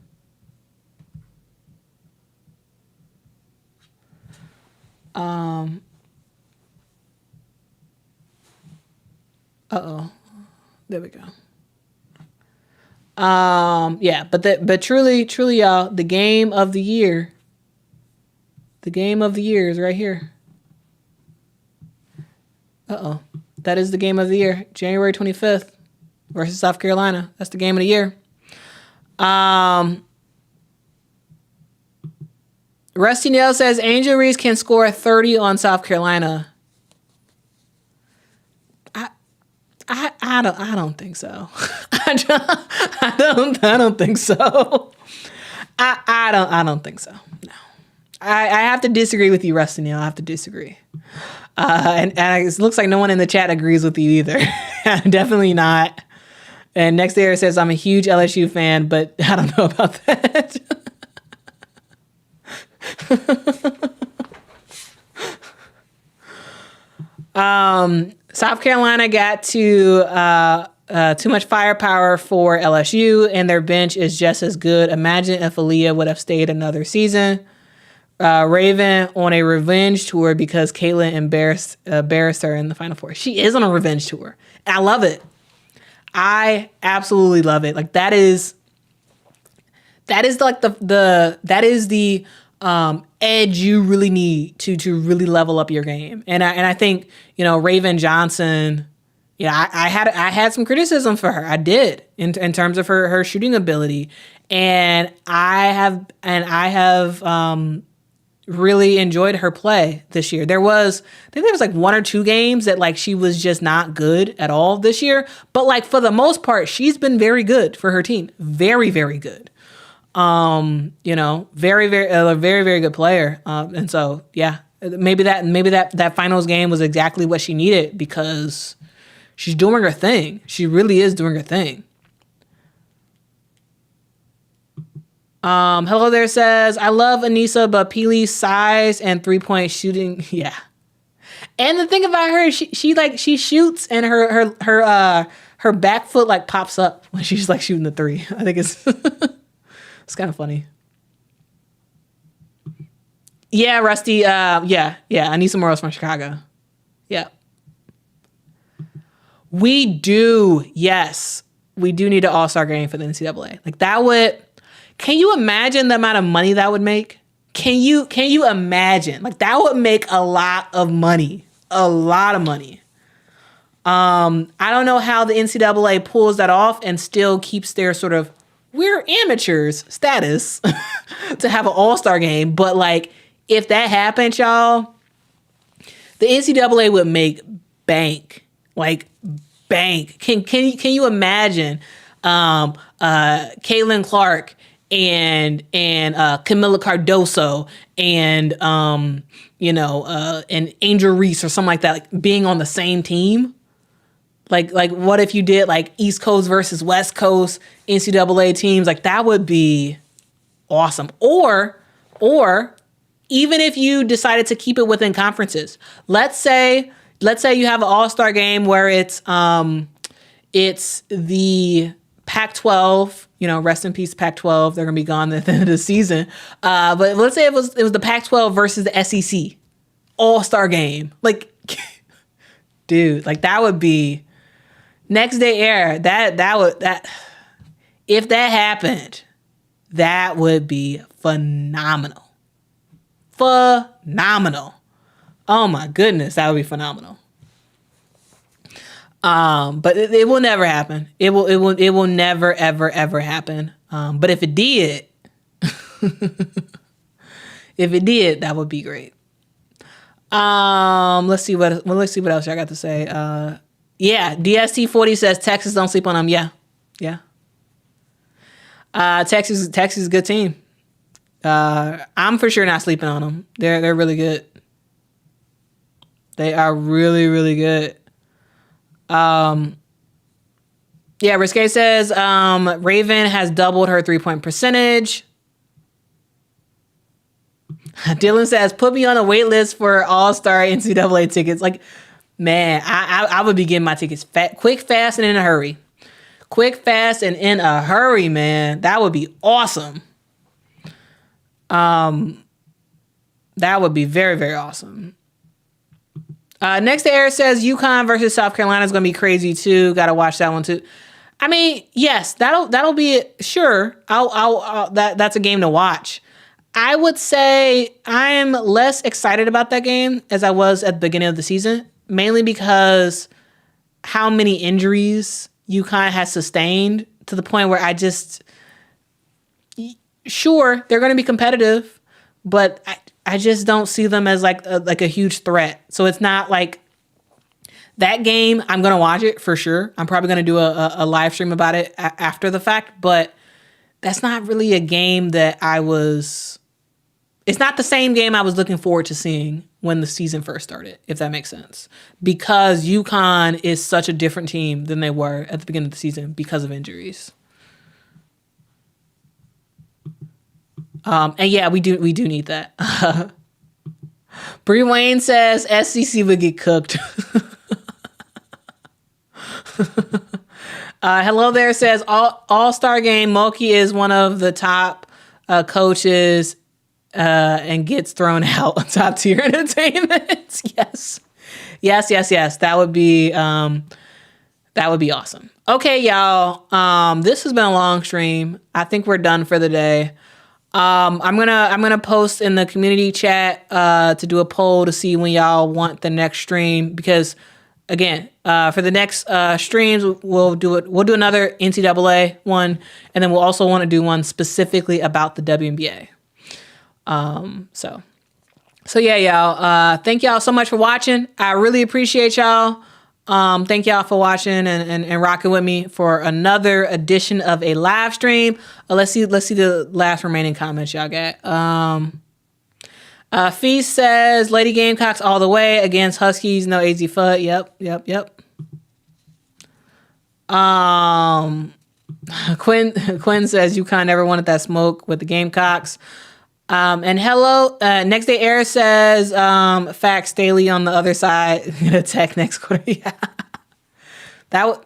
There we go. Yeah, but truly, y'all, the game of the year is right here. That is the game of the year. January 25th versus South Carolina. That's the game of the year. Rusty Nail says Angel Reese can score 30 on South Carolina. I don't think so. I don't think so. I don't think so. No. I have to disagree with you, Rusty Neal. I have to disagree. And it looks like no one in the chat agrees with you either. Definitely not. And Next Air says, I'm a huge LSU fan, but I don't know about that. South Carolina got too much firepower for LSU, and their bench is just as good. Imagine if Aaliyah would have stayed another season. Raven on a revenge tour because Caitlin embarrassed her in the Final Four. She is on a revenge tour. I love it. I absolutely love it. Like that is like the edge you really need to really level up your game. And I think, Raven Johnson, I had some criticism for her. I did in terms of her shooting ability. And I have really enjoyed her play this year. I think there was like 1 or 2 games that like she was just not good at all this year. But like for the most part, she's been very good for her team. Very, very good. Very, very, very, very good player. And so, yeah, maybe that finals game was exactly what she needed because she's doing her thing. She really is doing her thing. Hello there says, I love Anissa, but Peely's size and 3-point shooting. Yeah. And the thing about her, she shoots and her back foot like pops up when she's like shooting the three. I think it's it's kind of funny. Yeah, Rusty. Yeah. Anissa Morrow's from Chicago. Yeah. We do. Yes. We do need an all-star game for the NCAA. Like that would, can you imagine the amount of money that would make? Can you imagine? Like that would make a lot of money. A lot of money. I don't know how the NCAA pulls that off and still keeps their sort of we're amateurs status to have an all-star game. But like if that happened, y'all, the NCAA would make bank. Like bank. Can you imagine Caitlin Clark and Camila Cardoso and and Angel Reese or something like that, like being on the same team? Like what if you did like East Coast versus West Coast NCAA teams? Like that would be awesome. Or even if you decided to keep it within conferences, let's say you have an all-star game where it's the Pac-12, rest in peace Pac-12. They're gonna be gone at the end of the season. But let's say it was the Pac-12 versus the SEC all-star game. Like, dude, like that would be next day air. That if that happened, that would be phenomenal. Phenomenal. Oh my goodness, that would be phenomenal. But it will never happen. It will never ever happen. But if it did, that would be great. Let's see what else I got to say. DST40 says Texas don't sleep on them. Yeah. Texas is a good team. I'm for sure not sleeping on them. They're really good. They are really, really good. Risque says Raven has doubled her 3-point percentage. Dylan says, put me on a wait list for all-star NCAA tickets. Like, man, I would be getting my tickets quick, fast, and in a hurry. Quick, fast, and in a hurry, man. That would be awesome. That would be very, very awesome. Next to Eric says Yukon versus South Carolina is going to be crazy too. Got to watch that one too. I mean, yes, that'll be sure. That's a game to watch. I would say I'm less excited about that game as I was at the beginning of the season, mainly because how many injuries Yukon has sustained to the point where sure, they're going to be competitive, but I just don't see them as like a huge threat. So it's not like that game. I'm going to watch it for sure. I'm probably going to do a live stream about it after the fact, but that's not really a game that it's not the same game I was looking forward to seeing when the season first started, if that makes sense. Because Yukon is such a different team than they were at the beginning of the season because of injuries. And yeah, we do need that. Bree Wayne says SEC would get cooked. Hello there says all-star game. Moki is one of the top coaches and gets thrown out. Top tier entertainment. Yes. That would be awesome. Okay, y'all. This has been a long stream. I think we're done for the day. I'm gonna post in the community chat to do a poll to see when y'all want the next stream, because again, for the next streams we'll do another NCAA one, and then we'll also want to do one specifically about the WNBA. So yeah, y'all. Thank y'all so much for watching. I really appreciate y'all. Thank y'all for watching and rocking with me for another edition of a live stream. Let's see the last remaining comments y'all got. Feast says Lady Gamecocks all the way against Huskies. No AZ FUD. Yep. Quinn says Yukon never wanted that smoke with the Gamecocks. And hello, next day air says facts Staley on the other side gonna attack next quarter. Yeah. That would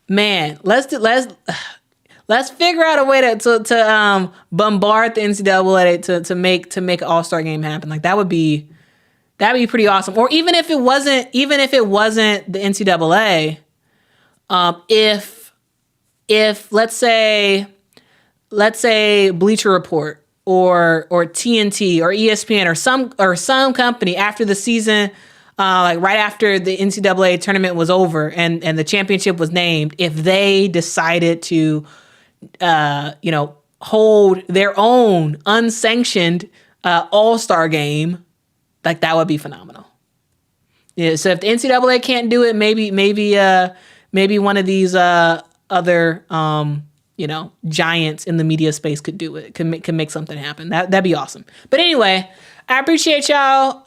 man. Let's figure out a way to bombard the NCAA to make an All-Star game happen. Like that'd be pretty awesome. Or even if it wasn't the NCAA, if let's say Bleacher Report or TNT or ESPN or some company after the season, like right after the NCAA tournament was over and the championship was named, if they decided to hold their own unsanctioned All-Star game, like that would be phenomenal. Yeah. So if the NCAA can't do it, maybe one of these other giants in the media space could do it. Can make something happen. That'd be awesome. But anyway, I appreciate y'all.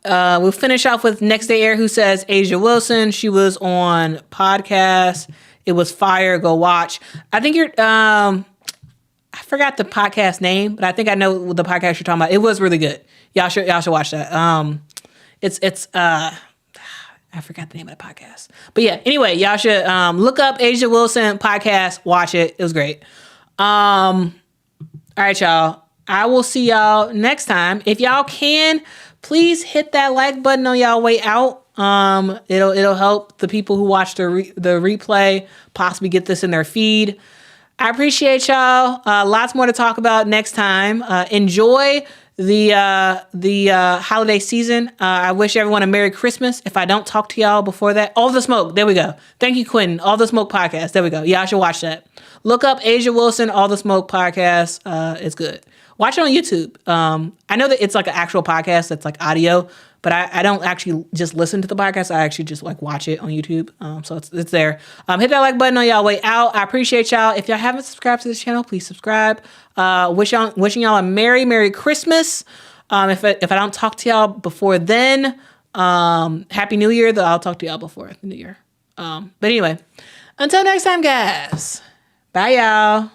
We'll finish off with Next Day Air, who says Asia Wilson. She was on podcast. It was fire. Go watch. I think you're. I forgot the podcast name, but I think I know the podcast you're talking about. It was really good. Y'all should watch that. It's I forgot the name of the podcast. But yeah, anyway, y'all should look up Asia Wilson podcast, watch it. It was great. All right, y'all. I will see y'all next time. If y'all can, please hit that like button on y'all way out. It'll help the people who watch the replay possibly get this in their feed. I appreciate y'all. Lots more to talk about next time. Enjoy the holiday season. I wish everyone a Merry Christmas. If I don't talk to y'all before that, All the Smoke. There we go. Thank you, Quentin. All the Smoke podcast. There we go. Yeah, I should watch that. Look up Asia Wilson, All the Smoke podcast. It's good. Watch it on YouTube. I know that it's like an actual podcast that's like audio, but I don't actually just listen to the podcast. I actually just like watch it on YouTube. So it's there. Hit that like button on y'all way out. I appreciate y'all. If y'all haven't subscribed to this channel, please subscribe. Wishing y'all a Merry Christmas. If I don't talk to y'all before then, Happy New Year. Though I'll talk to y'all before the New Year. But anyway, until next time, guys. Bye, y'all.